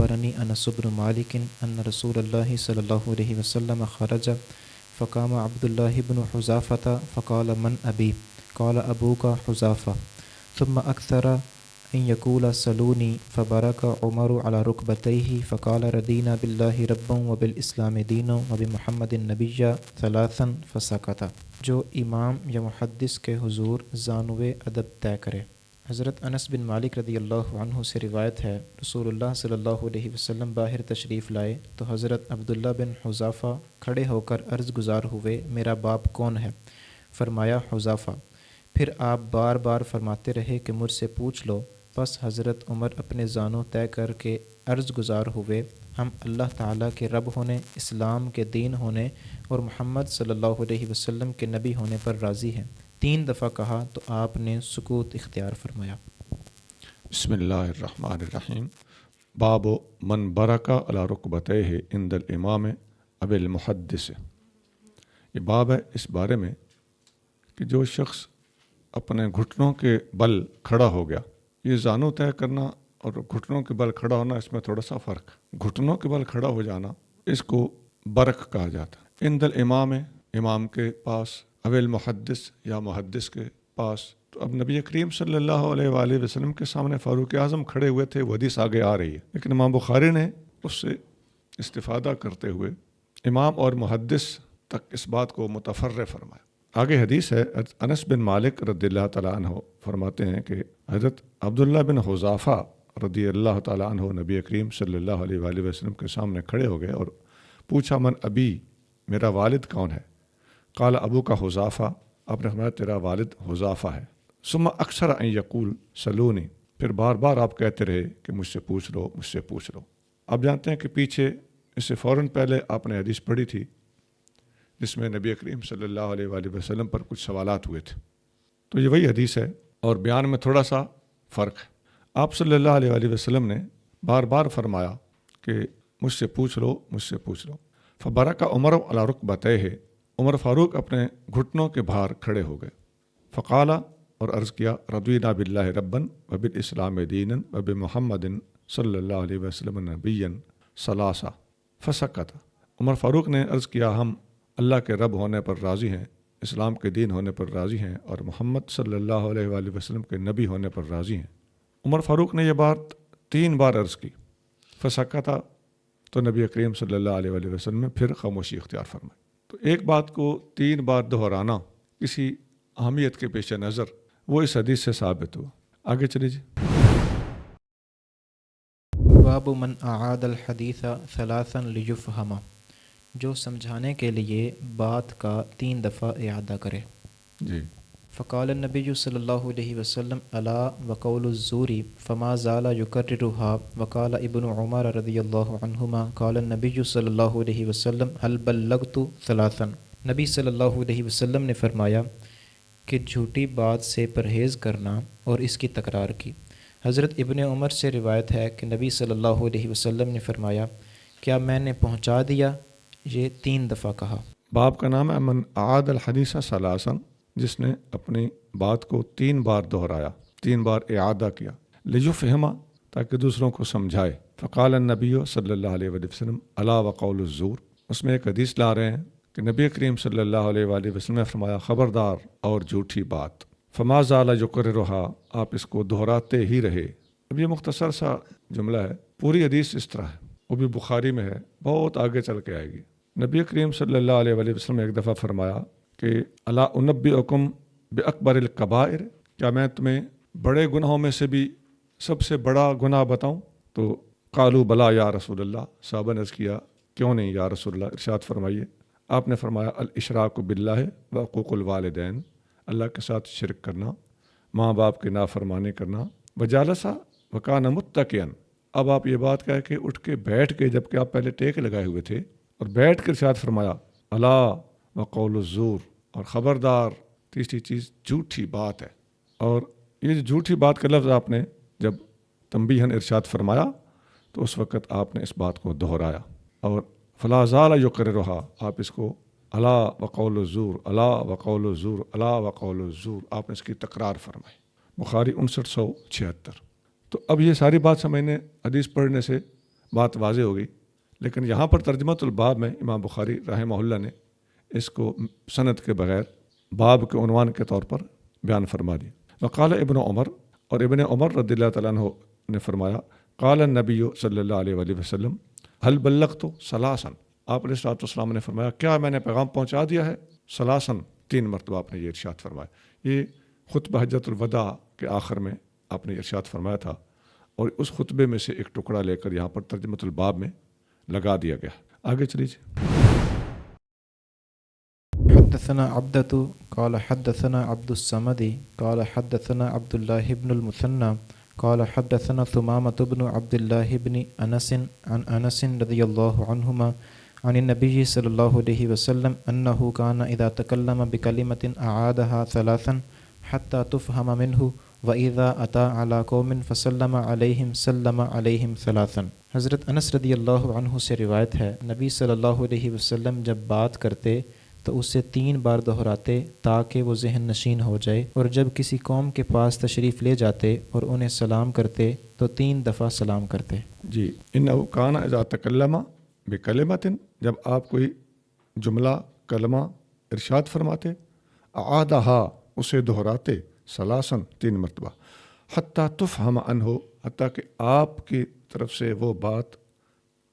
أخبرني أنس بن مالك أن رسول الله صلى الله عليه وسلم خرج فقام عبد الله بن حذافة فقال من أبي؟ قال أبوك حذافة. ثم أكثر أن يقول سلوني فبرك عمر على ركبتيه فقال رضينا بالله ربا وبالإسلام دينا وبمحمد نبيا ثلاثا فسكت. جو امام یا محدث کے حضور زانوِ ادب طے کرے۔ حضرت انس بن مالک رضی اللہ عنہ سے روایت ہے، رسول اللہ صلی اللہ علیہ وسلم باہر تشریف لائے تو حضرت عبداللہ بن حذافہ کھڑے ہو کر عرض گزار ہوئے، میرا باپ کون ہے؟ فرمایا حذافہ۔ پھر آپ بار بار فرماتے رہے کہ مجھ سے پوچھ لو۔ پس حضرت عمر اپنے زانوں طے کر کے عرض گزار ہوئے، ہم اللہ تعالیٰ کے رب ہونے، اسلام کے دین ہونے اور محمد صلی اللہ علیہ وسلم کے نبی ہونے پر راضی ہیں۔ 3 دفعہ کہا تو آپ نے سکوت اختیار فرمایا۔ بسم اللہ الرحمن الرحیم۔ باب من برکا علی رکبتیہ عند الامام اب المحدث۔ یہ باب ہے اس بارے میں کہ جو شخص اپنے گھٹنوں کے بل کھڑا ہو گیا، یہ زانو طے کرنا اور گھٹنوں کے بل کھڑا ہونا، اس میں تھوڑا سا فرق۔ گھٹنوں کے بل کھڑا ہو جانا اس کو برک کہا جاتا ہے۔ عند الامام، امام کے پاس، اب المحدث یا محدث کے پاس۔ تو اب نبی کریم صلی اللہ علیہ وآلہ وسلم کے سامنے فاروق اعظم کھڑے ہوئے تھے، وہ حدیث آگے آ رہی ہے، لیکن امام بخاری نے اس سے استفادہ کرتے ہوئے امام اور محدث تک اس بات کو متفرع فرمایا۔ آگے حدیث ہے، انس بن مالک رضی اللہ تعالیٰ عنہ فرماتے ہیں کہ حضرت عبداللہ بن حذافہ رضی اللہ تعالیٰ عنہ نبی کریم صلی اللہ علیہ وآلہ وسلم کے سامنے کھڑے ہو گئے اور پوچھا من ابی، میرا والد کون ہے؟ قال ابو کا حذافہ، آپ نے فرمایا تیرا والد حذافہ ہے۔ ثم اکثر ان یقول سلونی، پھر بار بار آپ کہتے رہے کہ مجھ سے پوچھ لو، مجھ سے پوچھ لو۔ آپ جانتے ہیں کہ پیچھے اس سے فوراً پہلے آپ نے حدیث پڑھی تھی جس میں نبی کریم صلی اللہ علیہ وآلہ وسلم پر کچھ سوالات ہوئے تھے، تو یہ وہی حدیث ہے اور بیان میں تھوڑا سا فرق ہے۔ آپ صلی اللہ علیہ وآلہ وسلم نے بار بار فرمایا کہ مجھ سے پوچھ لو، مجھ سے پوچھ لو۔ فبرک عمر علی رکبتیہ، عمر فاروق اپنے گھٹنوں کے بھار کھڑے ہو گئے۔ فقال، اور عرض کیا، رضینا باللہ ربا وبالاسلام دینا وبمحمد صلی اللہ علیہ وسلم نبیا ثلاثا فسکت۔ عمر فاروق نے عرض کیا، ہم اللہ کے رب ہونے پر راضی ہیں، اسلام کے دین ہونے پر راضی ہیں اور محمد صلی اللہ علیہ وآلہ وسلم کے نبی ہونے پر راضی ہیں۔ عمر فاروق نے یہ بات 3 بار عرض کی۔ فسکت، تو نبی کریم صلی اللہ علیہ وآلہ وسلم نے پھر خاموشی اختیار فرمائی۔ تو ایک بات کو 3 بار دہرانا کسی اہمیت کے پیش نظر، وہ اس حدیث سے ثابت ہوا۔ آگے چلیے جی۔ باب من اعاد الحدیث ثلاثا لیفہم، جو سمجھانے کے لیے بات کا 3 دفعہ اعادہ کرے۔ جی۔ فقال النبی صلی اللہ علیہ وسلم الا وقول الزور فما زال يكررها وقال ابن عمر رضی اللہ عنہما قال النبی صلی اللہ علیہ وسلم هل بلغت ثلاثا۔ نبی صلی اللہ علیہ وسلم نے فرمایا کہ جھوٹی بات سے پرہیز کرنا اور اس کی تکرار کی۔ حضرت ابن عمر سے روایت ہے کہ نبی صلی اللہ علیہ وسلم نے فرمایا، کیا میں نے پہنچا دیا؟ یہ 3 دفعہ کہا۔ باب کا نام ہے من اعاد الحدیث ثلاثا، جس نے اپنی بات کو 3 بار دہرایا، 3 بار اعادہ کیا، لیفہم، تاکہ دوسروں کو سمجھائے۔ فقال النبی صلی اللہ علیہ وسلم الا وقول الزور، اس میں ایک حدیث لا رہے ہیں کہ نبی کریم صلی اللہ علیہ وآلہ وسلم نے فرمایا، خبردار اور جھوٹی بات۔ فما زال یکررھا، آپ اس کو دہراتے ہی رہے۔ اب یہ مختصر سا جملہ ہے، پوری حدیث اس طرح ہے، وہ بھی بخاری میں ہے، بہت آگے چل کے آئے گی۔ نبی کریم صلی اللہ علیہ وآلہ وسلم نے ایک دفعہ فرمایا کہ الا انبئکم باکبر الکبائر، کیا میں تمہیں بڑے گناہوں میں سے بھی سب سے بڑا گناہ بتاؤں؟ تو قالوا بلا یا رسول اللہ، صحابہ نے عرض کیا، کیوں نہیں یا رسول اللہ، ارشاد فرمائیے۔ آپ نے فرمایا الاشراک باللہ وعقوق الوالدین، اللہ کے ساتھ شرک کرنا، ماں باپ کی نافرمانی کرنا۔ وجالسا وکان متکئا، اب آپ یہ بات کہہ کے اٹھ کے بیٹھ کے، جبکہ آپ پہلے ٹیک لگائے ہوئے تھے، اور بیٹھ کے ارشاد فرمایا الا وقول الزور، اور خبردار، تیسری چیز جھوٹی بات ہے۔ اور یہ جو جھوٹی بات کا لفظ آپ نے جب تنبیہاً ارشاد فرمایا تو اس وقت آپ نے اس بات کو دہرایا، اور فلا زال یکررھا، آپ اس کو الا وقول الزور، الا وقول الزور، الا وقول الزور، آپ نے اس کی تکرار فرمائی۔ بخاری 5976۔ تو اب یہ ساری بات سمجھنے، حدیث پڑھنے سے بات واضح ہو گئی. لیکن یہاں پر ترجمۃ الباب میں امام بخاری رحمہ اللہ نے اس کو سند کے بغیر باب کے عنوان کے طور پر بیان فرما دی. وقال ابن عمر، اور ابن عمر رضی اللہ تعالیٰ عنہ نے فرمایا، قال النبی صلی اللہ علیہ وآلہ وسلم هل بلغت ثلاثا، آپ علیہ الصلوۃ والسلام نے فرمایا کیا میں نے پیغام پہنچا دیا ہے؟ ثلاثا، 3 مرتبہ آپ نے یہ ارشاد فرمایا. یہ خطبہ حجۃ الوداع کے آخر میں آپ نے ارشاد فرمایا تھا، اور اس خطبے میں سے ایک ٹکڑا لے کر یہاں پر ترجمۃ الباب میں لگا دیا گیا. آگے چلیے. حدثنا عبدة قال حدثنا عبد الصمد قال حدثنا عبد الله بن المثنى قال حدثنا ثمامة بن عبد الله بن أنس عن أنس رضي الله عنهما عن النبي صلى الله عليه وسلم أنه كان إذا تكلم بكلمة أعادها 3 حتى تفهم منه وَإِذَا أَتَى عَلَى قَوْمٍ فَسَلَّمَ عَلَيْهِمْ سَلَّمَ عَلَيْهِمْ 3. حضرت انس رضی اللہ عنہ سے روایت ہے، نبی صلی اللہ علیہ وسلم جب بات کرتے تو اسے 3 بار دہراتے تاکہ وہ ذہن نشین ہو جائے، اور جب کسی قوم کے پاس تشریف لے جاتے اور انہیں سلام کرتے تو 3 دفعہ سلام کرتے. جی، انہو کان اذا تکلم بکلمت، جب آپ کوئی جملہ کلمہ ارشاد فرماتے، اعادہا، اسے دہراتے، ثلاثاً، 3 مرتبہ، حتیٰ تفہم عنہ، حتیٰ کہ آپ کی طرف سے وہ بات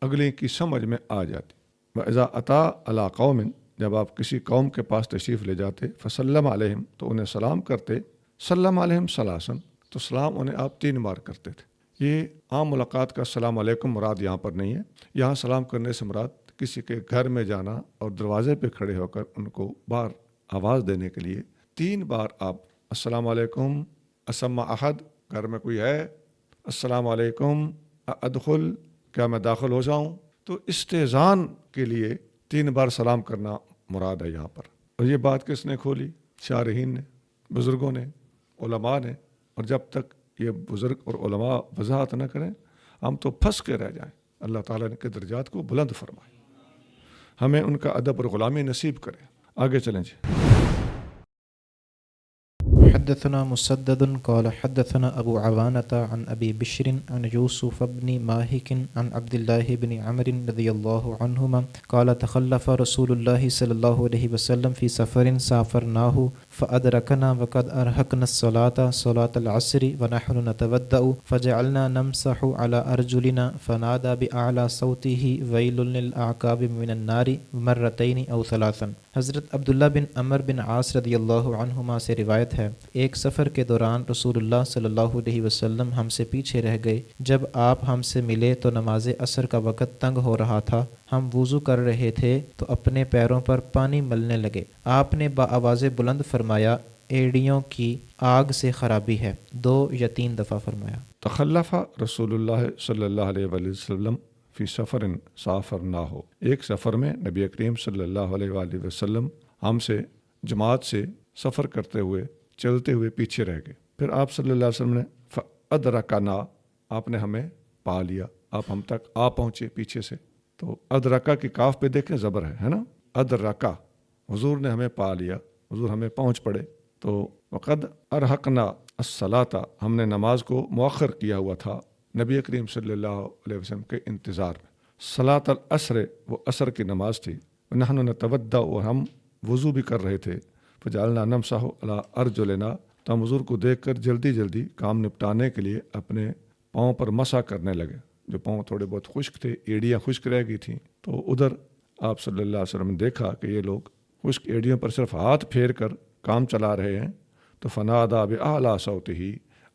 اگلے کی سمجھ میں آ جاتی. وَإِذَا أَتَى عَلَىٰ قَوْمٍ، جب آپ کسی قوم کے پاس تشریف لے جاتے، فسلم علیہم، تو انہیں سلام کرتے، سلم علیہم ثلاثاً، تو سلام انہیں آپ 3 بار کرتے تھے. یہ عام ملاقات کا السلام علیکم مراد یہاں پر نہیں ہے. یہاں سلام کرنے سے مراد کسی کے گھر میں جانا اور دروازے پہ کھڑے ہو کر ان کو باہر آواز دینے کے لیے 3 بار آپ السلام علیکم، اسما احد، گھر میں کوئی ہے، السلام علیکم، ادخل، کیا میں داخل ہو جاؤں، تو استئذان کے لیے 3 بار سلام کرنا مراد ہے یہاں پر. اور یہ بات کس نے کھولی؟ شارحین نے، بزرگوں نے، علماء نے. اور جب تک یہ بزرگ اور علماء وضاحت نہ کریں ہم تو پھنس کے رہ جائیں. اللہ تعالیٰ نے کے درجات کو بلند فرمائے، ہمیں ان کا ادب اور غلامی نصیب کرے. آگے چلیں جی. حدثنا مسدد قال حدثنا ابو عوانة عن ابي بشر عن يوسف بن ماهك عن عبد الله بن عمرو رضي الله عنهما قال تخلف رسول الله صلى الله عليه وسلم في سفر سافرناه فأدركنا وقد أرهقنا صلاة العصر ونحن نتودأ فجعلنا نمسح على أرجلنا فنادى بأعلى صوته ويل للأعقاب من النار مرتين أو 3. حضرت عبداللہ بن عمر بن عاص رضی اللہ عنہما سے روایت ہے، ایک سفر کے دوران رسول اللہ صلی اللہ علیہ وسلم ہم سے پیچھے رہ گئے. جب آپ ہم سے ملے تو نماز عصر کا وقت تنگ ہو رہا تھا. ہم وضو کر رہے تھے تو اپنے پیروں پر پانی ملنے لگے. آپ نے بآواز بلند فرمایا، ایڑیوں کی آگ سے خرابی ہے، 2 یا 3 دفعہ فرمایا. تخلف رسول اللہ صلی اللہ علیہ وآلہ وسلم فی سفر سافرناہ، ایک سفر میں نبی کریم صلی اللہ علیہ وآلہ وسلم ہم سے جماعت سے سفر کرتے ہوئے چلتے ہوئے پیچھے رہ گئے. پھر آپ صلی اللہ علیہ وسلم نے فادرکنا، آپ نے ہمیں پا لیا، آپ ہم تک آ پہنچے پیچھے سے. تو ادرکا کی کاف پہ دیکھیں زبر ہے نا، ادرکا، حضور نے ہمیں پا لیا، حضور ہمیں پہنچ پڑے. تو وقد ارحقنا الصلاۃ، ہم نے نماز کو مؤخر کیا ہوا تھا نبی کریم صلی اللہ علیہ وسلم کے انتظار میں. صلاۃ العصر، وہ عصر کی نماز تھی. نحن نتودع، اور ہم وضو بھی کر رہے تھے. فجعلنا نمسح علی ارجلنا، تو ہم حضور کو دیکھ کر جلدی جلدی کام نپٹانے کے لیے اپنے پاؤں پر مسح کرنے لگے. جو پاؤں تھوڑے بہت خشک تھے، ایڑیاں خشک رہ گئی تھیں، تو ادھر آپ صلی اللہ علیہ وسلم نے دیکھا کہ یہ لوگ خشک ایڑیوں پر صرف ہاتھ پھیر کر کام چلا رہے ہیں. تو فنادا بأعلی صوتہ،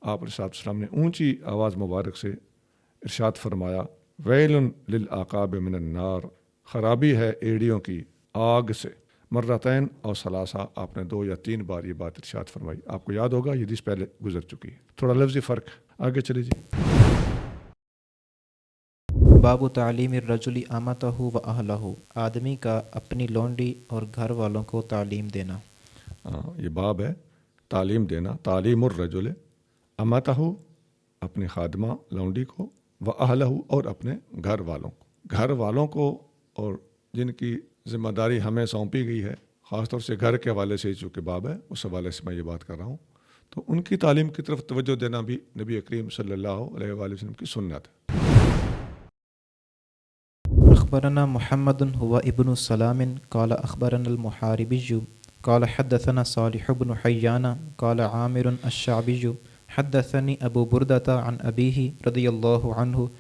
آپ علیہ السلام نے اونچی آواز مبارک سے ارشاد فرمایا، ویل للعقاب من النار، خرابی ہے ایڑیوں کی آگ سے. مرتين اور ثلاثہ، آپ نے 2 یا 3 بار یہ بات ارشاد فرمائی. آپ کو یاد ہوگا یہ حدیث پہلے گزر چکی ہے، تھوڑا لفظی فرق. آگے چلے جی. باب تعلیم الرجل امتہ و اہلہ، آدمی کا اپنی لونڈی اور گھر والوں کو تعلیم دینا. یہ باب ہے تعلیم دینا. تعلیم الرجل امتہ، اپنی خادمہ لونڈی کو، و اہلہ، اور اپنے گھر والوں کو. گھر والوں کو اور جن کی ذمہ داری ہمیں سونپی گئی ہے، خاص طور سے گھر کے حوالے سے چونکہ باب ہے، اس حوالے سے میں یہ بات کر رہا ہوں. تو ان کی تعلیم کی طرف توجہ دینا بھی نبی کریم صلی اللہ علیہ وآلہ وسلم کی سنت ہے. أخبرنا محمد هو ابن سلام قال أخبرنا المحاربي قال حدثنا صالح بن حيان قال عامر الشعبي حدثني أبو بردة عن أبيه رضي الله عنه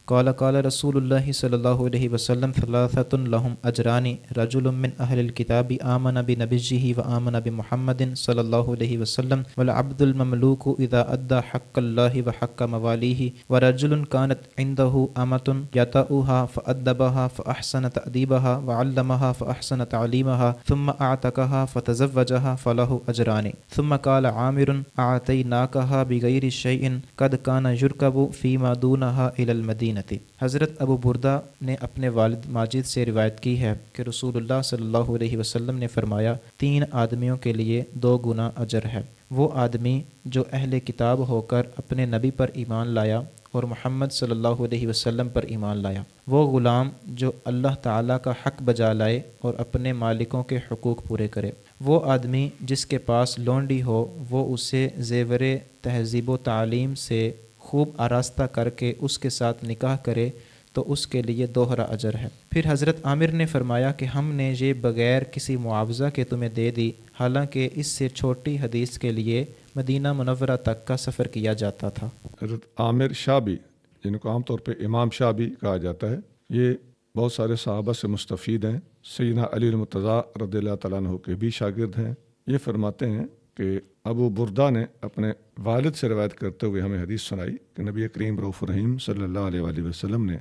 قال قال رسول الله صلى الله عليه وسلم ثلاثة لهم أجران رجل من أهل الكتاب آمن بنبيه وآمن بمحمد صلى الله عليه وسلم والعبد المملوك إذا أدى حق الله وحق مواليه ورجل كانت عنده أمة يطأها فأدبها فأحسن تأديبها وعلمها فأحسن تعليمها ثم أعتقها فتزوجها فله أجران ثم قال عامر أعطيناكها بغير شيء قد كان يركب فيما دونها إلى المدينة. حضرت ابو بردہ نے اپنے والد ماجد سے روایت کی ہے کہ رسول اللہ صلی اللہ علیہ وسلم نے فرمایا 3 آدمیوں کے لیے 2 گنا اجر ہے۔ وہ آدمی جو اہل کتاب ہو کر اپنے نبی پر ایمان لایا اور محمد صلی اللہ علیہ وسلم پر ایمان لایا، وہ غلام جو اللہ تعالیٰ کا حق بجا لائے اور اپنے مالکوں کے حقوق پورے کرے، وہ آدمی جس کے پاس لونڈی ہو وہ اسے زیور تہذیب و تعلیم سے خوب آراستہ کر کے اس کے ساتھ نکاح کرے تو اس کے لیے 2 اجر ہے۔ پھر حضرت عامر نے فرمایا کہ ہم نے یہ بغیر کسی معاوضہ کے تمہیں دے دی، حالانکہ اس سے چھوٹی حدیث کے لیے مدینہ منورہ تک کا سفر کیا جاتا تھا۔ حضرت عامر شعبی، جن کو عام طور پہ امام شعبی کہا جاتا ہے، یہ بہت سارے صحابہ سے مستفید ہیں، سیدنا علی المرتضیٰ رضی اللہ تعالیٰ عنہ کے بھی شاگرد ہیں۔ یہ فرماتے ہیں کہ ابو بردہ نے اپنے والد سے روایت کرتے ہوئے ہمیں حدیث سنائی کہ نبی کریم رؤوف الرحیم صلی اللہ علیہ وآلہ وسلم نے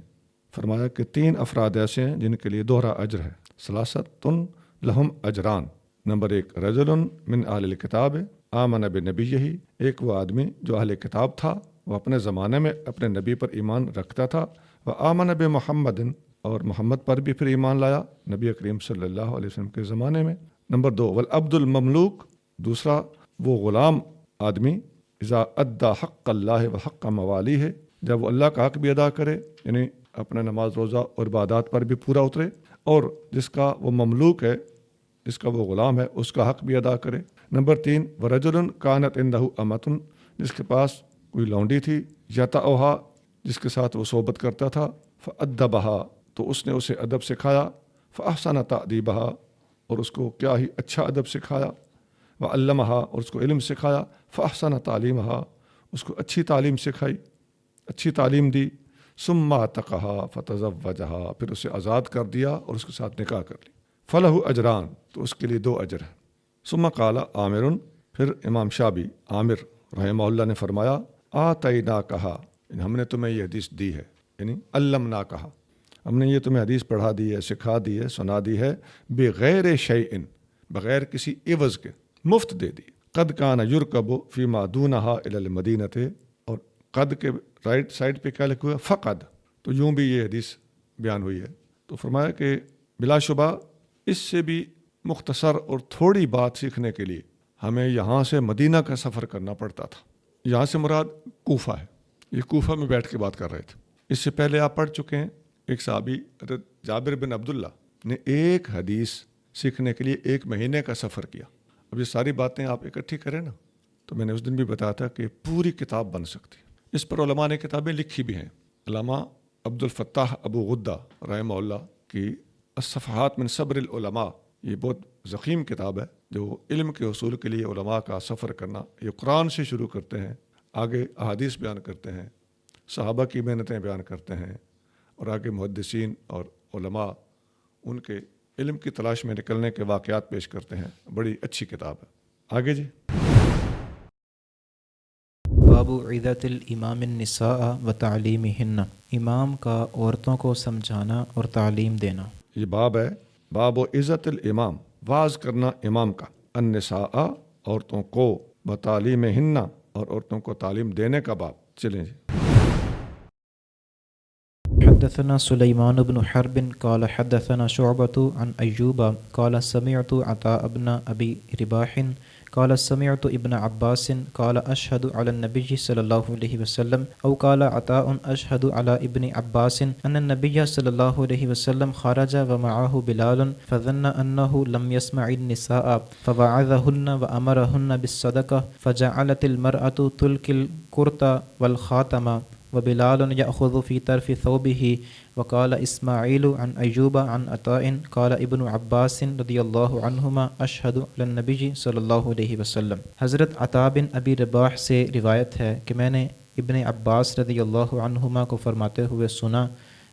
فرمایا کہ 3 افراد ایسے ہیں جن کے لیے 2 اجر ہے۔ ثلاثۃ لہم اجران، نمبر 1 رجل من اہل الکتاب آمن بنبیہ، ایک وہ آدمی جو اہل کتاب تھا، وہ اپنے زمانے میں اپنے نبی پر ایمان رکھتا تھا، وآمن بمحمد، اور محمد پر بھی پھر ایمان لایا نبی کریم صلی اللہ علیہ وسلم کے زمانے میں۔ نمبر 2 والعبد المملوک، دوسرا وہ غلام آدمی اذا ادا حق اللہ و حق موالی ہے، جب وہ اللہ کا حق بھی ادا کرے، یعنی اپنے نماز روزہ اور عبادات پر بھی پورا اترے، اور جس کا وہ مملوک ہے، جس کا وہ غلام ہے، اس کا حق بھی ادا کرے۔ نمبر 3 ورجل کانت عنده امۃ، جس کے پاس کوئی لونڈی تھی، یطأھا، جس کے ساتھ وہ صحبت کرتا تھا، فأدبھا، تو اس نے اسے ادب سکھایا، فأحسن تأدیبھا، اور اس کو کیا ہی اچھا ادب سکھایا، وعلمھا، اور اس کو علم سکھایا، فأحسن تعلیمھا، اس کو اچھی تعلیم سکھائی، اچھی تعلیم دی، ثم اعتقھا فتزوجھا، پھر اسے آزاد کر دیا اور اس کے ساتھ نکاح کر لی، فلہ اجران، تو اس کے لیے 2 اجر ہیں۔ ثم قال عامر، پھر امام شعبی عامر رحمہ اللہ نے فرمایا آتیناکھا، ہم نے تمہیں یہ حدیث دی ہے، یعنی علمناکھا، ہم نے یہ تمہیں حدیث پڑھا دی ہے، سکھا دی ہے، سنا دی ہے، بغیر شیء، بغیر کسی عوض کے، مفت دے دی۔ قد کان یرکب فیما دونہا الی المدینۃ، اور قد کے رائٹ سائڈ پہ کیا لکھا ہوا ہے؟ فقد، تو یوں بھی یہ حدیث بیان ہوئی ہے۔ تو فرمایا کہ بلا شبہ اس سے بھی مختصر اور تھوڑی بات سیکھنے کے لیے ہمیں یہاں سے مدینہ کا سفر کرنا پڑتا تھا۔ یہاں سے مراد کوفہ ہے، یہ کوفہ میں بیٹھ کے بات کر رہے تھے۔ اس سے پہلے آپ پڑھ چکے ہیں، ایک صحابی حضرت جابر بن عبداللہ نے ایک حدیث سیکھنے کے لیے 1 مہینے کا سفر کیا۔ اب یہ ساری باتیں آپ اکٹھی کریں نا، تو میں نے اس دن بھی بتایا تھا کہ پوری کتاب بن سکتی ہے۔ اس پر علماء نے کتابیں لکھی بھی ہیں۔ علامہ عبد الفتاح ابو غدہ رحمہ اللہ کی الصفحات من صبر العلماء، یہ بہت ضخیم کتاب ہے جو علم کے حصول کے لیے علماء کا سفر کرنا، یہ قرآن سے شروع کرتے ہیں، آگے احادیث بیان کرتے ہیں، صحابہ کی محنتیں بیان کرتے ہیں، اور آگے محدثین اور علماء ان کے علم کی تلاش میں نکلنے کے واقعات پیش کرتے ہیں۔ بڑی اچھی کتاب ہے۔ آگے جی، باب عزت الامام النساء و تعلیمہن، امام کا عورتوں کو سمجھانا اور تعلیم دینا۔ یہ باب ہے، باب و عزت الامام، واعظ کرنا امام کا، النساء، عورتوں کو، و تعلیمہن، اور عورتوں کو تعلیم دینے کا باب۔ چلیں جی۔ حدثنا سلیمان بن حرب قال حدثنا شعبة عن ایوب قال سمعت عطاء بن ابی رباح قال سمعت ابن عباس قال اشهد على النبي صلى الله عليه وسلم او قال عطاء اشهد على ابن عباس ان النبي صلى الله عليه وسلم خرج ومعه بلال فظن انه لم يسمع النساء فوعظهن وامرهن بالصدقه فجعلت المرأة تلقي القرط والخاتم وبلال يأخذ في طرف ثوبه. وقال إسماعيل عن أيوب عن عطاء قال ابن عباس رضی اللہ عنہما اشہد علی النبی صلی اللہ علیہ وسلم. حضرت عطا بن ابی رباح سے روایت ہے کہ میں نے ابن عباس رضی اللہ عنہما کو فرماتے ہوئے سنا،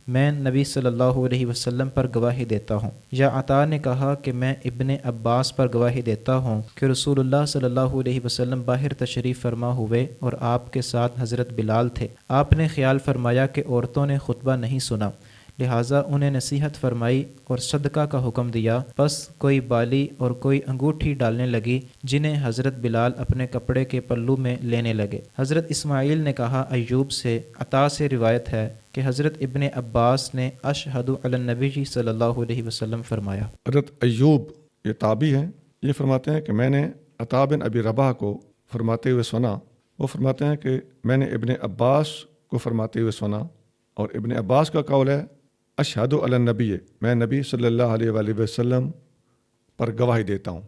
میں نبی صلی اللہ علیہ وسلم پر گواہی دیتا ہوں. یا عطا نے کہا کہ میں ابن عباس پر گواہی دیتا ہوں کہ رسول اللہ صلی اللہ علیہ وسلم باہر تشریف فرما ہوئے اور آپ کے ساتھ حضرت بلال تھے. آپ نے خیال فرمایا کہ عورتوں نے خطبہ نہیں سنا، لہٰذا انہیں نصیحت فرمائی اور صدقہ کا حکم دیا. بس کوئی بالی اور کوئی انگوٹھی ڈالنے لگی جنہیں حضرت بلال اپنے کپڑے کے پلو میں لینے لگے. حضرت اسماعیل نے کہا ایوب سے. عطا سے روایت ہے کہ حضرت ابن عباس نے اشہد علی النبی صلی اللہ علیہ وسلم فرمایا. حضرت ایوب یہ تابعی ہیں، یہ فرماتے ہیں کہ میں نے عطا بن ابی رباح کو فرماتے ہوئے سنا. وہ فرماتے ہیں کہ میں نے ابن عباس کو فرماتے ہوئے سنا، اور ابن عباس کا قول ہے اشہد علی النبی، میں نبی صلی اللہ علیہ وآلہ وسلم پر گواہی دیتا ہوں.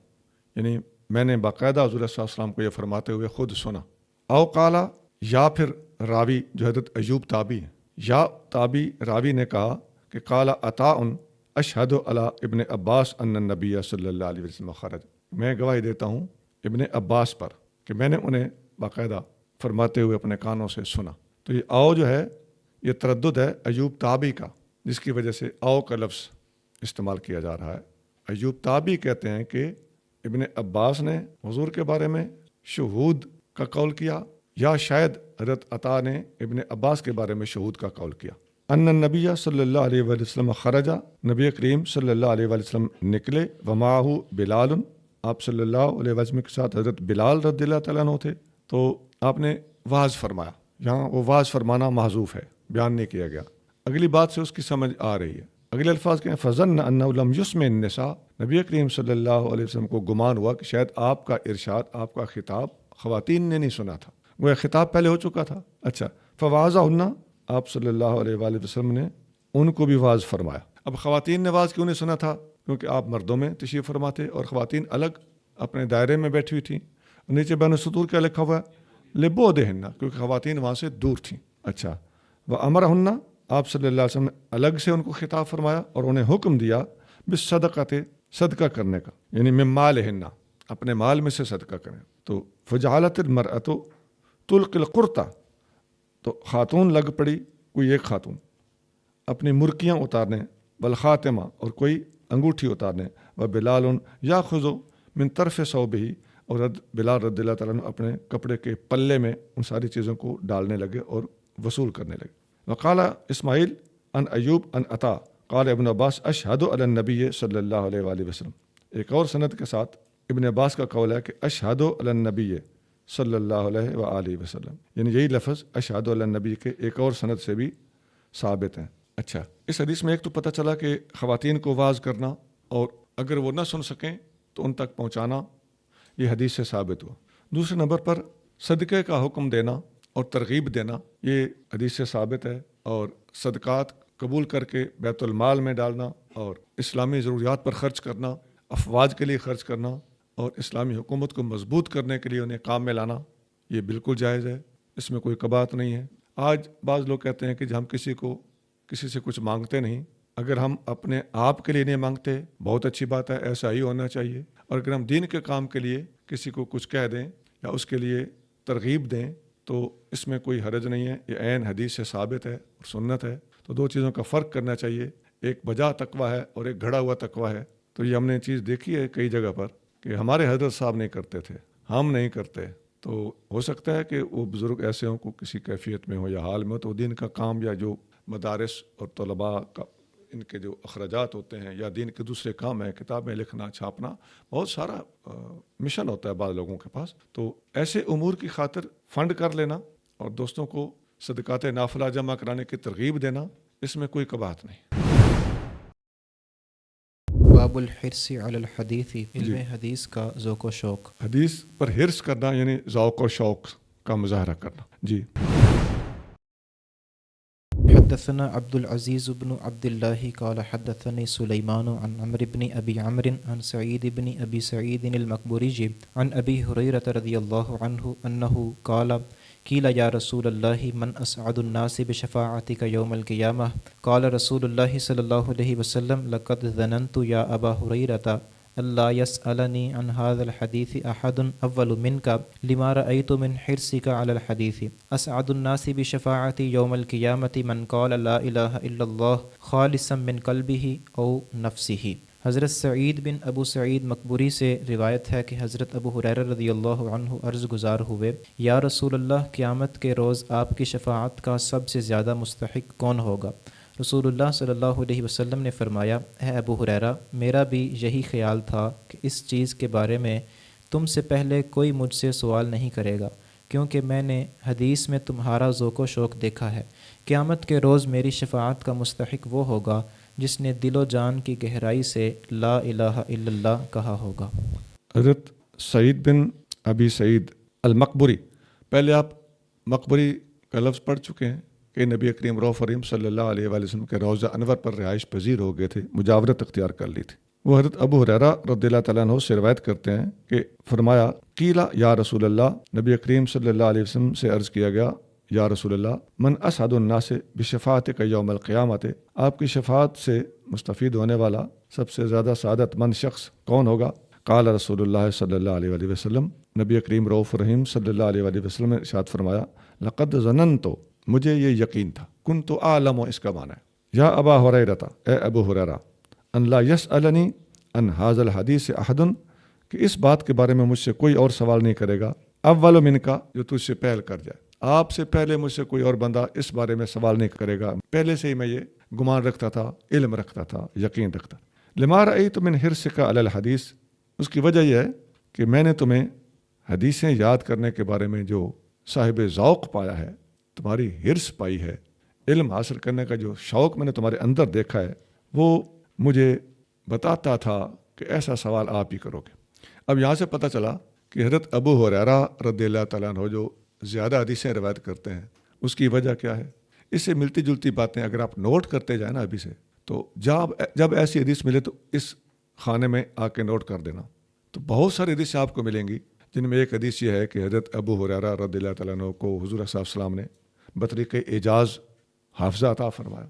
یعنی میں نے باقاعدہ حضور صلی اللہ علیہ وسلم کو یہ فرماتے ہوئے خود سنا. او قالا، یا پھر راوی جو حضرت ایوب تابعی ہیں، یا تابعی راوی نے کہا کہ قال عطاء اشہد علی ابن عباس ان النبی صلی اللہ علیہ وسلم خرج، میں گواہی دیتا ہوں ابن عباس پر کہ میں نے انہیں باقاعدہ فرماتے ہوئے اپنے کانوں سے سنا. تو یہ او جو ہے یہ تردد ہے ایوب تابعی کا، جس کی وجہ سے او کا لفظ استعمال کیا جا رہا ہے. ایوب تابعی کہتے ہیں کہ ابن عباس نے حضور کے بارے میں شہود کا قول کیا، یا شاید حضرت عطا نے ابن عباس کے بارے میں شہود کا قول کیا. ان النبی صلی اللہ علیہ وآلہ وسلم خرجا، نبی کریم صلی اللہ علیہ وآلہ وسلم نکلے. ومعہ بلال، آپ صلی اللہ علیہ وسلم کے ساتھ حضرت بلال رضی اللہ تعالیٰ عنہ تھے. تو آپ نے واعظ فرمایا. یہاں وہ واعظ فرمانا محذوف ہے، بیان نہیں کیا گیا. اگلی بات سے اس کی سمجھ آ رہی ہے. اگلے الفاظ کے فظن انہ لم یسمع النساء، نبی کریم صلی اللہ علیہ وسلم کو گمان ہوا کہ شاید آپ کا ارشاد، آپ کا خطاب خواتین نے نہیں سنا تھا، وہ خطاب پہلے ہو چکا تھا. اچھا، فواعظہن، آپ صلی اللہ علیہ وآلہ وسلم نے ان کو بھی واعظ فرمایا. اب خواتین نے واعظ کیوں نہیں سنا تھا؟ کیونکہ آپ مردوں میں تشریف فرما تھے اور خواتین الگ اپنے دائرے میں بیٹھی ہوئی تھیں. نیچے بین السطور کیا لکھا ہوا ہے؟ لبعدہن، کیونکہ خواتین وہاں سے دور تھیں. اچھا، وامرہن، آپ صلی اللہ علیہ وسلم نے الگ سے ان کو خطاب فرمایا اور انہیں حکم دیا بالصدقۃ، صدقہ کرنے کا، یعنی من مالہن، اپنے مال میں سے صدقہ کریں. تو فجعلت المرأۃ تلقی القرطہ، تو خاتون لگ پڑی، کوئی ایک خاتون اپنی مرکیاں اتارنے، والخاتمہ، اور کوئی انگوٹھی اتارنے، وبلال یاخذ من طرف ثوبہ، اور بلال رضی اللہ تعالیٰ عنہ اپنے کپڑے کے پلے میں ان ساری چیزوں کو ڈالنے لگے اور وصول کرنے لگے. وقال اسماعیل ان ایوب ان عطا قال ابن عباس اشہد علی النبی صلی اللہ علیہ وآلہ وسلم. ایک اور سند کے ساتھ ابن عباس کا قول ہے کہ اشہد علی النبی صلی اللہ علیہ وآلہ وسلم، یعنی یہی لفظ اشہد علی النبی کے ایک اور سند سے بھی ثابت ہیں. اچھا، اس حدیث میں ایک تو پتہ چلا کہ خواتین کو واعظ کرنا اور اگر وہ نہ سن سکیں تو ان تک پہنچانا، یہ حدیث سے ثابت ہوا. دوسرے نمبر پر صدقے کا حکم دینا اور ترغیب دینا، یہ حدیث سے ثابت ہے. اور صدقات قبول کر کے بیت المال میں ڈالنا اور اسلامی ضروریات پر خرچ کرنا، افواج کے لیے خرچ کرنا اور اسلامی حکومت کو مضبوط کرنے کے لیے انہیں کام میں لانا، یہ بالکل جائز ہے، اس میں کوئی کباہت نہیں ہے. آج بعض لوگ کہتے ہیں کہ ہم کسی سے کچھ مانگتے نہیں. اگر ہم اپنے آپ کے لیے نہیں مانگتے بہت اچھی بات ہے، ایسا ہی ہونا چاہیے. اور اگر ہم دین کے کام کے لیے کسی کو کچھ کہہ دیں یا اس کے لیے ترغیب دیں تو اس میں کوئی حرج نہیں ہے، یہ عین حدیث سے ثابت ہے اور سنت ہے. تو دو چیزوں کا فرق کرنا چاہیے، ایک بجا تقویٰ ہے اور ایک گھڑا ہوا تقویٰ ہے. تو یہ ہم نے چیز دیکھی ہے کئی جگہ پر کہ ہمارے حضرت صاحب نہیں کرتے تھے، ہم نہیں کرتے. تو ہو سکتا ہے کہ وہ بزرگ ایسے ہوں کو کسی کیفیت میں ہو یا حال میں ہو، تو دین کا کام یا جو مدارس اور طلباء کا ان کے جو اخراجات ہوتے ہیں یا دین کے دوسرے کام ہیں، کتابیں لکھنا، چھاپنا، بہت سارا مشن ہوتا ہے بعض لوگوں کے پاس. تو ایسے امور کی خاطر فنڈ کر لینا اور دوستوں کو صدقات نافلہ جمع کرانے کی ترغیب دینا، اس میں کوئی کباہت نہیں. باب الحرص علی الحدیث، علم حدیث کا ذوق و شوق. حدیث پر حرص کرنا یعنی ذوق و شوق کا مظاہرہ کرنا. جی. حدثنا عبد العزيز بن عبد الله قال حدثني سليمان عن عمرو بن ابي عمرو عن سعيد بن ابي سعيد المقبوري عن ابي هريره رضي الله عنه انه قال قیل یا رسول اللہ من اسعد الناس بشفاعتک یوم القیامہ قال رسول اللہ صلی اللہ علیہ وسلم لقد ظننت یا ابا ہریرۃ اللہ یسألنی عن هذا الحدیث احد اول منک لما رأیت من حرصک علی الحدیث اسعد الناس بشفاعتی یوم القیامۃ من قال لا الہ الا اللہ خالصا من قلبہ او نفسہ۔ حضرت سعید بن ابو سعید مقبوری سے روایت ہے کہ حضرت ابو ہریرہ رضی اللہ عنہ عرض گزار ہوئے، یا رسول اللہ، قیامت کے روز آپ کی شفاعت کا سب سے زیادہ مستحق کون ہوگا؟ رسول اللہ صلی اللہ علیہ وسلم نے فرمایا، اے ابو ہریرہ، میرا بھی یہی خیال تھا کہ اس چیز کے بارے میں تم سے پہلے کوئی مجھ سے سوال نہیں کرے گا، کیونکہ میں نے حدیث میں تمہارا ذوق و شوق دیکھا ہے۔ قیامت کے روز میری شفاعت کا مستحق وہ ہوگا جس نے دل و جان کی گہرائی سے لا الہ الا اللہ کہا ہوگا۔ حضرت سعید بن ابی سعید المقبری، پہلے آپ مقبری کا لفظ پڑھ چکے ہیں کہ نبی کریم رؤوف رحیم صلی اللہ علیہ وآلہ وسلم کے روضہ انور پر رہائش پذیر ہو گئے تھے، مجاورت اختیار کر لی تھی۔ وہ حضرت ابو ہریرہ رضی اللہ تعالیٰ عنہ سے روایت کرتے ہیں کہ فرمایا، قیل یا رسول اللہ، نبی کریم صلی اللہ علیہ وسلم سے عرض کیا گیا، یا رسول اللہ، من اسعد الناس بشفاعتک یوم القیامت، آپ کی شفاعت سے مستفید ہونے والا سب سے زیادہ سعادت مند شخص کون ہوگا؟ قال رسول اللہ صلی اللہ علیہ وآلہ وسلم، نبی کریم رؤوف رحیم صلی اللہ علیہ وآلہ وسلم نے ارشاد فرمایا، لقد ظننت، مجھے یہ یقین تھا، کنت اعلم، اس کا معنی ہے یا ابا ہریرہ، اے ابو ہریرہ، ان لا یسألنی عن ھذا الحدیث احد، کہ اس بات کے بارے میں مجھ سے کوئی اور سوال نہیں کرے گا، اول منکا، جو تجھ سے پہل کر جائے، آپ سے پہلے مجھ سے کوئی اور بندہ اس بارے میں سوال نہیں کرے گا، پہلے سے ہی میں یہ گمان رکھتا تھا، علم رکھتا تھا، یقین رکھتا۔ لما رأیت من حرصک علی الحدیث، اس کی وجہ یہ ہے کہ میں نے تمہیں حدیثیں یاد کرنے کے بارے میں جو صاحب ذوق پایا ہے، تمہاری حرص پائی ہے، علم حاصل کرنے کا جو شوق میں نے تمہارے اندر دیکھا ہے، وہ مجھے بتاتا تھا کہ ایسا سوال آپ ہی کرو گے۔ اب یہاں سے پتہ چلا کہ حضرت ابو ہریرہ رضی اللہ تعالیٰ عنہ جو زیادہ حدیثیں روایت کرتے ہیں، اس کی وجہ کیا ہے؟ اس سے ملتی جلتی باتیں اگر آپ نوٹ کرتے جائیں نا ابھی سے، تو جب ایسی حدیث ملے تو اس خانے میں آ کے نوٹ کر دینا، تو بہت ساری حدیثیں آپ کو ملیں گی، جن میں ایک حدیث یہ ہے کہ حضرت ابو ہریرہ رضی اللہ تعالیٰ عنہ کو حضور صلی اللہ علیہ وسلم نے بطریق اعجاز حافظہ عطا فرمایا،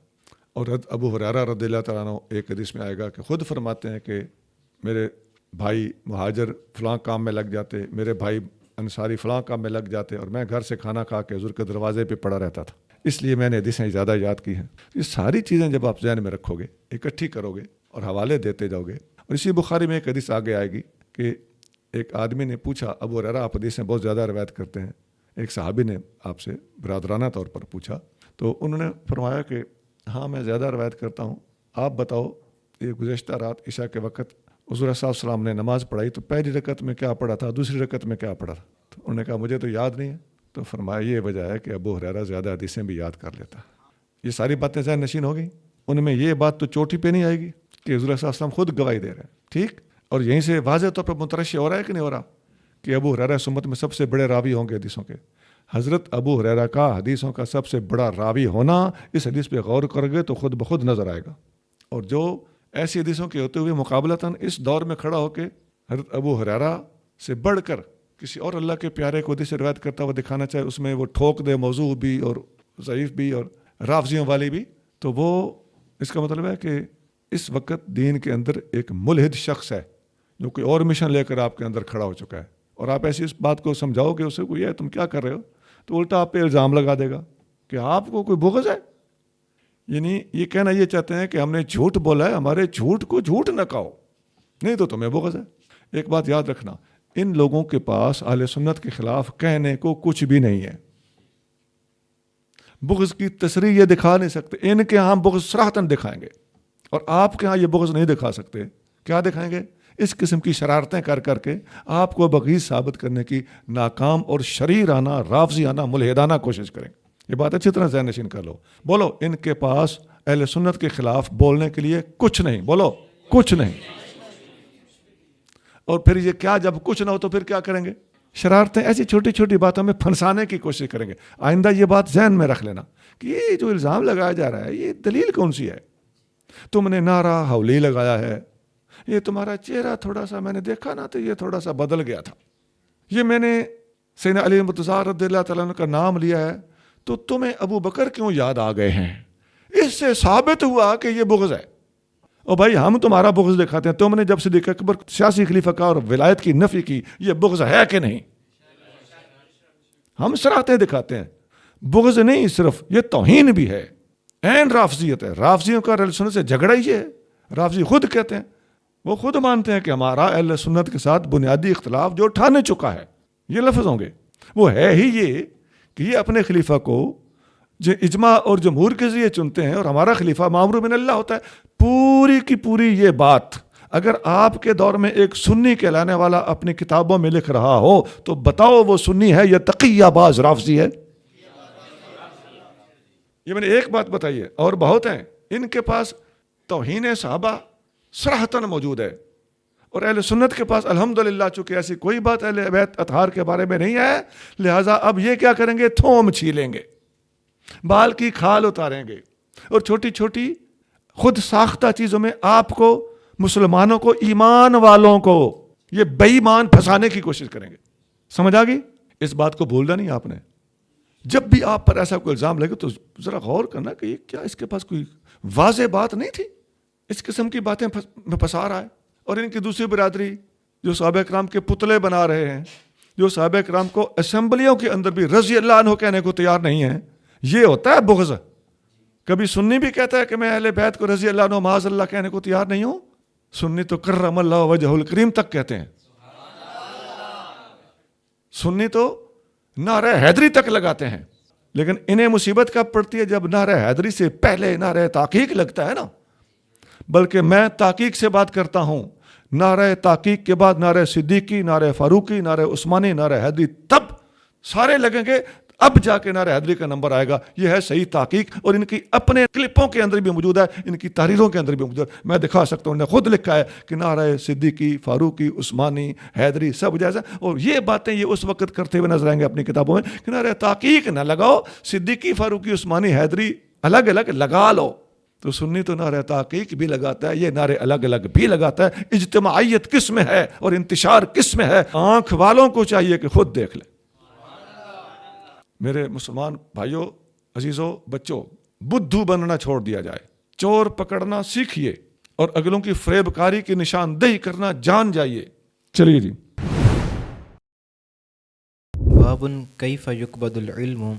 اور حضرت ابو ہریرہ رضی اللہ تعالیٰ عنہ ایک حدیث میں آئے گا کہ خود فرماتے ہیں کہ میرے بھائی مہاجر فلاں کام میں لگ جاتے، میرے بھائی انصاری فلاں کام میں لگ جاتے، اور میں گھر سے کھانا کھا کے حضور کے دروازے پہ پڑا رہتا تھا، اس لیے میں نے حدیثیں زیادہ یاد کی ہیں۔ یہ ساری چیزیں جب آپ ذہن میں رکھو گے، اکٹھی کرو گے اور حوالے دیتے جاؤ گے، اور اسی بخاری میں ایک حدیث آگے آئے گی کہ ایک آدمی نے پوچھا، ابو ہریرہ آپ حدیثیں بہت زیادہ روایت کرتے ہیں، ایک صحابی نے آپ سے برادرانہ طور پر پوچھا، تو انہوں نے فرمایا کہ ہاں میں زیادہ روایت کرتا ہوں، آپ بتاؤ یہ گزشتہ رات عشاء کے وقت حضور صلی اللہ علیہ وسلم نے نماز پڑھائی تو پہلی رکعت میں کیا پڑھا تھا، دوسری رکعت میں کیا پڑھا تھا؟ تو انہوں نے کہا مجھے تو یاد نہیں ہے۔ تو فرمایا یہ وجہ ہے کہ ابو ہریرہ زیادہ حدیثیں بھی یاد کر لیتا۔ یہ ساری باتیں ذہن نشین ہو گئیں، ان میں یہ بات تو چوٹی پہ نہیں آئے گی کہ حضور صلی اللہ علیہ وسلم خود گواہی دے رہے ہیں، ٹھیک، اور یہیں سے واضح طور پر مترشح ہو رہا ہے کہ نہیں ہو رہا کہ ابو ہریرہ سمت میں سب سے بڑے راوی ہوں گے حدیثوں کے۔ حضرت ابو ہریرہ کا حدیثوں کا سب سے بڑا راوی ہونا، اس حدیث پہ غور کرو گے تو خود بخود نظر آئے گا، اور جو ایسی حدیثوں کے ہوتے ہوئے مقابلتاً اس دور میں کھڑا ہو کے حضرت ابو ہریرہ سے بڑھ کر کسی اور اللہ کے پیارے کو حدیث روایت کرتا ہوا دکھانا چاہے، اس میں وہ ٹھوک دے موضوع بھی اور ضعیف بھی اور رافضیوں والی بھی، تو وہ اس کا مطلب ہے کہ اس وقت دین کے اندر ایک ملحد شخص ہے جو کوئی اور مشن لے کر آپ کے اندر کھڑا ہو چکا ہے، اور آپ ایسی اس بات کو سمجھاؤ کہ اسے کوئی ہے تم کیا کر رہے ہو، تو الٹا آپ پہ الزام لگا دے گا کہ آپ کو کوئی بغض ہے۔ یعنی یہ کہنا یہ چاہتے ہیں کہ ہم نے جھوٹ بولا ہے، ہمارے جھوٹ کو جھوٹ نہ کہو، نہیں تو تمہیں بغض ہے۔ ایک بات یاد رکھنا، ان لوگوں کے پاس اہل سنت کے خلاف کہنے کو کچھ بھی نہیں ہے، بغض کی تصریح یہ دکھا نہیں سکتے، ان کے ہاں بغض صراحتاً دکھائیں گے، اور آپ کے ہاں یہ بغض نہیں دکھا سکتے۔ کیا دکھائیں گے؟ اس قسم کی شرارتیں کر کر کے آپ کو بغیض ثابت کرنے کی ناکام اور شریرانہ، رافضیانہ، ملحدانہ کوشش کریں۔ یہ بات اچھی طرح ذہن نشین کر لو۔ بولو، ان کے پاس اہل سنت کے خلاف بولنے کے لیے کچھ نہیں، بولو کچھ نہیں۔ اور پھر یہ کیا، جب کچھ نہ ہو تو پھر کیا کریں گے؟ شرارتیں، ایسی چھوٹی چھوٹی باتوں میں پھنسانے کی کوشش کریں گے۔ آئندہ یہ بات ذہن میں رکھ لینا کہ یہ جو الزام لگایا جا رہا ہے، یہ دلیل کون سی ہے؟ تم نے نعرہ حولی لگایا ہے، یہ تمہارا چہرہ تھوڑا سا میں نے دیکھا نا تو یہ تھوڑا سا بدل گیا تھا، یہ میں نے سیدنا علی مرتضیٰ رضی اللہ تعالیٰ عنہ کا نام لیا ہے تو تمہیں ابو بکر کیوں یاد آ گئے ہیں؟ اس سے ثابت ہوا کہ یہ بغض ہے۔ اور بھائی ہم تمہارا بغض دکھاتے ہیں، تم نے جب صدیق اکبر سیاسی خلیفہ کا اور ولایت کی نفی کی، یہ بغض ہے کہ نہیں؟ ہم صراحتیں دکھاتے ہیں، بغض نہیں صرف، یہ توہین بھی ہے، عین رافضیت ہے۔ رافضیوں کا اہل سنت سے جھگڑا ہی ہے۔ رافضی خود کہتے ہیں، وہ خود مانتے ہیں کہ ہمارا اہل سنت کے ساتھ بنیادی اختلاف جو ٹھانے چکا ہے، یہ لفظ ہوں گے، وہ ہے ہی یہ کہ یہ اپنے خلیفہ کو جو اجماع اور جمہور کے ذریعے چنتے ہیں، اور ہمارا خلیفہ مامور من اللہ ہوتا ہے۔ پوری کی پوری یہ بات اگر آپ کے دور میں ایک سنی کہلانے والا اپنی کتابوں میں لکھ رہا ہو تو بتاؤ وہ سنی ہے یا تقیہ باز رافضی ہے؟ یہ میں نے ایک بات بتائی ہے، اور بہت ہیں ان کے پاس توہین صحابہ صراحتاً موجود ہے، اور اہل سنت کے پاس الحمدللہ چونکہ ایسی کوئی بات اہل بیت اطہار کے بارے میں نہیں ہے، لہٰذا اب یہ کیا کریں گے؟ تھوم چھیلیں گے، بال کی کھال اتاریں گے، اور چھوٹی چھوٹی خود ساختہ چیزوں میں آپ کو، مسلمانوں کو، ایمان والوں کو یہ بے ایمان پھنسانے کی کوشش کریں گے۔ سمجھ آ گئی؟ اس بات کو بھولنا نہیں آپ نے۔ جب بھی آپ پر ایسا کوئی الزام لگے تو ذرا غور کرنا کہ یہ کیا اس کے پاس کوئی واضح بات نہیں تھی، اس قسم کی باتیں میں پھنسا رہا ہے۔ اور ان کی دوسری برادری جو صحابہ کرام کے پتلے بنا رہے ہیں، جو صحابہ کرام کو اسمبلیوں کے اندر بھی رضی اللہ عنہ کہنے کو تیار نہیں ہیں، یہ ہوتا ہے بغض۔ کبھی سنی بھی کہتا ہے کہ میں اہل بیت کو رضی اللہ عنہ معاذ اللہ کہنے کو تیار نہیں ہوں؟ سنی تو کرم اللہ وجہ الکریم تک کہتے ہیں، سنی تو نعرہ حیدری تک لگاتے ہیں، لیکن انہیں مصیبت کب پڑتی ہے؟ جب نعرہ حیدری سے پہلے نعرہ تحقیق لگتا ہے نا۔ بلکہ میں تحقیق سے بات کرتا ہوں، نعرہ تحقیق کے بعد نعرہ صدیقی، نعرہ فاروقی، نعرہ عثمانی، نعرہ حیدری، تب سارے لگیں گے، اب جا کے نعرہ حیدری کا نمبر آئے گا۔ یہ ہے صحیح تحقیق، اور ان کی اپنے کلپوں کے اندر بھی موجود ہے، ان کی تحریروں کے اندر بھی موجود ہے۔ میں دکھا سکتا ہوں، انہوں نے خود لکھا ہے کہ نعرہ صدیقی، فاروقی، عثمانی، حیدری سب جائز ہے، اور یہ باتیں یہ اس وقت کرتے ہوئے نظر آئیں گے اپنی کتابوں میں کہ نعرہ تحقیق نہ لگاؤ، صدیقی، فاروقی، عثمانی، حیدری الگ الگ لگا لو۔ تو سنی تو نعرہ تحقیق بھی لگاتا ہے، یہ نعرے الگ الگ بھی لگاتا ہے۔ اجتماعیت کس میں ہے اور انتشار کس میں ہے؟ آنکھ والوں کو چاہیے کہ خود دیکھ لیں۔ میرے مسلمان بھائیوں، عزیزوں، بچوں، بدھو بننا چھوڑ دیا جائے، چور پکڑنا سیکھیے، اور اگلوں کی فریب کاری کی نشاندہی کرنا جان جائیے۔ چلیے جی۔ باب کیف یقبض العلم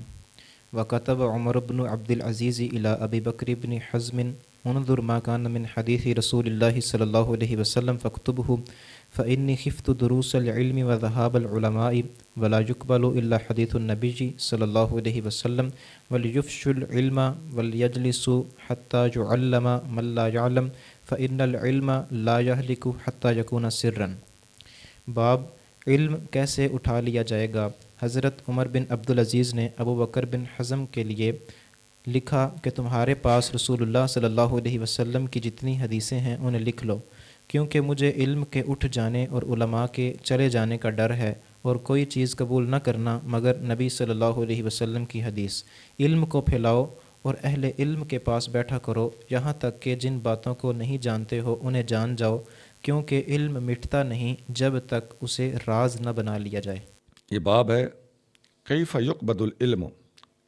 وكتب عمر بن عبد العزيز إلى أبي بكر بن حزم انظر ما كان من حديث رسول الله صلى الله عليه وسلم فاكتبه فإني خفت دروس العلم وذهاب العلماء ولا يقبل إلا حديث النبي صلى الله عليه وسلم وليفشوا العلم وليجلسوا حتى يعلم من لا يعلم فإن العلم لا يهلك حتى يكون سرا۔ باب علم کیسے اٹھا لیا جائے گا۔ حضرت عمر بن عبدالعزیز نے ابو بکر بن حزم کے لیے لکھا کہ تمہارے پاس رسول اللہ صلی اللہ علیہ وسلم کی جتنی حدیثیں ہیں انہیں لکھ لو، کیونکہ مجھے علم کے اٹھ جانے اور علماء کے چلے جانے کا ڈر ہے، اور کوئی چیز قبول نہ کرنا مگر نبی صلی اللہ علیہ وسلم کی حدیث۔ علم کو پھیلاؤ اور اہل علم کے پاس بیٹھا کرو، یہاں تک کہ جن باتوں کو نہیں جانتے ہو انہیں جان جاؤ، کیونکہ علم مٹتا نہیں جب تک اسے راز نہ بنا لیا جائے۔ یہ باب ہے کیف یقبض العلم،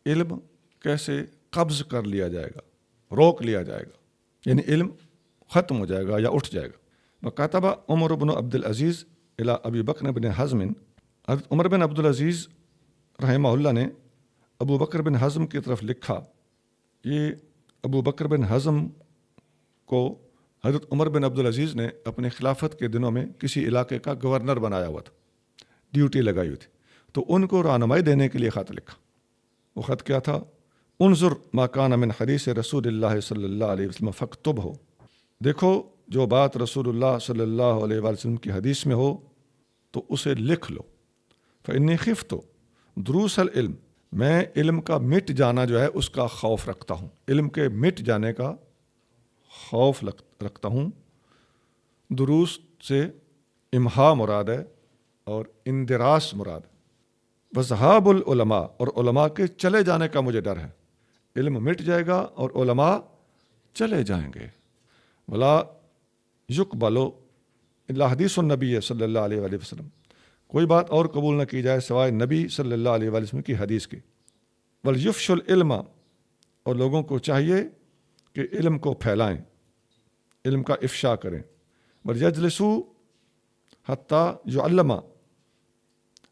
علم کیسے قبض کر لیا جائے گا، روک لیا جائے گا، یعنی علم ختم ہو جائے گا یا اٹھ جائے گا۔ وکتب عمر بن عبد العزیز الی ابی بکر بن حزم، حضرت عمر بن عبدالعزیز رحمہ اللہ نے ابو بکر بن حزم کی طرف لکھا۔ یہ ابو بکر بن حزم کو حضرت عمر بن عبدالعزیز نے اپنے خلافت کے دنوں میں کسی علاقے کا گورنر بنایا ہوا تھا، ڈیوٹی لگائی ہوئی تھی، تو ان کو رہنمائی دینے کے لیے خط لکھا۔ وہ خط کیا تھا؟ انظر ما کان من حدیث رسول اللہ صلی اللہ علیہ وسلم فاکتبہ، دیکھو جو بات رسول اللہ صلی اللہ علیہ وسلم کی حدیث میں ہو تو اسے لکھ لو۔ فإنی خفت دروس العلم، میں علم کا مٹ جانا جو ہے اس کا خوف رکھتا ہوں، علم کے مٹ جانے کا خوف رکھتا ہوں۔ دروس سے امحا مراد ہے اور اندراس مراد ہے۔ وذہاب العلماء، اور علماء کے چلے جانے کا مجھے ڈر ہے، علم مٹ جائے گا اور علماء چلے جائیں گے۔ ولا یقبل الا حدیث النبی صلی اللہ علیہ وسلم، کوئی بات اور قبول نہ کی جائے سوائے نبی صلی اللہ علیہ وآلہ وسلم کی حدیث کی۔ ولیفشوا العلم، اور لوگوں کو چاہیے کہ علم کو پھیلائیں، علم کا افشا کریں۔ ولیجلسوا حتی یعلم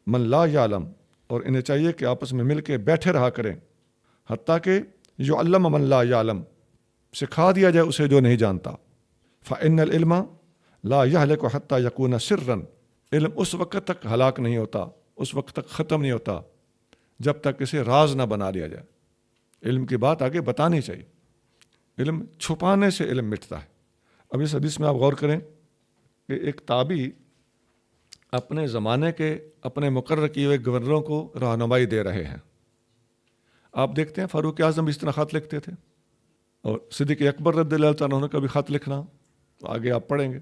من لا یعلم، اور انہیں چاہیے کہ آپس میں مل کے بیٹھے رہا کریں، حتیٰ کہ یعلم من لا یعلم، سکھا دیا جائے اسے جو نہیں جانتا۔ فإن العلم لا یہلک حتی یکون سرا، علم اس وقت تک ہلاک نہیں ہوتا، اس وقت تک ختم نہیں ہوتا جب تک اسے راز نہ بنا لیا جائے۔ علم کی بات آگے بتانی چاہیے، علم چھپانے سے علم مٹتا ہے۔ اب اس حدیث میں آپ غور کریں کہ ایک تابعی اپنے زمانے کے اپنے مقرر کیے ہوئے گورنروں کو رہنمائی دے رہے ہیں۔ آپ دیکھتے ہیں فاروق اعظم بھی اس طرح خط لکھتے تھے، اور صدیق اکبر رضی اللہ عنہ کا بھی خط لکھنا آگے آپ پڑھیں گے۔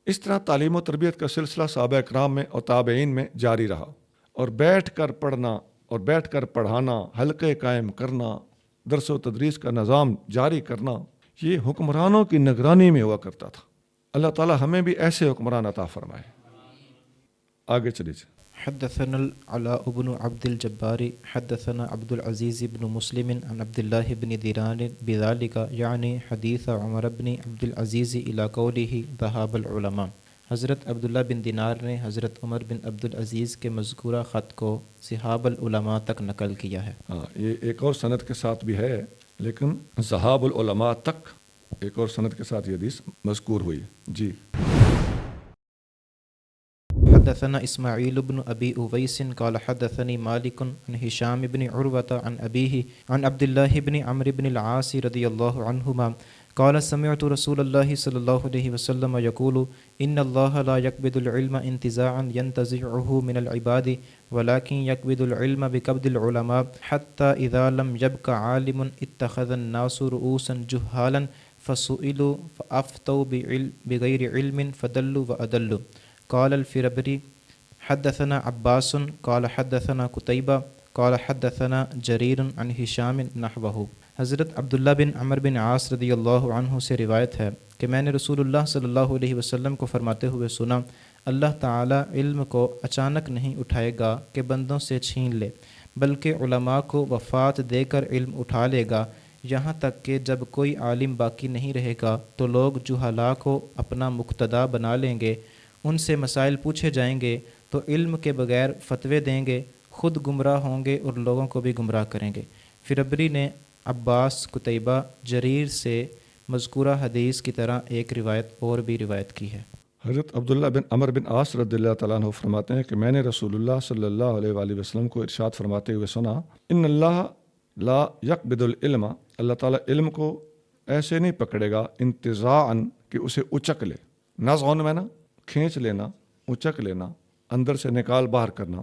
اس طرح تعلیم و تربیت کا سلسلہ صحابہ اکرام میں اور تابعین میں جاری رہا، اور بیٹھ کر پڑھنا اور بیٹھ کر پڑھانا، حلقے قائم کرنا، درس و تدریس کا نظام جاری کرنا، یہ حکمرانوں کی نگرانی میں ہوا کرتا تھا۔ اللہ تعالی ہمیں بھی ایسے حکمران عطا فرمائے۔ آگے چلیے۔ حدثنا العلاء بن عبد الجبار حدثنا عبد العزيز بن مسلم عن عبد الله بن دينار بذلك يعني حديث عمر بن عبد العزيز الى قوله ذهاب العلماء۔ حضرت عبداللہ بن دینار نے حضرت عمر بن عبد العزیز کے مذکورہ خط کو ذهاب العلماء تک نقل کیا ہے۔ یہ ایک اور سند کے ساتھ بھی ہے، لیکن ذهاب العلماء تک ایک اور سند کے ساتھ یہ حدیث مذکور ہوئی۔ جی۔ حدثنا اسماعیل بن ابی اویس قال حدثني مالک عن ہشام بن عروة عن ابیہ عن عبد الله بن عمرو بن العاص رضی اللہ عنہما قال سمعت رسول اللہ صلی اللہ علیہ وسلم يقول ان اللہ لا يقبض العلم انتزاعا ينتزعه من العباد ولكن يقبض العلم بقبض العلماء حتى اذا لم يبق عالم اتخذ الناس رؤوسا جهالا فسئلوا فافتوا بغیر علم فدلوا وادلوا۔ قال الفربری حدثنا عباس قال حدثنا قتیبہ قال حدثنا جریر عن ہشام نحوہ۔ حضرت عبداللہ بن عمر بن عاص رضی اللہ عنہ سے روایت ہے کہ میں نے رسول اللہ صلی اللہ علیہ وسلم کو فرماتے ہوئے سنا، اللہ تعالی علم کو اچانک نہیں اٹھائے گا کہ بندوں سے چھین لے، بلکہ علماء کو وفات دے کر علم اٹھا لے گا، یہاں تک کہ جب کوئی عالم باقی نہیں رہے گا تو لوگ جہلاء کو اپنا مقتدا بنا لیں گے، ان سے مسائل پوچھے جائیں گے تو علم کے بغیر فتوے دیں گے، خود گمراہ ہوں گے اور لوگوں کو بھی گمراہ کریں گے۔ فربری نے عباس، قتیبہ، جریر سے مذکورہ حدیث کی طرح ایک روایت اور بھی روایت کی ہے۔ حضرت عبداللہ بن عمر بن عاص رضی اللہ تعالیٰ عنہ فرماتے ہیں کہ میں نے رسول اللہ صلی اللہ علیہ وآلہ وسلم کو ارشاد فرماتے ہوئے سنا، ان اللہ لا یقبض العلم، اللہ تعالیٰ علم کو ایسے نہیں پکڑے گا انتزاعاً کہ اسے اچک لے، نزعن میں نا کھینچ لینا، اچک لینا، اندر سے نکال باہر کرنا،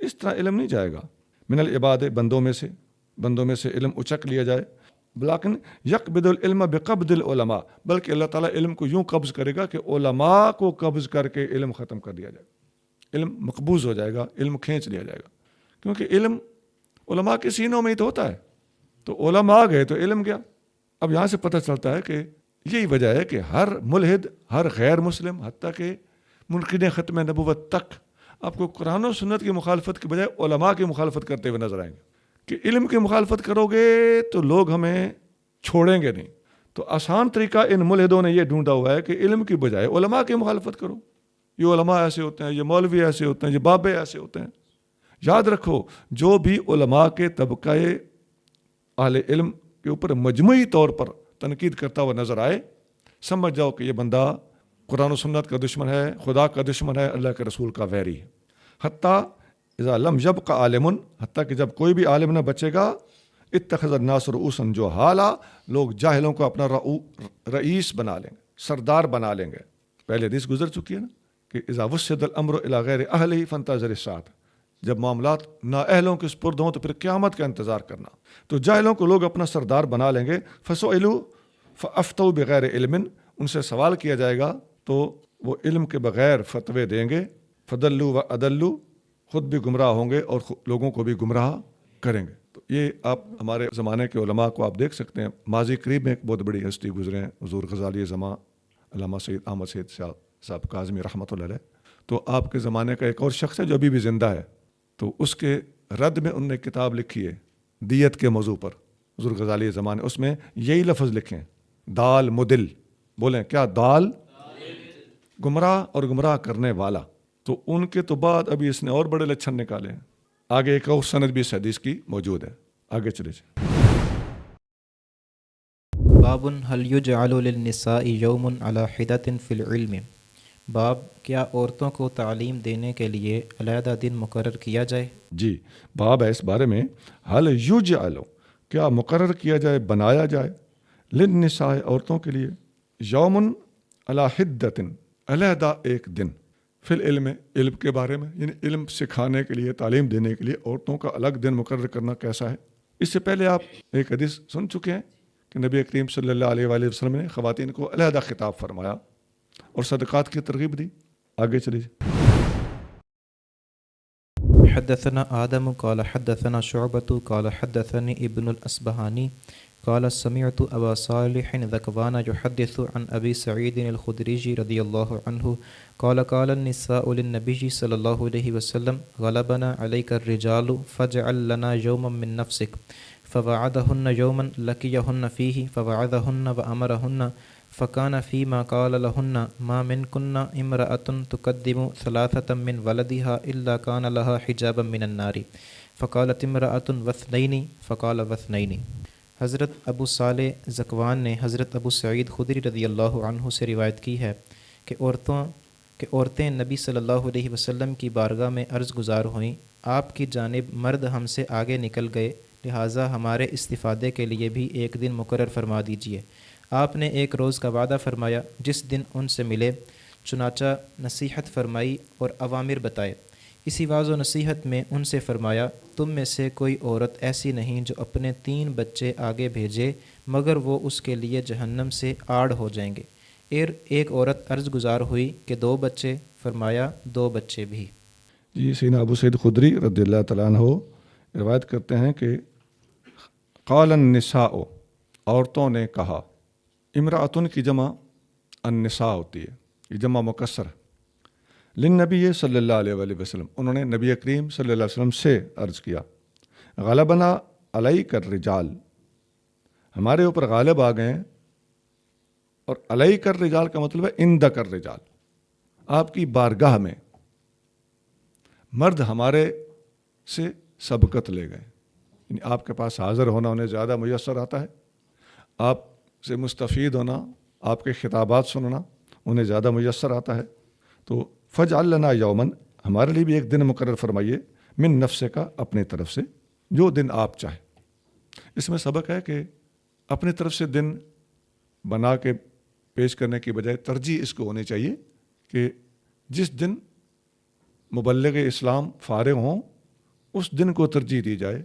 اس طرح علم نہیں جائے گا۔ من العباد، بندوں میں سے علم اچک لیا جائے، بلاکن یقبض العلم بقبض العلماء، بلکہ اللہ تعالیٰ علم کو یوں قبض کرے گا کہ علماء کو قبض کر کے علم ختم کر دیا جائے گا، علم مقبوض ہو جائے گا، علم کھینچ لیا جائے گا، کیونکہ علم علماء کے سینوں میں ہی تو ہوتا ہے، تو علماء آ گئے تو علم گیا۔ اب یہاں سے پتہ چلتا ہے کہ یہی وجہ ہے کہ ہر ملحد، ہر غیر مسلم، حتیٰ کہ منکرین ختم نبوت تک آپ کو قرآن و سنت کی مخالفت کے بجائے علماء کی مخالفت کرتے ہوئے نظر آئیں گے، کہ علم کی مخالفت کرو گے تو لوگ ہمیں چھوڑیں گے نہیں۔ تو آسان طریقہ ان ملحدوں نے یہ ڈھونڈا ہوا ہے کہ علم کی بجائے علماء کی مخالفت کرو، یہ علماء ایسے ہوتے ہیں، یہ مولوی ایسے ہوتے ہیں، یہ بابے ایسے ہوتے ہیں۔ یاد رکھو، جو بھی علماء کے طبقہ اہل علم کے اوپر مجموعی طور پر تنقید کرتا ہوا نظر آئے، سمجھ جاؤ کہ یہ بندہ قرآن و سنت کا دشمن ہے، خدا کا دشمن ہے، اللہ کے رسول کا ویری ہے۔ حتیٰ اذا لم یبق عالم، حتیٰ کہ جب کوئی بھی عالم نہ بچے گا، اتخذ الناس رؤوسا جہالا، لوگ جاہلوں کو اپنا رئیس بنا لیں گے، سردار بنا لیں گے۔ پہلے حدیث گزر چکی ہے نا کہ اذا وسد الامر الی غیر اہلہ فانتظر الساعۃ، جب معاملات نااہلوں کے سپرد ہوں تو پھر قیامت کا انتظار کرنا۔ تو جاہلوں کو لوگ اپنا سردار بنا لیں گے، فسئلوا فافتوا بغیر علم، ان سے سوال کیا جائے گا تو وہ علم کے بغیر فتوے دیں گے، فدلوا وادلوا، خود بھی گمراہ ہوں گے اور لوگوں کو بھی گمراہ کریں گے۔ تو یہ آپ ہمارے زمانے کے علماء کو آپ دیکھ سکتے ہیں، ماضی قریب میں ایک بہت بڑی ہستی گزرے ہیں، حضور غزالی زماں علامہ سید احمد سید صاحب کاظمی رحمۃ اللہ علیہ۔ تو آپ کے زمانے کا ایک اور شخص ہے جو ابھی بھی زندہ ہے، تو اس کے رد میں انہوں نے کتاب لکھی ہے دیت کے موضوع پر، حضور غزالی زمانے، اس میں یہی لفظ لکھیں، دال مدل، بولیں کیا؟ دال گمراہ اور گمراہ کرنے والا۔ تو ان کے تو بعد ابھی اس نے اور بڑے لچھن نکالے ہیں۔ آگے ایک اور سند بھی اس حدیث کی موجود ہے، آگے چلے جائیں۔ باب هل یجعل للنساء یوم علی حدۃ فی العلم، باب کیا عورتوں کو تعلیم دینے کے لیے علیحدہ دن مقرر کیا جائے؟ جی، باب ہے اس بارے میں، حل یجعل، کیا مقرر کیا جائے، بنایا جائے، للنساء عورتوں کے لیے، یومن علی حدۃ علیحدہ ایک دن، فی العلم علم کے بارے میں، یعنی علم سکھانے کے لیے، تعلیم دینے کے لیے عورتوں کا الگ دن مقرر کرنا کیسا ہے؟ اس سے پہلے آپ ایک حدیث سن چکے ہیں کہ نبی کریم صلی اللہ علیہ وآلہ وسلم نے خواتین کو علیحدہ خطاب فرمایا اور صدقات کی ترغیب دی۔ آگے چلیے۔ حدثنا آدم قال حدثنا شعبة قال حدثني ابن الأصبهاني قال سمعت أبا صالح ذكوان يحدث عن أبي سعيد الخدري رضي الله عنه قال النساء للنبي صلى الله عليه وسلم غلبنا عليك الرجال فاجعل لنا يوما من نفسك، فوعدهن يوما لقيهن فيه فوعدهن وأمرهن، فكان فيما قال لهن ما منكن امرأة تقدم ثلاثة من ولدها إلا كان لها حجابا من النار، فقالت امرأة واثنين فقال واثنين۔ حضرت ابو صالح ذکوان نے حضرت ابو سعید خدری رضی اللہ عنہ سے روایت کی ہے کہ عورتیں نبی صلی اللہ علیہ وسلم کی بارگاہ میں عرض گزار ہوئیں، آپ کی جانب مرد ہم سے آگے نکل گئے، لہٰذا ہمارے استفادے کے لیے بھی ایک دن مقرر فرما دیجیے۔ آپ نے ایک روز کا وعدہ فرمایا جس دن ان سے ملے، چنانچہ نصیحت فرمائی اور اوامر بتائے۔ اسی واعظ و نصیحت میں ان سے فرمایا، تم میں سے کوئی عورت ایسی نہیں جو اپنے 3 بچے آگے بھیجے مگر وہ اس کے لیے جہنم سے آڑ ہو جائیں گے۔ ایک عورت عرض گزار ہوئی کہ 2 بچے، فرمایا 2 بچے بھی۔ جی، سیدنا ابو سعید خدری رضی اللہ تعالیٰ عنہ روایت کرتے ہیں کہ قال النساء، عورتوں نے کہا، امرأتن کی جمع النساء ہوتی ہے، یہ جمع مکسر، للنبی صلی اللہ علیہ وآلہ وسلم، انہوں نے نبی کریم صلی اللہ علیہ وسلم سے عرض کیا، غلبنا علیک الرجال، ہمارے اوپر غالب آ گئے ہیں، اور علیک الرجال کا مطلب ہے عندک الرجال، آپ کی بارگاہ میں مرد ہمارے سے سبقت لے گئے، یعنی آپ کے پاس حاضر ہونا انہیں زیادہ میسر آتا ہے، آپ سے مستفید ہونا، آپ کے خطابات سننا انہیں زیادہ میسر آتا ہے، تو فجعل لنا یومن، ہمارے لیے بھی ایک دن مقرر فرمائیے، من نفس کا، اپنے طرف سے، جو دن آپ چاہیں۔ اس میں سبق ہے کہ اپنے طرف سے دن بنا کے پیش کرنے کی بجائے ترجیح اس کو ہونی چاہیے کہ جس دن مبلغ اسلام فارغ ہوں اس دن کو ترجیح دی جائے،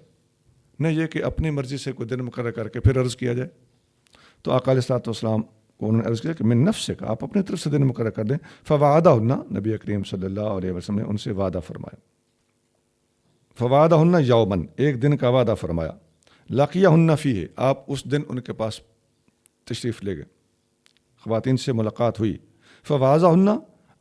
نہ یہ کہ اپنی مرضی سے کوئی دن مقرر کر کے پھر عرض کیا جائے۔ تو آقا علیہ الصلوۃ والسلام کو انہوں نے عرض کیا کہ من نفس کا، آپ اپنی طرف سے دن مقرر کر دیں، فوعدہن، نبی کریم صلی اللہ علیہ وسلم نے ان سے وعدہ فرمایا، فوعدہن یومن، ایک دن کا وعدہ فرمایا، لقیہن فیہ، آپ اس دن ان کے پاس تشریف لے گئے، خواتین سے ملاقات ہوئی، فوعظہن،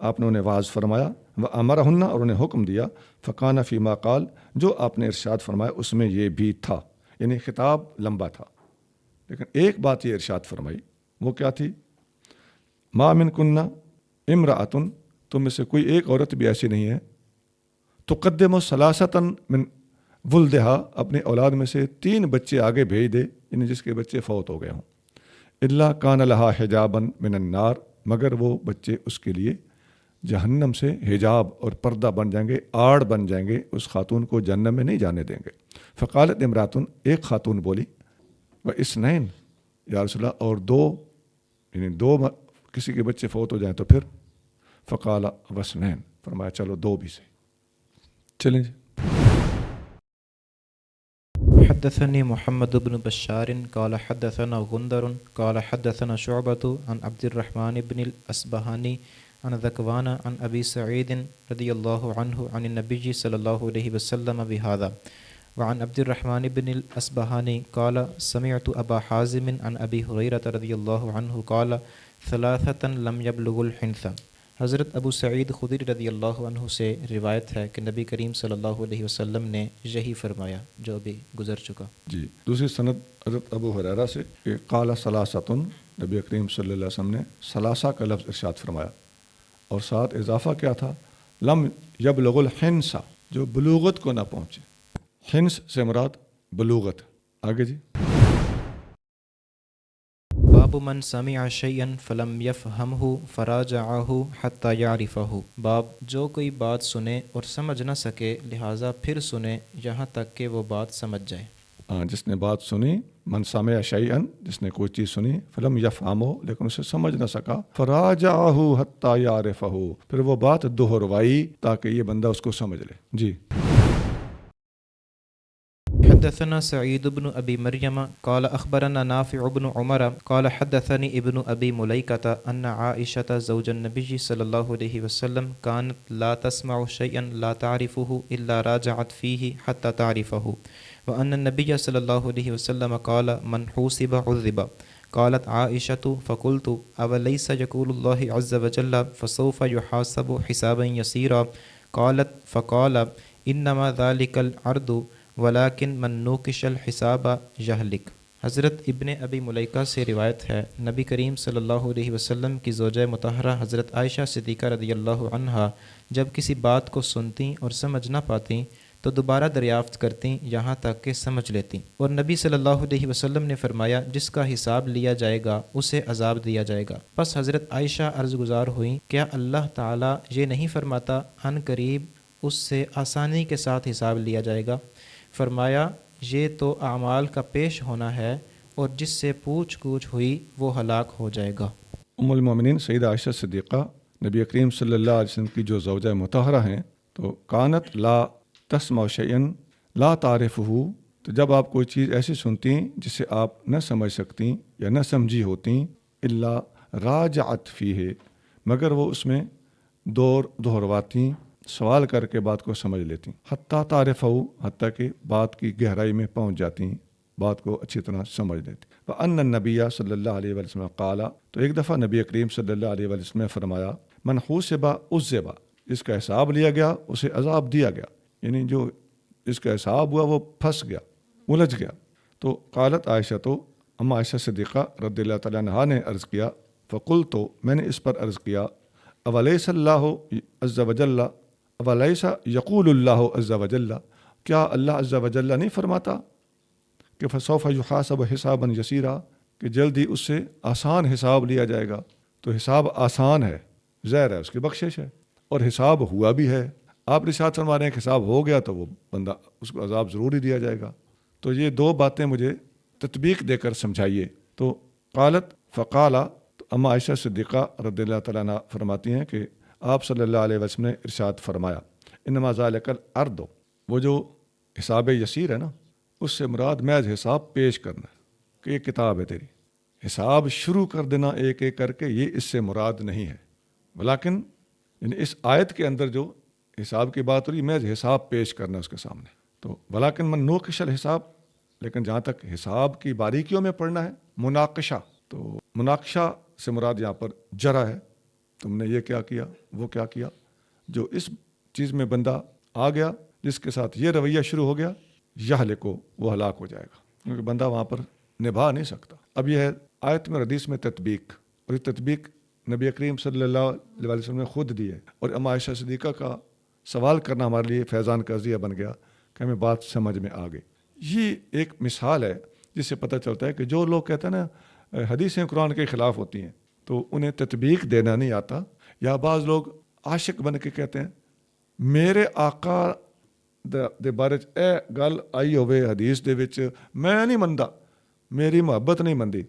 آپ نے انہیں واعظ فرمایا، وامرہن، اور انہیں حکم دیا، فکان فیما قال، جو آپ نے ارشاد فرمایا اس میں یہ بھی تھا، یعنی خطاب لمبا تھا لیکن ایک بات یہ ارشاد فرمائی، وہ کیا تھی؟ ما منکن امرأۃ، تم میں سے کوئی ایک عورت بھی ایسی نہیں ہے، تقدم ثلاثۃ من ولدہا، اپنے اولاد میں سے 3 بچے آگے بھیج دے، یعنی جس کے بچے فوت ہو گئے ہوں، الا کان لہا حجابا من النار، مگر وہ بچے اس کے لیے جہنم سے حجاب اور پردہ بن جائیں گے، آڑ بن جائیں گے، اس خاتون کو جہنم میں نہیں جانے دیں گے۔ فقالت امراتن، ایک خاتون بولی، و اثنین، یا رسول اللہ، اور 2، یعنی 2 کسی کے بچے فوت ہو جائیں تو پھر، فقال وسنین، فرمایا چلو 2 بھی سے، چلیں جی۔ حدثني محمد بن بشار قال حدثنا غندر قال حدثنا شعبة عن عبد الرحمن بن الأصبهاني عن ذكوان عن أبي سعيد رضي الله عنه عن النبي صلى الله عليه وسلم بهذا، وعن عبد الرحمن بن الأصبهاني قال سمعت أبا حازم عن أبي هريرة رضي الله عنه قال 3 لم يبلغوا الحنث۔ حضرت ابو سعید خدری رضی اللہ عنہ سے روایت ہے کہ نبی کریم صلی اللہ علیہ وسلم نے یہی فرمایا جو ابھی گزر چکا۔ جی دوسری سند حضرت ابو ہریرہ سے کہ قال ثلاثۃ، نبی کریم صلی اللہ علیہ وسلم نے ثلاثہ کا لفظ ارشاد فرمایا، اور ساتھ اضافہ کیا تھا، لم یبلغ الحنس، جو بلوغت کو نہ پہنچے۔ حنس سے مراد بلوغت۔ آگے جی، باب من سمع شیئا فلم یفہمہ فراجعہ حتی یعرفہ، باب جو کوئی بات سنے اور سمجھ نہ سکے لہٰذا پھر سنے یہاں تک کہ وہ بات سمجھ جائے۔ جس نے بات سنی، من سمع شیئا، جس نے کوئی چیز سنی، فلم یفہمہ، لیکن اسے سمجھ نہ سکا، فراجعہ حتی یعرفہ، پھر وہ بات دہروائی تاکہ یہ بندہ اس کو سمجھ لے۔ جی، حدثنا سعید بن ابی مریم قال اخبرنا نافع بن عمر قال حدثني ابن ابی ملیکۃ ان عائشۃ زوج النبی صلی اللہ علیہ وسلم كانت لا تسمع شيئا لا تعرفه الا راجعت فيه حتى تعرفه وان النبي صلی اللہ علیہ وسلم قال من حوسب عذب۔ قالت عائشۃ فقلت اوليس يقول الله عز وجل فسوف يحاسب حسابا يسيرا؟ قالت فقال انما ذلك العرض ولیکن من نوکش الحساب یہلک۔ حضرت ابن ابی ملیکہ سے روایت ہے، نبی کریم صلی اللہ علیہ وسلم کی زوجہ مطہرہ حضرت عائشہ صدیقہ رضی اللہ عنہا جب کسی بات کو سنتیں اور سمجھ نہ پاتیں تو دوبارہ دریافت کرتیں یہاں تک کہ سمجھ لیتیں، اور نبی صلی اللہ علیہ وسلم نے فرمایا جس کا حساب لیا جائے گا اسے عذاب دیا جائے گا۔ پس حضرت عائشہ عرض گزار ہوئیں، کیا اللہ تعالیٰ یہ نہیں فرماتا عن قریب اس سے آسانی کے ساتھ حساب لیا جائے گا؟ فرمایا یہ تو اعمال کا پیش ہونا ہے، اور جس سے پوچھ گچھ ہوئی وہ ہلاک ہو جائے گا۔ ام المومنین سیدہ عائشہ صدیقہ نبی کریم صلی اللہ علیہ وسلم کی جو زوجہ مطہرہ ہیں، تو کانت لا تسمع شیئا لا تعرفہ، تو جب آپ کوئی چیز ایسی سنتی جسے آپ نہ سمجھ سکتی یا نہ سمجھی ہوتی، الا راجعت فیہ، مگر وہ اس میں دہرواتی، سوال کر کے بات کو سمجھ لیتی، حتیٰ تعرفہ، حتیٰ کہ بات کی گہرائی میں پہنچ جاتی، بات کو اچھی طرح سمجھ لیتی۔ وَأَنَّ النَّبِيَّ صلی اللہ علیہ وسلم قال، تو ایک دفعہ نبی کریم صلی اللہ علیہ وسلم نے فرمایا، من حوسب عذب، جس کا حساب لیا گیا اسے عذاب دیا گیا، یعنی جو جس کا حساب ہوا وہ پھنس گیا، الجھ گیا۔ تو قالت عائشہ، تو اما عائشہ صدیقہ رضی اللہ تعالیٰ عنہا نے عرض کیا، فقلت، تو میں نے اس پر عرض کیا، اولیس اللہ عز وجل، اولیس یقول اللہ عز وجل، کیا اللہ عز وجل نہیں فرماتا کہ فسوف یحاسب حسابا یسیرا، کہ جلدی اس سے آسان حساب لیا جائے گا؟ تو حساب آسان ہے، ظاہر ہے اس کی بخشش ہے، اور حساب ہوا بھی ہے۔ آپ ارشاد فرما رہے ہیں کہ حساب ہو گیا تو وہ بندہ اس کو عذاب ضرور ہی دیا جائے گا۔ تو یہ دو باتیں مجھے تطبیق دے کر سمجھائیے۔ تو قالت فقالا، تو اما عائشہ صدیقہ رضی اللہ تعالیٰ عنہ فرماتی ہیں کہ آپ صلی اللہ علیہ وسلم نے ارشاد فرمایا، انما ذالک الارض، وہ جو حساب یسیر ہے نا، اس سے مراد محض حساب پیش کرنا ہے، کہ یہ کتاب ہے تیری، حساب شروع کر دینا ایک ایک کر کے، یہ اس سے مراد نہیں ہے۔ ولیکن یعنی اس آیت کے اندر جو حساب کی بات ہو رہی، محض حساب پیش کرنا اس کے سامنے۔ تو ولیکن من نوقش الحساب، لیکن جہاں تک حساب کی باریکیوں میں پڑھنا ہے، مناقشہ، تو مناقشہ سے مراد یہاں پر جرا ہے، تم نے یہ کیا کیا، وہ کیا کیا، جو اس چیز میں بندہ آ گیا، جس کے ساتھ یہ رویہ شروع ہو گیا، یہلکو، وہ ہلاک ہو جائے گا، کیونکہ بندہ وہاں پر نبھا نہیں سکتا۔ اب یہ ہے آیت میں حدیث میں تطبیق، اور یہ تطبیق نبی کریم صلی اللہ علیہ وسلم نے خود دی ہے، اور اما عائشہ صدیقہ کا سوال کرنا ہمارے لیے فیضان کا ذریعہ بن گیا کہ ہمیں بات سمجھ میں آ گئی۔ یہ ایک مثال ہے جس سے پتہ چلتا ہے کہ جو لوگ کہتے ہیں نا حدیثیں قرآن کے خلاف ہوتی ہیں، تو انہیں تطبیق دینا نہیں آتا، یا بعض لوگ عاشق بن کے کہتے ہیں میرے آقا دے بارے اے گل آئی ہوئے حدیث دے وچ میں نہیں مندا، میری محبت نہیں مندی،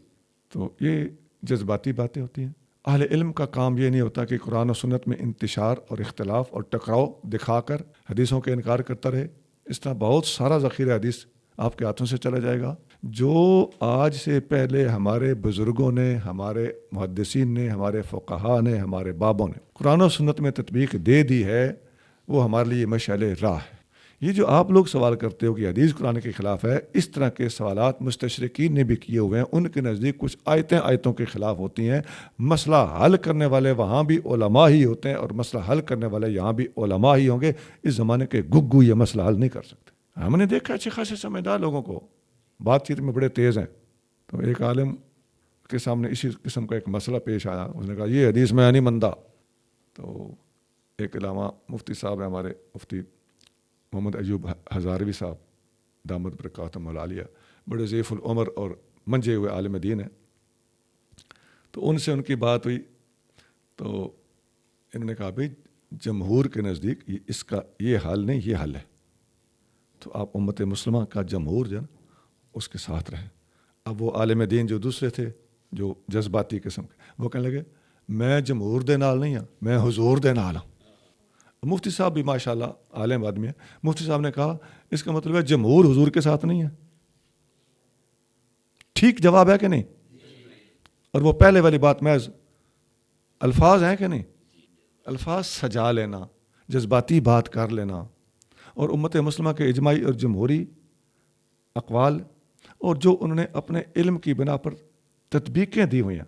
تو یہ جذباتی باتیں ہوتی ہیں۔ اہل علم کا کام یہ نہیں ہوتا کہ قرآن و سنت میں انتشار اور اختلاف اور ٹکراؤ دکھا کر حدیثوں کا انکار کرتا رہے، اس طرح بہت سارا ذخیرہ حدیث آپ کے ہاتھوں سے چلا جائے گا۔ جو آج سے پہلے ہمارے بزرگوں نے، ہمارے محدثین نے، ہمارے فقہا نے، ہمارے بابوں نے قرآن و سنت میں تطبیق دے دی ہے، وہ ہمارے لیے مشعل راہ ہے۔ یہ جو آپ لوگ سوال کرتے ہو کہ حدیث قرآن کے خلاف ہے، اس طرح کے سوالات مستشرقین نے بھی کیے ہوئے ہیں. ان کے نزدیک کچھ آیتوں کے خلاف ہوتی ہیں. مسئلہ حل کرنے والے وہاں بھی علماء ہی ہوتے ہیں، اور مسئلہ حل کرنے والے یہاں بھی علماء ہی ہوں گے. اس زمانے کے گگو یہ مسئلہ حل نہیں کر سکتے. ہم نے دیکھا اچھے خاصے سمجھدار لوگوں کو بات چیت میں بڑے تیز ہیں. تو ایک عالم کے سامنے اسی قسم کا ایک مسئلہ پیش آیا. اس نے کہا یہ حدیث میں نہیں مندہ. تو ایک علامہ مفتی صاحب ہیں ہمارے، مفتی محمد ایوب ہزاروی صاحب دامت برکاتہم العالیہ، بڑے ضعیف العمر اور منجے ہوئے عالم دین ہیں. تو ان سے ان کی بات ہوئی تو انہوں نے کہا بھائی جمہور کے نزدیک اس کا یہ حل نہیں، یہ حل ہے. تو آپ امت مسلمہ کا جمہور جو ہے اس کے ساتھ رہیں. اب وہ عالم دین جو دوسرے تھے جو جذباتی قسم کے، وہ کہنے لگے میں جمہور دے نال نہیں ہوں، میں حضور دے نال ہوں. مفتی صاحب بھی ماشاءاللہ عالم آدمی ہے. مفتی صاحب نے کہا اس کا مطلب ہے جمہور حضور کے ساتھ نہیں ہے. ٹھیک جواب ہے کہ نہیں؟ اور وہ پہلے والی بات محض الفاظ ہیں کہ نہیں؟ الفاظ سجا لینا، جذباتی بات کر لینا، اور امت مسلمہ کے اجماعی اور جمہوری اقوال اور جو انہوں نے اپنے علم کی بنا پر تطبیقیں دی ہوئی ہیں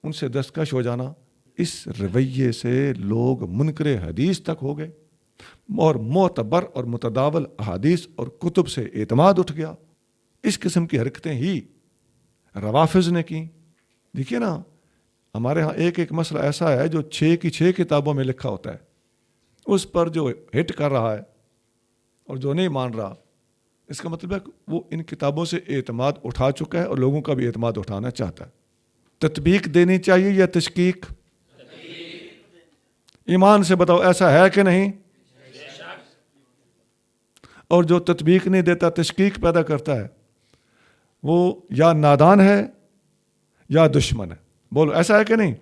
ان سے دستکش ہو جانا. اس رویے سے لوگ منکر حدیث تک ہو گئے اور معتبر اور متداول احادیث اور کتب سے اعتماد اٹھ گیا. اس قسم کی حرکتیں ہی روافض نے کی. دیکھیے نا، ہمارے ہاں ایک ایک مسئلہ ایسا ہے جو 6 کی 6 کتابوں میں لکھا ہوتا ہے، اس پر جو ہٹ کر رہا ہے اور جو نہیں مان رہا، اس کا مطلب ہے کہ وہ ان کتابوں سے اعتماد اٹھا چکا ہے اور لوگوں کا بھی اعتماد اٹھانا چاہتا ہے. تطبیق دینی چاہیے یا تشکیک؟ ایمان سے بتاؤ ایسا ہے کہ نہیں؟ اور جو تطبیق نہیں دیتا، تشکیک پیدا کرتا ہے، وہ یا نادان ہے یا دشمن ہے. بولو ایسا ہے کہ نہیں؟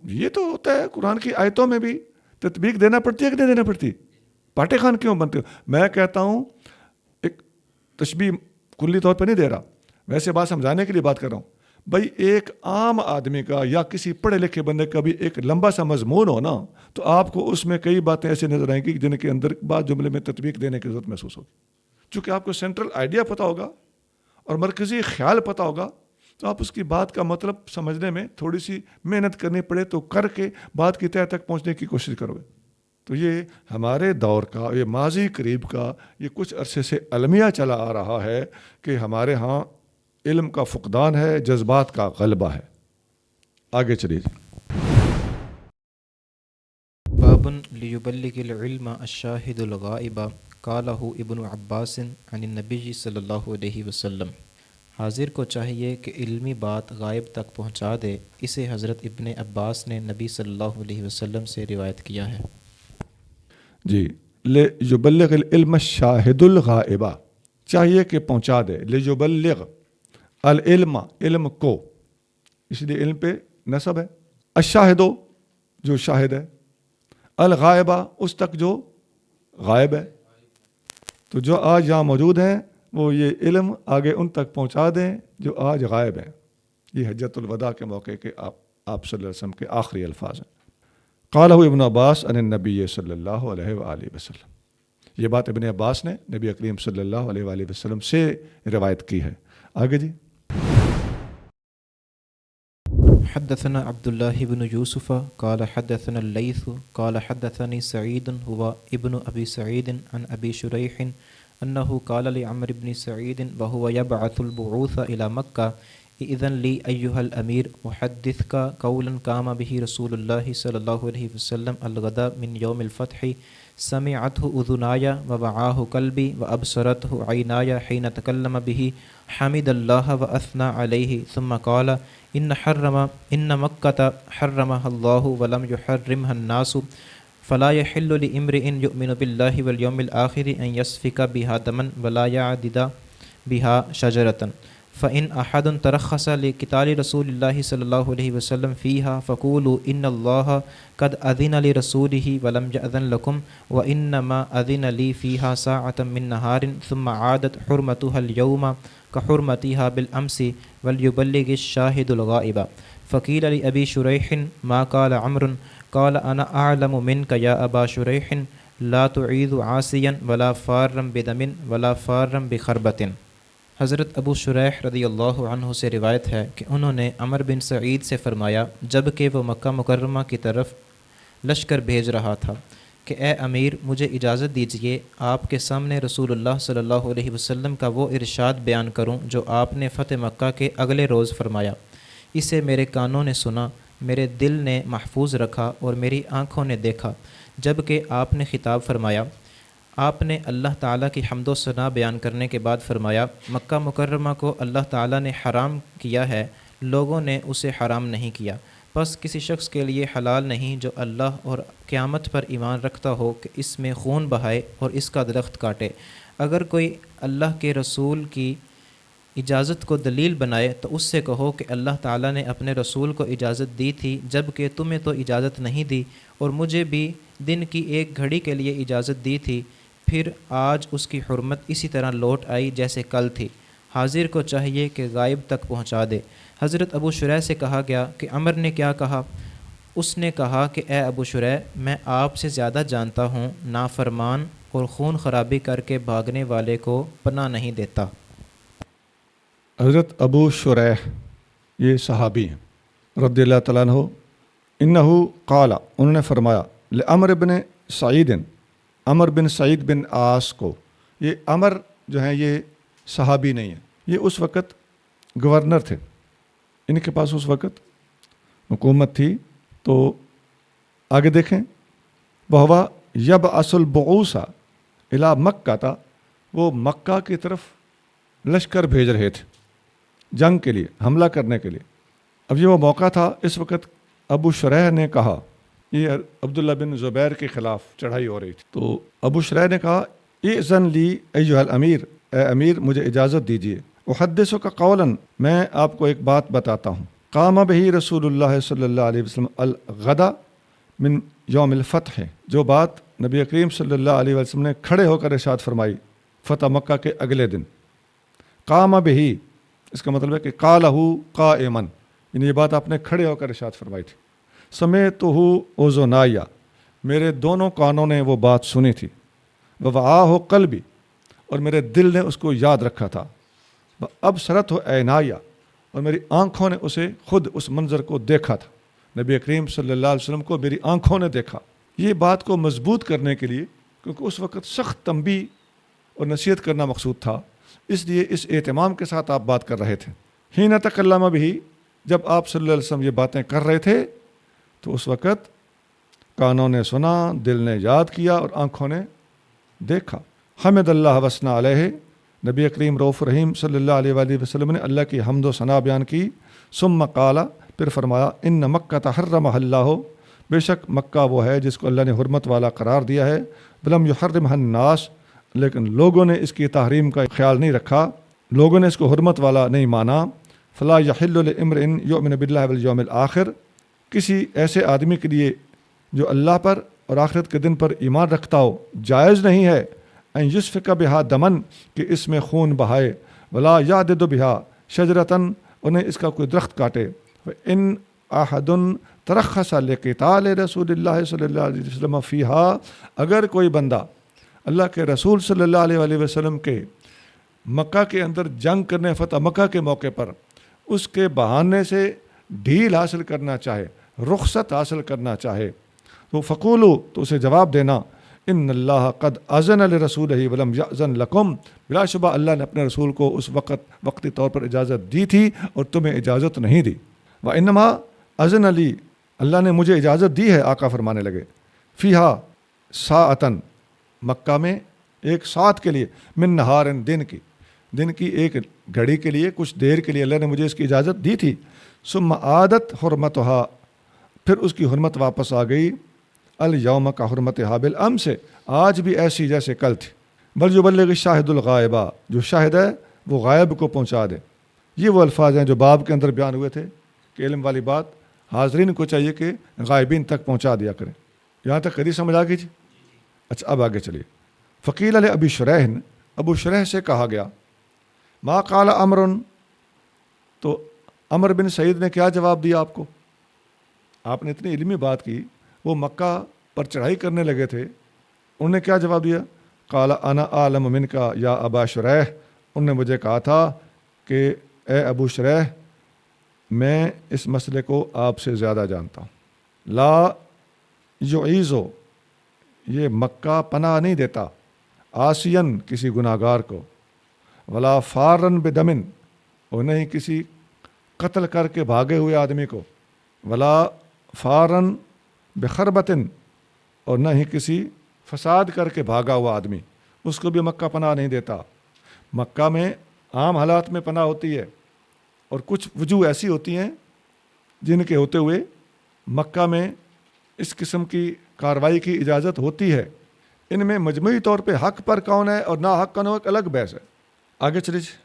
یہ تو ہوتا ہے. قرآن کی آیتوں میں بھی تطبیق دینا پڑتی ہے کہ نہیں دینا پڑتی؟ پاٹے خان کیوں بنتے ہو؟ میں کہتا ہوں ایک تشبیہ کلی طور پہ نہیں دے رہا، ویسے بات سمجھانے کے لیے بات کر رہا ہوں. بھائی ایک عام آدمی کا یا کسی پڑھے لکھے بندے کا بھی ایک لمبا سا مضمون ہو نا، تو آپ کو اس میں کئی باتیں ایسے نظر آئیں گی جن کے اندر بعض جملے میں تطبیق دینے کی ضرورت محسوس ہوگی. چونکہ آپ کو سینٹرل آئیڈیا پتہ ہوگا اور مرکزی خیال پتہ ہوگا، تو آپ اس کی بات کا مطلب سمجھنے میں تھوڑی سی محنت کرنی پڑے تو کر کے بات کی تہہ تک پہنچنے کی کوشش کرو گے. تو یہ ہمارے دور کا، یہ ماضی قریب کا، یہ کچھ عرصے سے المیہ چلا آ رہا ہے کہ ہمارے ہاں علم کا فقدان ہے، جذبات کا غلبہ ہے. آگے چلیے. باب لیبلغ العلم الشاہد الغائب قالہ ابن عباس عن النبی صلی اللہ علیہ وسلم. حاضر کو چاہیے کہ علمی بات غائب تک پہنچا دے. اسے حضرت ابن عباس نے نبی صلی اللہ علیہ وسلم سے روایت کیا ہے. جی، لیبلغ العلم الشاہد الغائب، چاہیے کہ پہنچا دے. لیبلغ العلم، علم کو، اس لیے علم پہ نصب ہے. الشاہدو، جو شاہد ہے. الغائبہ، اس تک جو غائب ہے. تو جو آج یہاں موجود ہیں وہ یہ علم آگے ان تک پہنچا دیں جو آج غائب ہیں. یہ حجۃ الوداع کے موقع کے آپ صلی اللہ علیہ وسلم کے آخری الفاظ ہیں. قالہ ابن عباس عن النبی صلی اللہ علیہ وآلہ وسلم. یہ بات ابن عباس نے نبی کریم صلی اللہ علیہ وآلہ وسلم سے روایت کی ہے. آگے جی. حدثنا عبد الله بن يوسف قال حدثنا الليث قال حدثني سعيد هو ابن أبي سعيد عن أبي شريح أنه قال لعمر بن سعيد وهو يبعث البعوث إلى مكة إذن لي أيها الأمير أحدثك قولا قام به رسول الله صلى الله عليه وسلم الغداء من يوم الفتح سمعته أذناي ووعاه قلبي وأبصرته عيناي حين تكلم به حمد الله وأثنى عليه ثم قال إن مكة حرمها الله ولم يحرمها الناس فلا يحل لامرئ يؤمن بالله واليوم الآخر أن يسفك بها دما ولا يعضد بها شجرة فإن أحد ترخص لقتال رسول الله صلى الله عليه وسلم فيها فقولوا إن الله قد أذن لرسوله ولم يأذن لكم وإنما أذن لي فيها ساعة من نهار ثم عادت حرمتها اليوم كحرمتها بالأمس وليبلغ الشاهد الغائب. فقيل لأبي شريح ما قال عمرو قال أنا أعلم منك يا أبا شريح لا تعید عاصیا ولا فارم بدم ولا فارم بخربت۔ حضرت ابو شریح رضی اللہ عنہ سے روایت ہے کہ انہوں نے عمر بن سعید سے فرمایا جب کہ وہ مکہ مکرمہ کی طرف لشکر بھیج رہا تھا کہ اے امیر مجھے اجازت دیجیے آپ کے سامنے رسول اللہ صلی اللہ علیہ وسلم کا وہ ارشاد بیان کروں جو آپ نے فتح مکہ کے اگلے روز فرمایا۔ اسے میرے کانوں نے سنا، میرے دل نے محفوظ رکھا اور میری آنکھوں نے دیکھا۔ جب کہ آپ نے خطاب فرمایا، آپ نے اللہ تعالیٰ کی حمد و ثنا بیان کرنے کے بعد فرمایا مکہ مکرمہ کو اللہ تعالیٰ نے حرام کیا ہے، لوگوں نے اسے حرام نہیں کیا، بس کسی شخص کے لیے حلال نہیں جو اللہ اور قیامت پر ایمان رکھتا ہو کہ اس میں خون بہائے اور اس کا درخت کاٹے۔ اگر کوئی اللہ کے رسول کی اجازت کو دلیل بنائے تو اس سے کہو کہ اللہ تعالیٰ نے اپنے رسول کو اجازت دی تھی جب کہ تمہیں تو اجازت نہیں دی، اور مجھے بھی دن کی ایک گھڑی کے لیے اجازت دی تھی، پھر آج اس کی حرمت اسی طرح لوٹ آئی جیسے کل تھی۔ حاضر کو چاہیے کہ غائب تک پہنچا دے۔ حضرت ابو شریح سے کہا گیا کہ عمر نے کیا کہا؟ اس نے کہا کہ اے ابو شریح، میں آپ سے زیادہ جانتا ہوں، نافرمان اور خون خرابی کر کے بھاگنے والے کو پناہ نہیں دیتا۔ حضرت ابو شریح یہ صحابی ہیں رضی اللہ تعالیٰ عنہ، انہو قال، انہوں نے فرمایا لعمر بن سعید، عمر بن سعید بن عاص کو، یہ عمر جو ہیں یہ صحابی نہیں ہیں، یہ اس وقت گورنر تھے، ان کے پاس اس وقت حکومت تھی۔ تو آگے دیکھیں، بہوا یبعث البعوث الی مکہ تھا، وہ مکہ کی طرف لشکر بھیج رہے تھے جنگ کے لیے، حملہ کرنے کے لیے۔ اب یہ وہ موقع تھا، اس وقت ابو شریح نے کہا، یہ عبداللہ بن زبیر کے خلاف چڑھائی ہو رہی تھی، تو ابو شریح نے کہا اذن لی ایھا الامیر، اے امیر مجھے اجازت دیجیے، احدثک قولا، میں آپ کو ایک بات بتاتا ہوں، قام بہ رسول اللہ صلی اللہ علیہ وسلم الغدا من یوم الفتح، جو بات نبی کریم صلی اللہ علیہ وسلم نے کھڑے ہو کر ارشاد فرمائی فتح مکہ کے اگلے دن۔ قام بہ، اس کا مطلب ہے کہ قالہ قائما، یعنی یہ بات آپ نے کھڑے ہو کر ارشاد فرمائی تھی۔ سمعتہ اذنایا، میرے دونوں کانوں نے وہ بات سنی تھی، ووعاہ قلبی، اور میرے دل نے اس کو یاد رکھا تھا، ابصرتہ عینایا، اور میری آنکھوں نے اسے خود اس منظر کو دیکھا تھا، نبی کریم صلی اللہ علیہ وسلم کو میری آنکھوں نے دیکھا۔ یہ بات کو مضبوط کرنے کے لیے، کیونکہ اس وقت سخت تنبیہ اور نصیحت کرنا مقصود تھا، اس لیے اس اہتمام کے ساتھ آپ بات کر رہے تھے۔ حین تکلم بہ، جب آپ صلی اللہ علیہ وسلم یہ باتیں کر رہے تھے تو اس وقت کانوں نے سنا، دل نے یاد کیا اور آنکھوں نے دیکھا۔ حمد اللہ وثنا علیہ، نبی کریم رؤوف رحیم صلی اللہ علیہ وآلہ وسلم نے اللہ کی حمد و ثنا بیان کی۔ ثم قال، پھر فرمایا ان مکہ تحرمہ اللہ، بے شک مکہ وہ ہے جس کو اللہ نے حرمت والا قرار دیا ہے، ولم یحرمہ الناس، لیکن لوگوں نے اس کی تحریم کا خیال نہیں رکھا، لوگوں نے اس کو حرمت والا نہیں مانا۔ فلا یحل لامرئ یؤمن باللہ والیوم الآخر، کسی ایسے آدمی کے لیے جو اللہ پر اور آخرت کے دن پر ایمان رکھتا ہو، جائز نہیں ہے ان یسفک بہا دمن، کہ اس میں خون بہائے، ولا یعدد بہا شجرتن، انہیں اس کا کوئی درخت کاٹے۔ ان احد ترخص لقتال رسول اللہ صلی اللہ علیہ وسلم فیہا، اگر کوئی بندہ اللہ کے رسول صلی اللہ علیہ وآلہ وسلم کے مکہ کے اندر جنگ کرنے، فتح مکہ کے موقع پر اس کے بہانے سے ڈھیل حاصل کرنا چاہے، رخصت حاصل کرنا چاہے، تو فقولو، تو اسے جواب دینا ان اللہ قد اذن لرسولہ ولم یأذن لکم، بلا شبہ اللہ نے اپنے رسول کو اس وقتی طور پر اجازت دی تھی اور تمہیں اجازت نہیں دی۔ وانما اذن لی، اللہ نے مجھے اجازت دی ہے، آقا فرمانے لگے، فیہا ساعتن، مکہ میں ایک ساعت کے لیے، من نہارن، دن کی ایک گھڑی کے لیے، کچھ دیر کے لیے اللہ نے مجھے اس کی اجازت دی تھی۔ ثم عادت حرمتہا، پھر اس کی حرمت واپس آ گئی، الیوم کا حرمتہا بالامس، سے آج بھی ایسی جیسے کل تھی۔ بل یبلغ الشاہد الغائبہ، جو شاہد ہے وہ غائب کو پہنچا دے۔ یہ وہ الفاظ ہیں جو باب کے اندر بیان ہوئے تھے کہ علم والی بات حاضرین کو چاہیے کہ غائبین تک پہنچا دیا کریں۔ یہاں تک قدی سمجھ آ گئی جی؟ اچھا اب آگے چلیے۔ فقیل علی ابی شریح، ابو شریح سے کہا گیا، ما قال عمر، تو عمر بن سعید نے کیا جواب دیا آپ کو؟ آپ نے اتنی علمی بات کی، وہ مکہ پر چڑھائی کرنے لگے تھے، انہوں نے کیا جواب دیا؟ قال انا عالم من کا یا ابا شریح، انہوں نے مجھے کہا تھا کہ اے ابو شریح میں اس مسئلے کو آپ سے زیادہ جانتا ہوں۔ لا یعیزو، یہ مکہ پناہ نہیں دیتا آسین کسی گناہ گار کو، ولا فارن بدمن، اور نہیں کسی قتل کر کے بھاگے ہوئے آدمی کو، ولا فارن بخربتن، اور نہ ہی کسی فساد کر کے بھاگا ہوا آدمی، اس کو بھی مکہ پناہ نہیں دیتا۔ مکہ میں عام حالات میں پناہ ہوتی ہے، اور کچھ وجوہ ایسی ہوتی ہیں جن کے ہوتے ہوئے مکہ میں اس قسم کی کارروائی کی اجازت ہوتی ہے۔ ان میں مجموعی طور پہ حق پر کون ہے اور نا حق کون ہے ایک الگ بحث ہے۔ آگے چلیے۔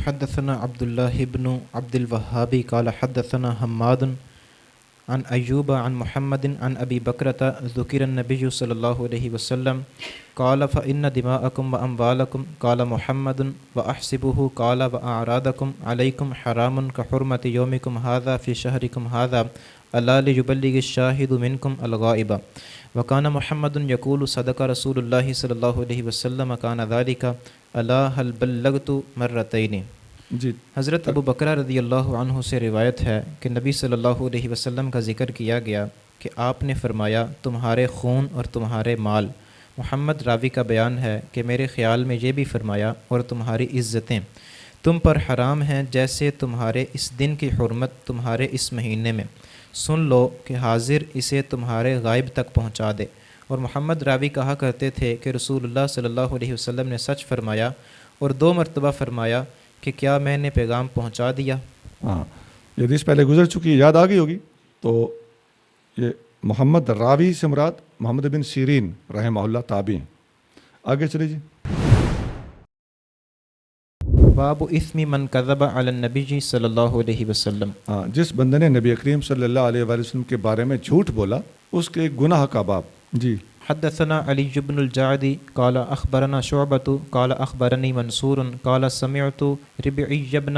حدثنا عبد الله بن عبد الوهاب قال حدثنا حماد عن أيوب عن محمد عن أبي بكرة ذكر النبي صلى الله عليه وسلم قال فإن دماءكم وأموالكم قال محمد وأحسبه قال وأعراضكم عليكم حرام كحرمة يومكم هذا في شهركم هذا ألا ليبلغ الشاهد منكم الغائب وكان محمد يقول صدق رسول الله صلى الله عليه وسلم كان ذلك ألا هل بلغت مرتين۔ جی حضرت ابو بکرہ رضی اللہ عنہ سے روایت ہے کہ نبی صلی اللہ علیہ وسلم کا ذکر کیا گیا کہ آپ نے فرمایا تمہارے خون اور تمہارے مال۔ محمد راوی کا بیان ہے کہ میرے خیال میں یہ بھی فرمایا اور تمہاری عزتیں تم پر حرام ہیں جیسے تمہارے اس دن کی حرمت تمہارے اس مہینے میں، سن لو کہ حاضر اسے تمہارے غائب تک پہنچا دے۔ اور محمد راوی کہا کرتے تھے کہ رسول اللہ صلی اللہ علیہ وسلم نے سچ فرمایا، اور 2 مرتبہ فرمایا کہ کیا میں نے پیغام پہنچا دیا؟ ہاں، یہ حدیث پہلے گزر چکی ہے، یاد آ گئی ہوگی۔ تو یہ محمد راوی سے مراد محمد بن سیرین رحمہ اللہ تابعی ہیں۔ آگے چلے جی۔ باب اسم من کذب علی النبی صلی اللہ علیہ وسلم۔ ہاں، جس بندے نے نبی کریم صلی اللہ علیہ وآلہ وسلم کے بارے میں جھوٹ بولا اس کے گناہ کا باب۔ جی حدثنا علی بن الجعد قال اخبرنا شعبة قال اخبرنی منصور قال سمعت ربعی بن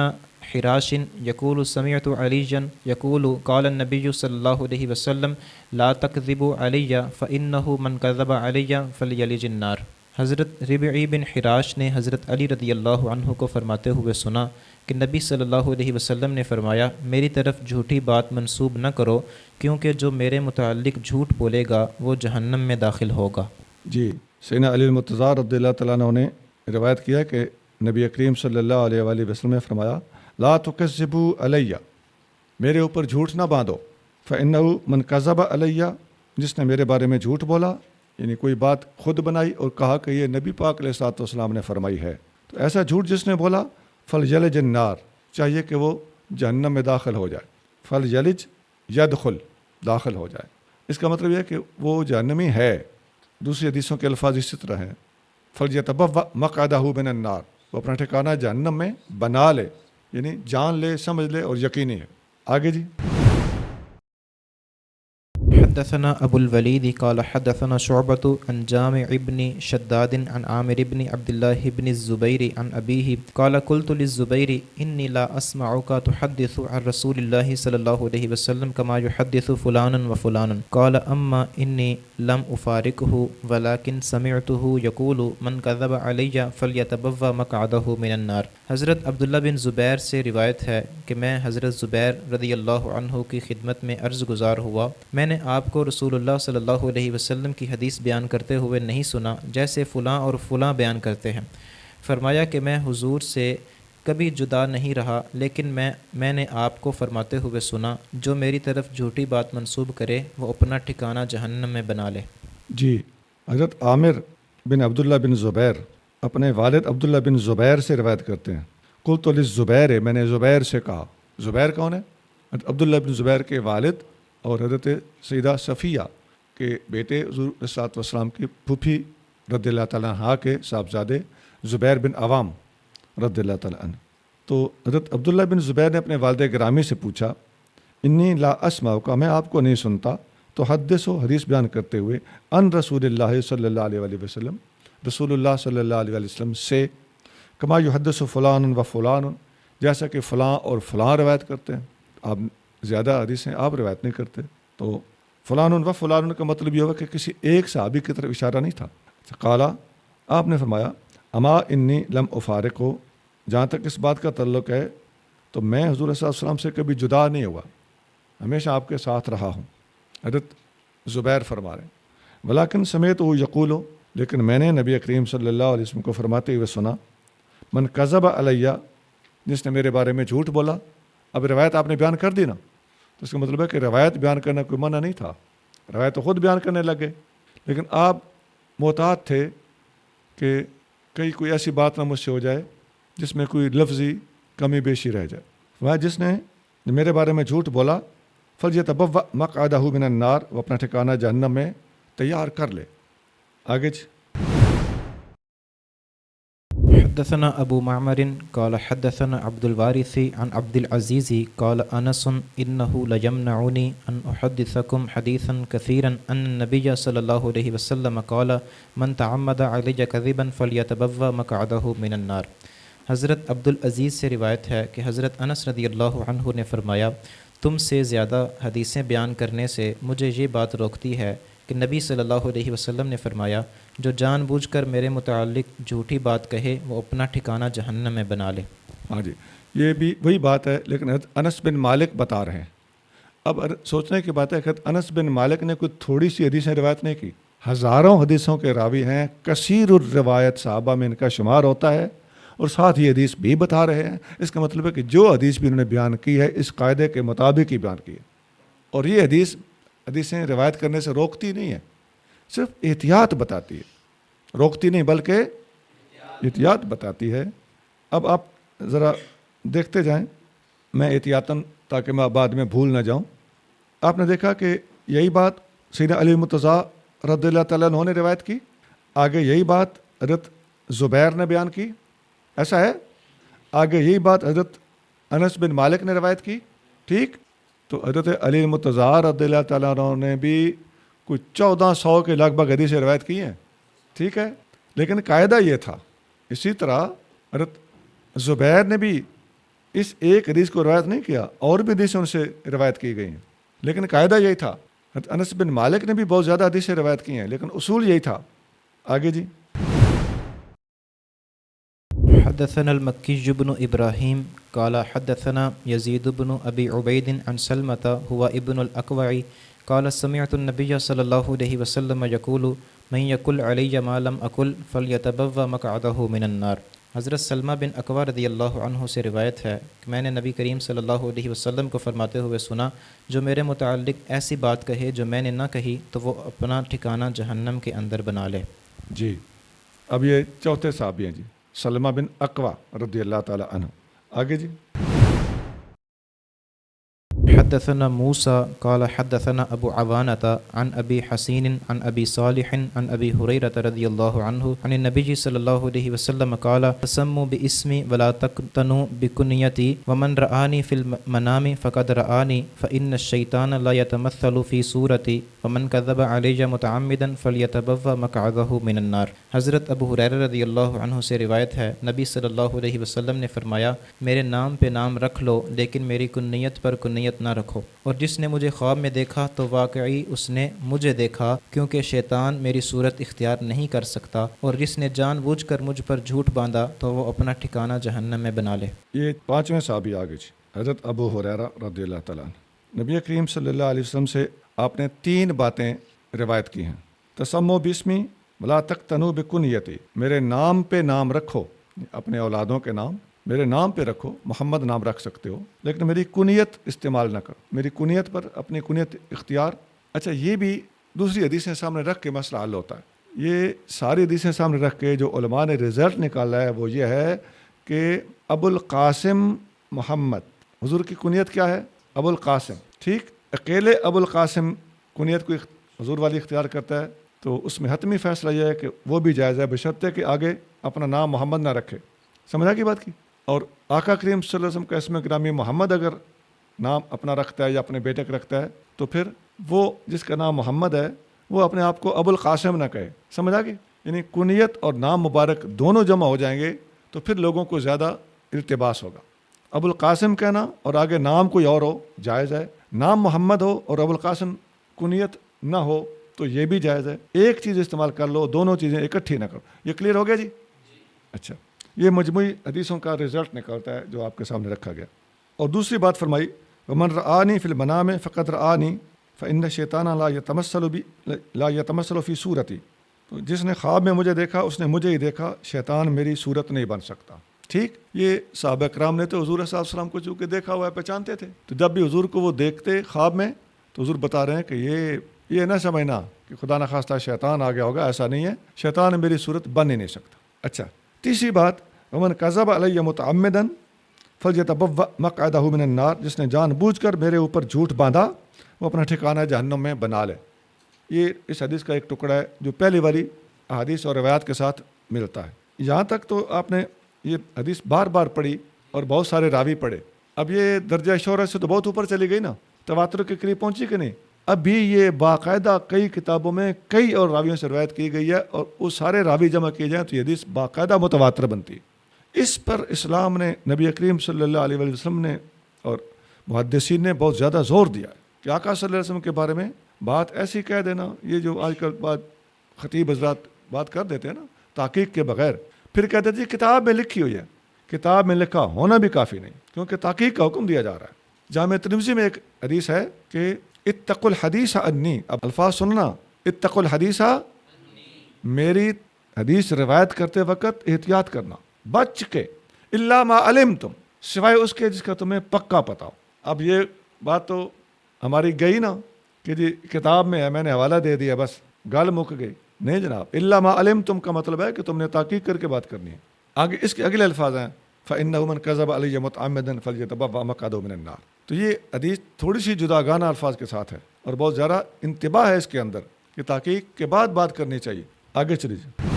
حراش یقول سمعت علیا یقول قال النبی صلی اللہ علیہ وسلم لا تکذبوا علی فإنه من کذب علی فلیلج النار۔ حضرت ربعی بن حراش نے حضرت علی رضی اللہ عنہ کو فرماتے ہوئے سنا کہ نبی صلی اللہ علیہ وسلم نے فرمایا میری طرف جھوٹی بات منسوب نہ کرو، کیونکہ جو میرے متعلق جھوٹ بولے گا وہ جہنم میں داخل ہوگا۔ جی، سیدنا علی المرتضیٰ رضی اللہ تعالیٰ عنہ نے روایت کیا کہ نبی کریم صلی اللہ علیہ وآلہ وسلم نے فرمایا لا تکذبوا علیہ، میرے اوپر جھوٹ نہ باندھو، فإنہ من کذب علیہ، جس نے میرے بارے میں جھوٹ بولا، یعنی کوئی بات خود بنائی اور کہا کہ یہ نبی پاک علیہ الصلوۃ والسلام نے فرمائی ہے، تو ایسا جھوٹ جس نے بولا فلیلج النار، چاہیے کہ وہ جہنم میں داخل ہو جائے۔ فلیلج یدخل، داخل ہو جائے، اس کا مطلب یہ ہے کہ وہ جہنمی ہے۔ دوسری حدیثوں کے الفاظ اسی طرح ہیں، فلیتبوأ مقعدہ من النار، وہ اپنا ٹھکانہ جہنم میں بنا لے، یعنی جان لے، سمجھ لے اور یقینی ہے۔ آگے جی۔ حدثنا ابو الولید قال حدثنا شعبة عن جامع بن شداد عن عامر بن عبد الله بن الزبير عن أبيه قال قلت للزبير إني لا أسمعك تحدث عن رسول الله صلى الله عليه وسلم كما يحدث فلان وفلان قال أما إني لم أفارقه ولكن سمعته يقول من كذب علي فليتبوأ مقعده من النار۔ حضرت عبداللہ بن زبیر سے روایت ہے کہ میں حضرت زبیر رضی اللہ عنہ کی خدمت میں عرض گزار ہوا، میں نے آپ کو رسول اللہ صلی اللہ علیہ وسلم کی حدیث بیان کرتے ہوئے نہیں سنا جیسے فلاں اور فلاں بیان کرتے ہیں۔ فرمایا کہ میں حضور سے کبھی جدا نہیں رہا، لیکن میں نے آپ کو فرماتے ہوئے سنا جو میری طرف جھوٹی بات منسوب کرے وہ اپنا ٹھکانہ جہنم میں بنا لے۔ جی، حضرت عامر بن عبداللہ بن زبیر اپنے والد عبداللہ بن زبیر سے روایت کرتے ہیں، قلت للزبیر، میں نے زبیر سے کہا۔ زبیر کون ہے؟ عبداللہ بن زبیر کے والد اور حضرت سیدہ صفیہ کے بیٹے حضور علیہ الصلوۃ والسلام کی پھوپھی رضی اللہ تعالیٰ عنہ کے صاحبزادے زبیر بن عوام رضی اللہ تعالیٰ عنہ۔ تو حضرت عبداللہ بن زبیر نے اپنے والد گرامی سے پوچھا انی لا اسمعک، میں آپ کو نہیں سنتا، تو حدث و حدیث بیان کرتے ہوئے ان رسول اللہ صلی اللہ علیہ وآلہ وسلم، رسول اللہ صلی اللہ علیہ وآلہ وسلم سے، کما یحدث فلان و فلان، جیسا کہ فلاں اور فلاں روایت کرتے ہیں، آپ زیادہ حدیثیں آپ روایت نہیں کرتے۔ تو فلان و فلان کا مطلب یہ ہوگا کہ کسی ایک صحابی کی طرف اشارہ نہیں تھا. قالا آپ نے فرمایا اما انی لم افارق ہو، جہاں تک اس بات کا تعلق ہے تو میں حضور صلی اللہ علیہ وسلم سے کبھی جدا نہیں ہوا، ہمیشہ آپ کے ساتھ رہا ہوں. حضرت زبیر فرما رہے ہیں ولیکن سمیت وہ یقول ہو، لیکن میں نے نبی کریم صلی اللہ علیہ وسلم کو فرماتے ہوئے سنا من کذب علیہ، جس نے میرے بارے میں جھوٹ بولا. اب روایت آپ نے بیان کر دی نا، تو اس کا مطلب ہے کہ روایت بیان کرنا کوئی منع نہیں تھا، روایت تو خود بیان کرنے لگے، لیکن آپ محتاط تھے کہ کہیں کوئی ایسی بات نہ مجھ سے ہو جائے جس میں کوئی لفظی کمی بیشی رہ جائے. وہ جس نے میرے بارے میں جھوٹ بولا فلیتبوأ مقعدہ من النار، وہ اپنا ٹھکانہ جہنم میں تیار کر لے. آگے حدثنا ابو معمر قال حدثنا عبد الوارث عن عبد العزيز قال انس انه ليمنعني ان احدثكم حديثا كثيرا ان النبي صلى الله عليه وسلم قال من تعمد علي كذبا فليتبوأ مقعده من النار. حضرت عبد العزیز سے روایت ہے کہ حضرت انس رضی اللہ عنہ نے فرمایا تم سے زیادہ حدیثیں بیان کرنے سے مجھے یہ بات روکتی ہے کہ نبی صلی اللہ علیہ وسلم نے فرمایا جو جان بوجھ کر میرے متعلق جھوٹی بات کہے وہ اپنا ٹھکانہ جہنم میں بنا لے. ہاں جی، یہ بھی وہی بات ہے، لیکن انس بن مالک بتا رہے ہیں. اب سوچنے کی بات ہے کہ انس بن مالک نے کوئی تھوڑی سی حدیثیں روایت نہیں کی، ہزاروں حدیثوں کے راوی ہیں، کثیر الروایت صحابہ میں ان کا شمار ہوتا ہے، اور ساتھ ہی حدیث بھی بتا رہے ہیں. اس کا مطلب ہے کہ جو حدیث بھی انہوں نے بیان کی ہے اس قاعدے کے مطابق ہی بیان کی ہے. اور یہ حدیثیں روایت کرنے سے روکتی نہیں ہے، صرف احتیاط بتاتی ہے، روکتی نہیں بلکہ احتیاط بتاتی ہے. اب آپ ذرا دیکھتے جائیں، میں احتیاطاً تاکہ میں بعد میں بھول نہ جاؤں. آپ نے دیکھا کہ یہی بات سیدنا علی مرتضیٰ رضی اللہ تعالیٰ عنہ نے روایت کی، آگے یہی بات حضرت زبیر نے بیان کی، ایسا ہے. آگے یہی بات حضرت انس بن مالک نے روایت کی. ٹھیک، تو حضرت علی مرتضیٰ رضی اللہ تعالیٰ عنہ نے بھی کچھ 1400 کے لگ بھگ حدیثیں روایت کی ہیں. ٹھیک ہے، لیکن قاعدہ یہ تھا. اسی طرح حضرت زبیر نے بھی اس ایک حدیث کو روایت نہیں کیا، اور بھی حدیثیں ان سے روایت کی گئی ہیں، لیکن قاعدہ یہی تھا. حضرت انس بن مالک نے بھی بہت زیادہ حدیثیں روایت کی ہیں، لیکن اصول یہی تھا. آگے جی. حدثنا المكي بن إبراهيم قال حدثنا يزيد بن أبي عبيد عن سلمة هو ابن الأكوع قال سمعت النبي صلى الله عليه وسلم يقول من يقل علي ما لم أقل فليتبوأ مقعده من النار. حضرت سلمہ بن اکوع رضی اللہ عنہ سے روایت ہے کہ میں نے نبی کریم صلی اللہ علیہ وسلم کو فرماتے ہوئے سنا جو میرے متعلق ایسی بات کہے جو میں نے نہ کہی تو وہ اپنا ٹھکانہ جہنم کے اندر بنا لے. جی، اب یہ چوتھے صحابی ہیں جی، سلمہ بن اکوع رضی اللہ تعالی عنہ. آگے جی. حدثنا موسى قال حدثنا ابو عوانة عن ابي حسين عن ابي صالح عن ابي هريرة رضي الله عنه عن النبي صلى الله عليه وسلم قال تسموا باسمي ولا تقتنوا بكنيتي ومن رآني في المنام فقد رآني فإن الشيطان لا يتمثل في صورتي ومن كذب علي متعمدا فليتبوأ مقعده من النار. حضرت ابو ہریرہ رضی اللہ عنہ سے روایت ہے نبی صلی اللہ علیہ وسلم نے فرمایا میرے نام پہ نام رکھ لو لیکن میری کنیت پر کنیت نہ رکھو، اور جس نے مجھے خواب میں دیکھا تو واقعی اس نے مجھے دیکھا، کیونکہ شیطان میری صورت اختیار نہیں کر سکتا، اور جس نے جان بوجھ کر مجھ پر جھوٹ باندھا تو وہ اپنا ٹھکانہ جہنم میں بنا لے. یہ پانچویں صحابی آگے جی، حضرت ابو ہریرہ رضی اللہ تعالیٰ عنہ. نبی کریم صلی اللہ علیہ وسلم سے آپ نے 3 باتیں روایت کی ہیں. تسمو باسمی ولا تقتنوا بکنیتی، میرے نام پہ نام رکھو، اپنے اولادوں کے نام میرے نام پہ رکھو، محمد نام رکھ سکتے ہو، لیکن میری کنیت استعمال نہ کرو، میری کنیت پر اپنی کنیت اختیار. اچھا، یہ بھی دوسری حدیثیں سامنے رکھ کے مسئلہ حل ہوتا ہے. یہ ساری حدیثیں سامنے رکھ کے جو علماء نے رزلٹ نکالا ہے وہ یہ ہے کہ ابو القاسم محمد، حضور کی کنیت کیا ہے؟ ابو القاسم. ٹھیک، اکیلے ابو القاسم کنیت کو حضور والی اختیار کرتا ہے تو اس میں حتمی فیصلہ یہ ہے کہ وہ بھی جائز ہے بشرطے کہ آگے اپنا نام محمد نہ رکھے. سمجھا کی بات کی؟ اور آقا کریم صلی اللہ علیہ وسلم کا اسم گرامی محمد اگر نام اپنا رکھتا ہے یا اپنے بیٹے کا رکھتا ہے تو پھر وہ جس کا نام محمد ہے وہ اپنے آپ کو ابو القاسم نہ کہے. سمجھا کہ یعنی کنیت اور نام مبارک دونوں جمع ہو جائیں گے تو پھر لوگوں کو زیادہ التباس ہوگا. ابو القاسم کہنا اور آگے نام کوئی اور ہو جائز ہے، نام محمد ہو اور ابو القاسم کنیت نہ ہو تو یہ بھی جائز ہے، ایک چیز استعمال کر لو، دونوں چیزیں اکٹھی نہ کرو۔ یہ کلیئر ہو گیا جی؟ اچھا، یہ مجموعی حدیثوں کا رزلٹ نکلتا ہے جو آپ کے سامنے رکھا گیا۔ اور دوسری بات فرمائی ومن رآنی فی المنام فقد رآنی فإن الشیطان لا یتمثل فی صورتی، تو جس نے خواب میں مجھے دیکھا اس نے مجھے ہی دیکھا، شیطان میری صورت نہیں بن سکتا۔ ٹھیک، یہ صحابہ کرام نے تو حضور صلی اللہ علیہ وسلم کو چونکہ دیکھا ہوا ہے پہچانتے تھے، تو جب بھی حضور کو وہ دیکھتے خواب میں تو حضور بتا رہے ہیں کہ یہ نہ سمجھنا کہ خدا نخواستہ شیطان آ گیا ہوگا، ایسا نہیں ہے، شیطان میری صورت بن ہی نہیں سکتا۔ اچھا، تیسری بات ومن کذب علی متعمدا فلیتبوأ مقعدہ من النار، جس نے جان بوجھ کر میرے اوپر جھوٹ باندھا وہ اپنا ٹھکانہ جہنم میں بنا لے۔ یہ اس حدیث کا ایک ٹکڑا ہے جو پہلی والی احادیث اور روایات کے ساتھ ملتا ہے۔ یہاں تک تو آپ نے یہ حدیث بار بار پڑھی اور بہت سارے راوی پڑھے، اب یہ درجہ شہرت سے تو بہت اوپر چلی گئی نا، تواتر کے قریب پہنچی کہ نہیں؟ اب بھی یہ باقاعدہ کئی کتابوں میں کئی اور راویوں سے روایت کی گئی ہے، اور وہ سارے راوی جمع کیے جائیں تو یہ حدیث باقاعدہ متواتر بنتی ہے۔ اس پر اسلام نے، نبی کریم صلی اللہ علیہ وسلم نے اور محدثین نے بہت زیادہ زور دیا ہے کہ آقا صلی اللہ علیہ وسلم کے بارے میں بات ایسی کہہ دینا، یہ جو آج کل بات خطیب حضرات بات کر دیتے ہیں نا تحقیق کے بغیر، پھر کہتے ہیں جی کتاب میں لکھی ہوئی ہے، کتاب میں لکھا ہونا بھی کافی نہیں، کیونکہ تحقیق کا حکم دیا جا رہا ہے۔ جامع ترمذی میں ایک حدیث ہے کہ اتقوا الحدیث عنی، اب الفاظ سننا، اتقوا الحدیث، میری حدیث روایت کرتے وقت احتیاط کرنا، بچ کے، الا ما علمتم، سوائے اس کے جس کا تمہیں پکا پتا ہو۔ اب یہ بات تو ہماری گئی نا کہ جی کتاب میں ہے، میں نے حوالہ دے دیا، بس گل مک گئی، نہیں جناب، الا ما علمتم کا مطلب ہے کہ تم نے تحقیق کر کے بات کرنی ہے۔ آگے اس کے اگلے الفاظ ہیں فإنه من كذب علي متعمدا فليتبوأ مقعده من النار، تو یہ حدیث تھوڑی سی جداگانہ الفاظ کے ساتھ ہے اور بہت زیادہ انتباہ ہے اس کے اندر کہ تحقیق کے بعد بات کرنی چاہیے۔ آگے چلیے۔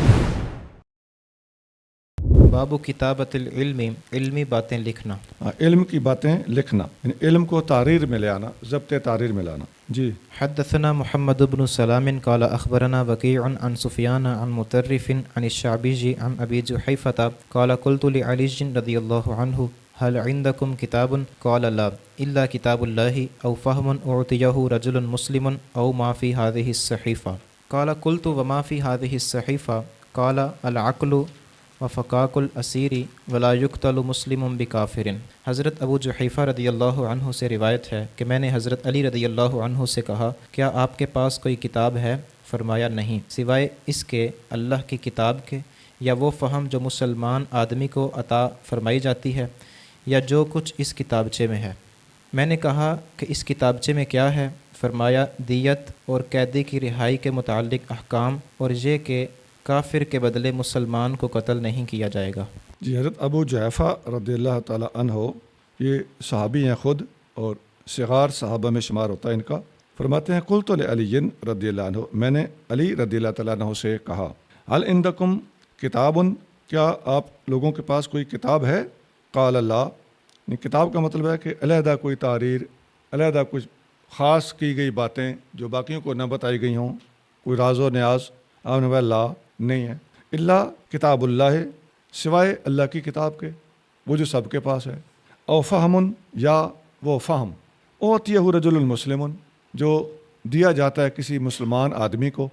باب کتابت العلم، علمی باتیں لکھنا۔ علم کی باتیں لکھنا، یعنی علم کو تحریر میں لے آنا، ضبط تحریر میں لانا۔ جی، حدثنا محمد بن سلام قال اخبرنا وكيع عن سفيان عن مطرف عن الشعبي عن ابي جحيفة قال قلت لعلي رضي الله عنه هل عندكم كتاب قال لا الا كتاب الله او فهم اعطيه رجل مسلم او ما في هذه الصحيفة قال قلت وما في هذه الصحيفة قال العقل وفقاق الاسیر ولا یقتل مسلم بکافر۔ حضرت ابو جحیفہ رضی اللہ عنہ سے روایت ہے کہ میں نے حضرت علی رضی اللہ عنہ سے کہا کیا آپ کے پاس کوئی کتاب ہے؟ فرمایا نہیں، سوائے اس کے اللہ کی کتاب کے، یا وہ فہم جو مسلمان آدمی کو عطا فرمائی جاتی ہے، یا جو کچھ اس کتابچے میں ہے۔ میں نے کہا کہ اس کتابچے میں کیا ہے؟ فرمایا دیت اور قیدی کی رہائی کے متعلق احکام، اور یہ کہ کافر کے بدلے مسلمان کو قتل نہیں کیا جائے گا۔ جی، حضرت ابو جحیفہ رضی اللہ تعالی عنہ یہ صحابی ہیں خود اور صغار صحابہ میں شمار ہوتا ہے ان کا۔ فرماتے ہیں قلت لعلی رضی اللہ عنہ، میں نے علی رضی اللہ تعالیٰ عنہ سے کہا هل عندکم کتاب، کیا آپ لوگوں کے پاس کوئی کتاب ہے؟ قال لا، کتاب کا مطلب ہے کہ علیحدہ کوئی تحریر، علیحدہ کچھ خاص کی گئی باتیں جو باقیوں کو نہ بتائی گئی ہوں، کوئی راز و نیاز، آپ نے لا نہیں ہے، الا کتاب اللہ، سوائے اللہ کی کتاب کے، وہ جو سب کے پاس ہے، او فہم، یا وہ فہم، اوتیہ رجل المسلم، جو دیا جاتا ہے کسی مسلمان آدمی کو،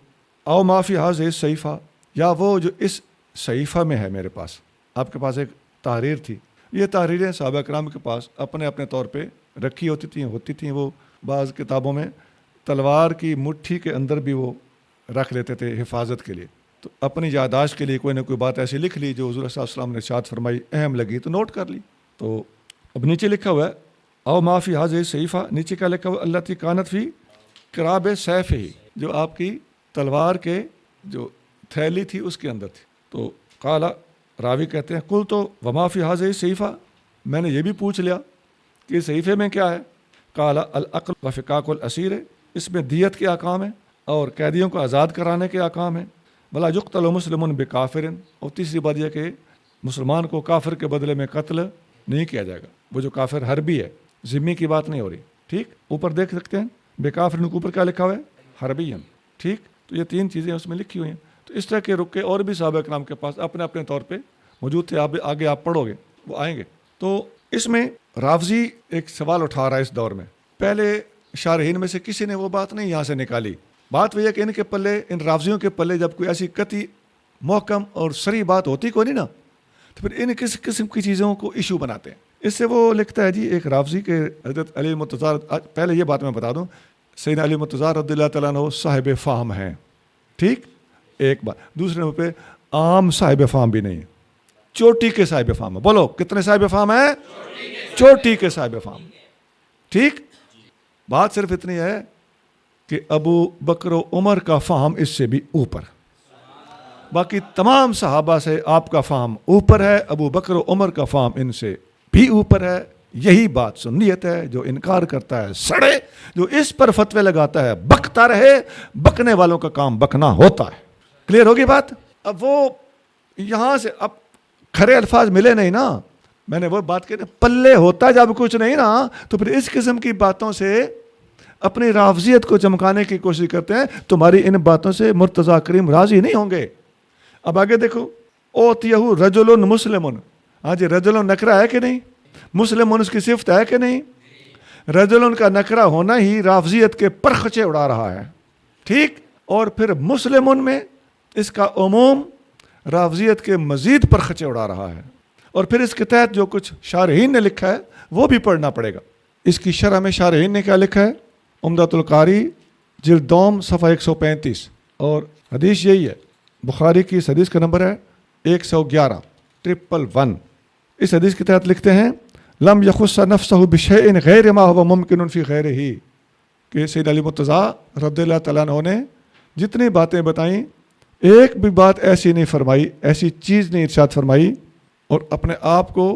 او ما فی ہذہ الصحیفہ، یا وہ جو اس صحیفہ میں ہے میرے پاس۔ آپ کے پاس ایک تحریر تھی، یہ تحریریں صحابہ کرام کے پاس اپنے اپنے طور پہ رکھی ہوتی تھیں، وہ بعض کتابوں میں تلوار کی مٹھی کے اندر بھی وہ رکھ لیتے تھے حفاظت کے لیے، تو اپنی یادداشت کے لیے کوئی نہ کوئی بات ایسی لکھ لی جو حضور صلی اللہ علیہ وسلم نے ارشاد فرمائی اہم لگی تو نوٹ کر لی۔ تو اب نیچے لکھا ہوا ہے او ما فی ہذہ الصحیفہ، نیچے کیا لکھا ہوا؟ التی کانت فی قراب سیف ہی، جو آپ کی تلوار کے جو تھیلی تھی اس کے اندر تھی۔ تو قال، راوی کہتے ہیں قل تو وما فی ہذہ الصحیفہ، میں نے یہ بھی پوچھ لیا کہ صحیفے میں کیا ہے؟ قال العقل وفقاق الاسیر، اس میں دیت کے احکام ہیں اور قیدیوں کو آزاد کرانے کے احکام ہیں، ولا یقتل مسلم بکافر، اور تیسری بات یہ کہ مسلمان کو کافر کے بدلے میں قتل نہیں کیا جائے گا، وہ جو کافر حربی ہے، ذمی کی بات نہیں ہو رہی، ٹھیک؟ اوپر دیکھ سکتے ہیں بکافر کے اوپر کیا لکھا ہوا ہے؟ حربی، ٹھیک؟ تو یہ تین چیزیں اس میں لکھی ہوئی ہیں۔ تو اس طرح کے رکے اور بھی صحابہ کرام کے پاس اپنے اپنے طور پہ موجود تھے، آگے آپ پڑھو گے وہ آئیں گے۔ تو اس میں رافضی ایک سوال اٹھا رہا ہے اس دور میں، پہلے شارحین میں سے کسی نے وہ بات نہیں یہاں سے نکالی. بات وہ ہے کہ ان کے پلے، ان رافضیوں کے پلے جب کوئی ایسی قطعی محکم اور صریح بات ہوتی کوئی نہیں نا، تو پھر ان کس قسم کی چیزوں کو ایشو بناتے ہیں. اس سے وہ لکھتا ہے جی ایک رافضی کے حضرت علی مرتضیٰ، پہلے یہ بات میں بتا دوں، سیدنا علی مرتضیٰ رضی اللہ تعالیٰ عنہ صاحب فہم ہیں، ٹھیک، ایک بات. دوسرے نمبر پہ عام صاحب فہم بھی نہیں ہے، چوٹی کے صاحب فہم ہے. بولو کتنے صاحب فہم ہیں؟ چوٹی کے صاحب فہم. ٹھیک، بات صرف اتنی ہے کہ ابو بکر و عمر کا فہم اس سے بھی اوپر، باقی تمام صحابہ سے آپ کا فہم اوپر ہے، ابو بکر و عمر کا فہم ان سے بھی اوپر ہے. یہی بات سنیت ہے. جو انکار کرتا ہے سڑے، جو اس پر فتوے لگاتا ہے بکتا رہے. بکنے والوں کا کام بکنا ہوتا ہے. کلیئر ہوگی بات؟ اب وہ یہاں سے اب کھرے الفاظ ملے نہیں نا، میں نے وہ بات کی، پلے ہوتا جب کچھ نہیں نا تو پھر اس قسم کی باتوں سے اپنی رافضیت کو چمکانے کی کوشش کرتے ہیں. تمہاری ان باتوں سے مرتضیٰ کریم راضی نہیں ہوں گے. اب آگے دیکھو، اوتیہ رجل مسلم. ہاں جی، رجل نکرہ ہے کہ نہیں؟ مسلم اس کی صفت ہے کہ نہیں؟ رجل کا نکرہ ہونا ہی رافضیت کے پرخچے اڑا رہا ہے. ٹھیک، اور پھر مسلم میں اس کا عموم رافضیت کے مزید پرخچے اڑا رہا ہے. اور پھر اس کے تحت جو کچھ شارحین نے لکھا ہے وہ بھی پڑھنا پڑے گا. اس کی شرح میں شارحین نے کیا لکھا ہے؟ عمدۃ القاری جلد دوم صفحہ 135، اور حدیث یہی ہے، بخاری کی اس حدیث کا نمبر ہے 111 اس حدیث کے تحت لکھتے ہیں لم یخص نفسہ بشیء غیر ما هو ممکن فی غیرہ، کہ سید علی مرتضیٰ رضی اللہ تعالیٰ عنہ نے جتنی باتیں بتائیں ایک بھی بات ایسی نہیں فرمائی، ایسی چیز نہیں ارشاد فرمائی، اور اپنے آپ کو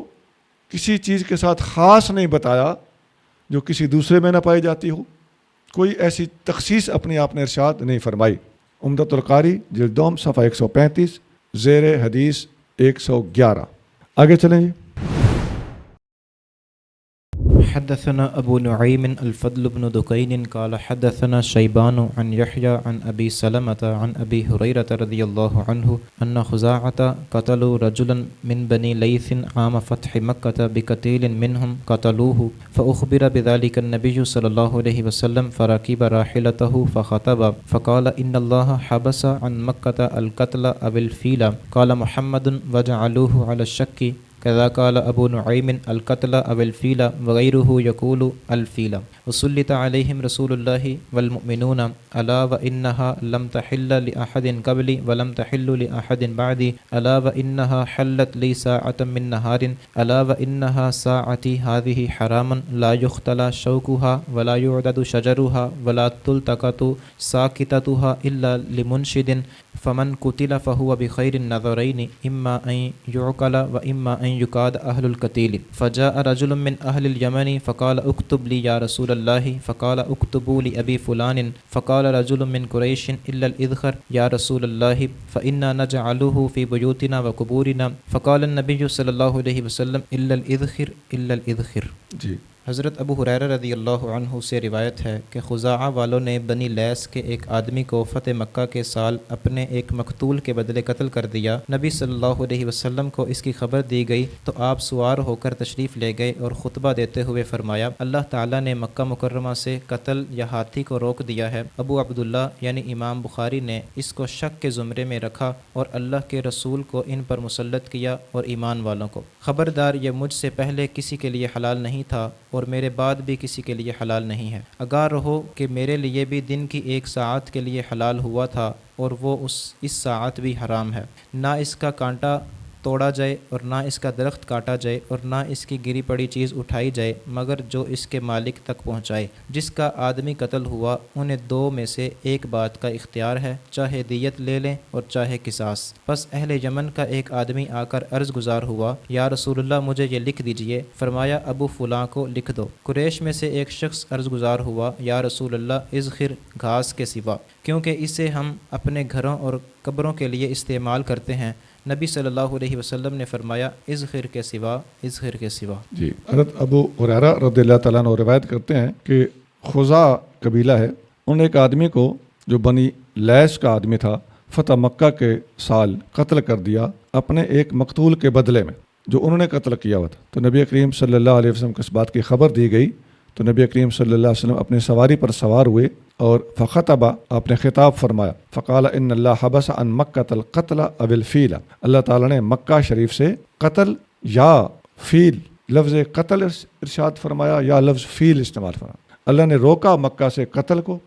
کسی چیز کے ساتھ خاص نہیں بتایا جو کسی دوسرے میں نہ پائی جاتی ہو. کوئی ایسی تخصیص اپنے آپ نے ارشاد نہیں فرمائی. عمدۃ القاری جلد دوم صفحہ 135 زیر حدیث 111. آگے چلیں جی. حدثنا ابو نعيم الفضل بن دكين قال حدثنا شيبان عن يحيى عن ابي سلمة عن ابي هريرة رضي الله عنه ان خزاعة قتلوا رجلا من بني ليث عام فتح مكة بقتيل منهم قتلوه فأخبر بذلك النبي صلى الله عليه وسلم فركب راحلته فخطب فقال ان الله حبس عن مكة القتل ابي الفيل قال محمد وجعلوه على الشك كذا قال ابو نعيم القتل ابو الفيل وغيره يقول الفيل وسلط عليهم رسول الله والمؤمنون الا وانها لم تحل لاحد قبلي ولم تحل لاحد بعدي الا وانها حلت لي ساعة من نهار الا وانها ساعتي هذه حراما لا يختلى شوكها ولا يعدد شجرها ولا تلتقط ساكتتها الا لمنشد فمن قتل فهو بخير النظرين اما ان يعقل واما ان يقاد اهل القتيل فجاء رجل من اهل اليمن فقال اكتب لي يا رسول الله فقال اكتبوا لابي فلان فقال رجل من قريش الا الاذخر يا رسول الله فانا نجعله في بيوتنا وقبورنا فقال النبي صلى الله عليه وسلم الا الاذخر الا الاذخر. جی، حضرت ابو ہریرہ رضی اللہ عنہ سے روایت ہے کہ خزاعہ والوں نے بنی لیس کے ایک آدمی کو فتح مکہ کے سال اپنے ایک مقتول کے بدلے قتل کر دیا. نبی صلی اللہ علیہ وسلم کو اس کی خبر دی گئی تو آپ سوار ہو کر تشریف لے گئے اور خطبہ دیتے ہوئے فرمایا اللہ تعالیٰ نے مکہ مکرمہ سے قتل یا ہاتھی کو روک دیا ہے. ابو عبداللہ یعنی امام بخاری نے اس کو شک کے زمرے میں رکھا اور اللہ کے رسول کو ان پر مسلط کیا اور ایمان والوں کو. خبردار یہ مجھ سے پہلے کسی کے لیے حلال نہیں تھا اور میرے بعد بھی کسی کے لیے حلال نہیں ہے. آگاہ رہو کہ میرے لیے بھی دن کی ایک ساعت کے لیے حلال ہوا تھا اور وہ اس ساعت بھی حرام ہے. نہ اس کا کانٹا توڑا جائے اور نہ اس کا درخت کاٹا جائے اور نہ اس کی گری پڑی چیز اٹھائی جائے مگر جو اس کے مالک تک پہنچائے. جس کا آدمی قتل ہوا انہیں دو میں سے ایک بات کا اختیار ہے، چاہے دیت لے لیں اور چاہے قصاص. پس اہل یمن کا ایک آدمی آ کر عرض گزار ہوا یا رسول اللہ مجھے یہ لکھ دیجئے. فرمایا ابو فلاں کو لکھ دو. قریش میں سے ایک شخص عرض گزار ہوا یا رسول اللہ اذخر گھاس کے سوا، کیونکہ اسے ہم اپنے گھروں اور قبروں کے لیے استعمال کرتے ہیں. نبی صلی اللہ علیہ وسلم نے فرمایا اذخر کے سوا، اذخر کے سوا. جی، حضرت ابو ہریرہ رضی اللہ تعالیٰ عنہ روایت کرتے ہیں کہ خزاع قبیلہ ہے، ان ایک آدمی کو جو بنی لیس کا آدمی تھا فتح مکہ کے سال قتل کر دیا اپنے ایک مقتول کے بدلے میں جو انہوں نے قتل کیا ہوا تھا. تو نبی کریم صلی اللہ علیہ وسلم کو اس بات کی خبر دی گئی تو نبی کریم صلی اللہ علیہ وسلم اپنی سواری پر سوار ہوئے اور فخطبہ آپ نے خطاب فرمایا فقال ان اللہ حبس عن مکہ القتل او الفیل، اللہ تعالیٰ نے مکہ شریف سے قتل یا فیل، لفظ قتل ارشاد فرمایا یا لفظ فیل استعمال فرمایا، اللہ نے روکا مکہ سے قتل کو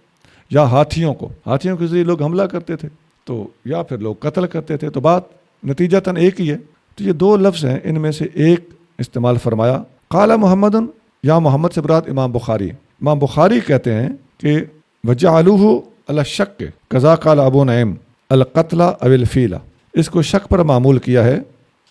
یا ہاتھیوں کے ذریعے لوگ حملہ کرتے تھے تو یا پھر لوگ قتل کرتے تھے، تو بات نتیجتاً ایک ہی ہے۔ تو یہ دو لفظ ہیں، ان میں سے ایک استعمال فرمایا قال محمد، یا محمد سے مراد امام بخاری کہتے ہیں کہ وجعلوہ علی الشک کذا قال ابو نعیم القتل او الفیل، اس کو شک پر معمول کیا ہے۔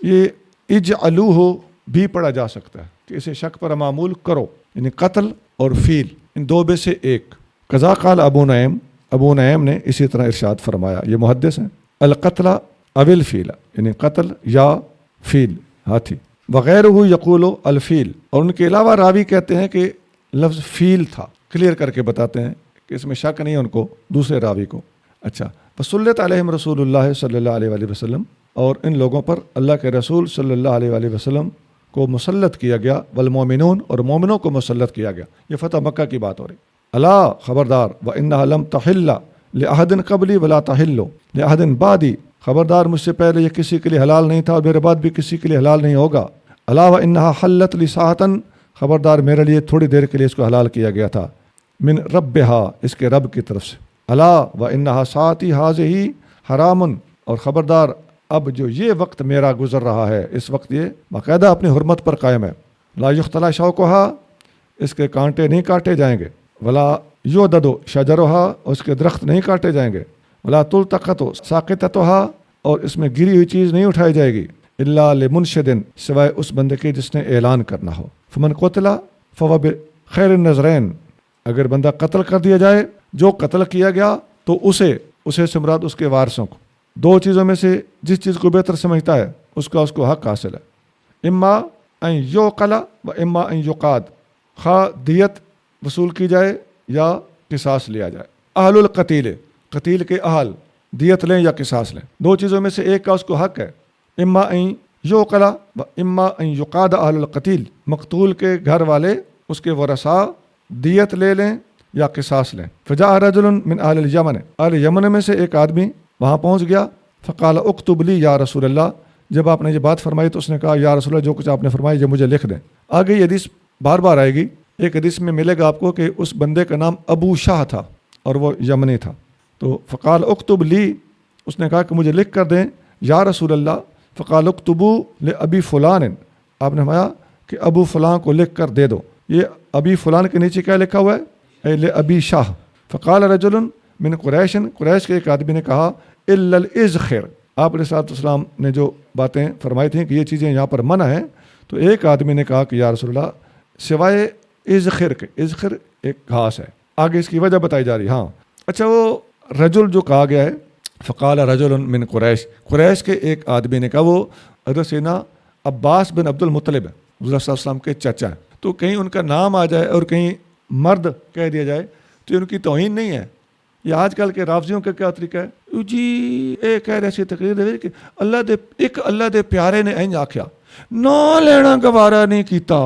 یہ اجعلوہ بھی پڑھا جا سکتا ہے کہ اسے شک پر معمول کرو، یعنی قتل اور فیل ان دو میں سے ایک۔ قضا قال ابو نعیم نے اسی طرح ارشاد فرمایا، یہ محدث ہیں، القتل او الفیل یعنی قتل یا فیل ہاتھی، وغیرہ یقول الفیل، اور ان کے علاوہ راوی کہتے ہیں کہ لفظ فیل تھا، کلیئر کر کے بتاتے ہیں کہ اس میں شک نہیں ہے ان کو، دوسرے راوی کو۔ اچھا، فصلت علیہم رسول اللہ صلی اللہ علیہ وآلہ وسلم، اور ان لوگوں پر اللہ کے رسول صلی اللہ علیہ وآلہ وسلم کو مسلط کیا گیا، والمومنون، اور مومنوں کو مسلط کیا گیا۔ یہ فتح مکہ کی بات ہو رہی۔ الا خبردار، وانہا لم تحل لأحد قبلی ولا تحل لأحد بعدی، خبردار مجھ سے پہلے یہ کسی کے لیے حلال نہیں تھا اور میرے بعد بھی کسی کے لیے حلال نہیں ہوگا۔ الا وانہا حلت لساعتن، خبردار میرے لیے تھوڑی دیر کے لیے اس کو حلال کیا گیا تھا، من ربہا، اس کے رب کی طرف سے۔ الا وانہا ساعتی ھذہ حرام، اور خبردار اب جو یہ وقت میرا گزر رہا ہے، اس وقت یہ باقاعدہ اپنی حرمت پر قائم ہے۔ لا یختلی شوکھا، اس کے کانٹے نہیں کاٹے جائیں گے، ولا یعضد شجرھا، اس کے درخت نہیں کاٹے جائیں گے، ولا تلتقط ساقطتھا، اور اس میں گری ہوئی چیز نہیں اٹھائی جائے گی، الا لمنشد، سوائے اس بندے کے جس نے اعلان کرنا ہو۔ فمن قتل فهو بخیر النظرین، اگر بندہ قتل کر دیا جائے، جو قتل کیا گیا تو اسے سے مراد اس کے وارثوں کو، دو چیزوں میں سے جس چیز کو بہتر سمجھتا ہے اس کو حق حاصل ہے، اما ان یعقل و اما ان یقاد، خواہ دیت وصول کی جائے یا قصاص لیا جائے۔ اہل القتیل، قتیل کے اہل دیت لیں یا قصاص لیں، دو چیزوں میں سے ایک کا اس کو حق ہے، اما ان یعقل و اما ان یقاد اہل القتیل، مقتول کے گھر والے اس کے ورثاء دیت لے لیں یا قصاص لیں۔ فجاء رجل من اہل الیمن، اہل یمن میں سے ایک آدمی وہاں پہنچ گیا، فقال اکتب لی یا رسول اللہ، جب آپ نے یہ بات فرمائی تو اس نے کہا یا رسول اللہ جو کچھ آپ نے فرمائی یہ مجھے لکھ دیں۔ آگے یہ حدیث بار بار آئے گی، ایک حدیث میں ملے گا آپ کو کہ اس بندے کا نام ابو شاہ تھا اور وہ یمنی تھا، تو فقال اکتب لی، اس نے کہا کہ مجھے لکھ کر دیں یا رسول اللہ، فقال اکتبو لابی فلان، آپ نے فرمایا کہ ابو فلان کو لکھ کر دے دو۔ یہ ابی فلان کے نیچے کیا لکھا ہوا ہے؟ لابی شاہ۔ فقال رجل من قریش، قریش کے ایک آدمی نے کہا الا الازخر، آپ علیہ السلام نے جو باتیں فرمائی تھیں کہ یہ چیزیں یہاں پر منع ہیں، تو ایک آدمی نے کہا کہ یا رسول اللہ سوائے ازخر کے، ازخر ایک گھاس ہے، آگے اس کی وجہ بتائی جا رہی۔ ہاں اچھا، وہ رجل جو کہا گیا ہے، فقال رجل من قریش، قریش کے ایک آدمی نے کہا، وہ حضرت سیدنا عباس بن عبد المطلب حضور صلی اللہ علیہ وسلم کے چچا ہیں، تو کہیں ان کا نام آ جائے اور کہیں مرد کہہ دیا جائے تو ان کی توہین نہیں ہے۔ یہ آج کل کے رافضیوں کا کیا طریقہ ہے جی، ایک کہہ ایسی تقریر دے کہ اللہ دے پیارے نے انج آکھیا، نہ لینا گوارا نہیں کیتا۔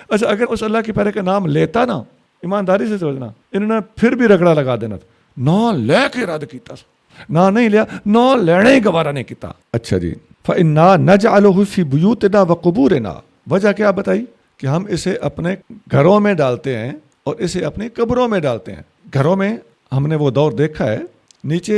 اچھا، اگر اس اللہ کے پیارے کا نام لیتا نا، ایمانداری سے سوچنا، انہوں نے پھر بھی رگڑا لگا دینا تھا، نہ لے کے رد کیتا، نہ نہیں لیا، نہ لینے ہی گوارا نہیں کیتا۔ اچھا جی، فإنا نجعلہ فی بیوتنا وقبورنا، وجہ کیا بتائی کہ ہم اسے اپنے گھروں میں ڈالتے ہیں اور اسے اپنی قبروں میں ڈالتے ہیں۔ گھروں میں ہم نے وہ دور دیکھا ہے، نیچے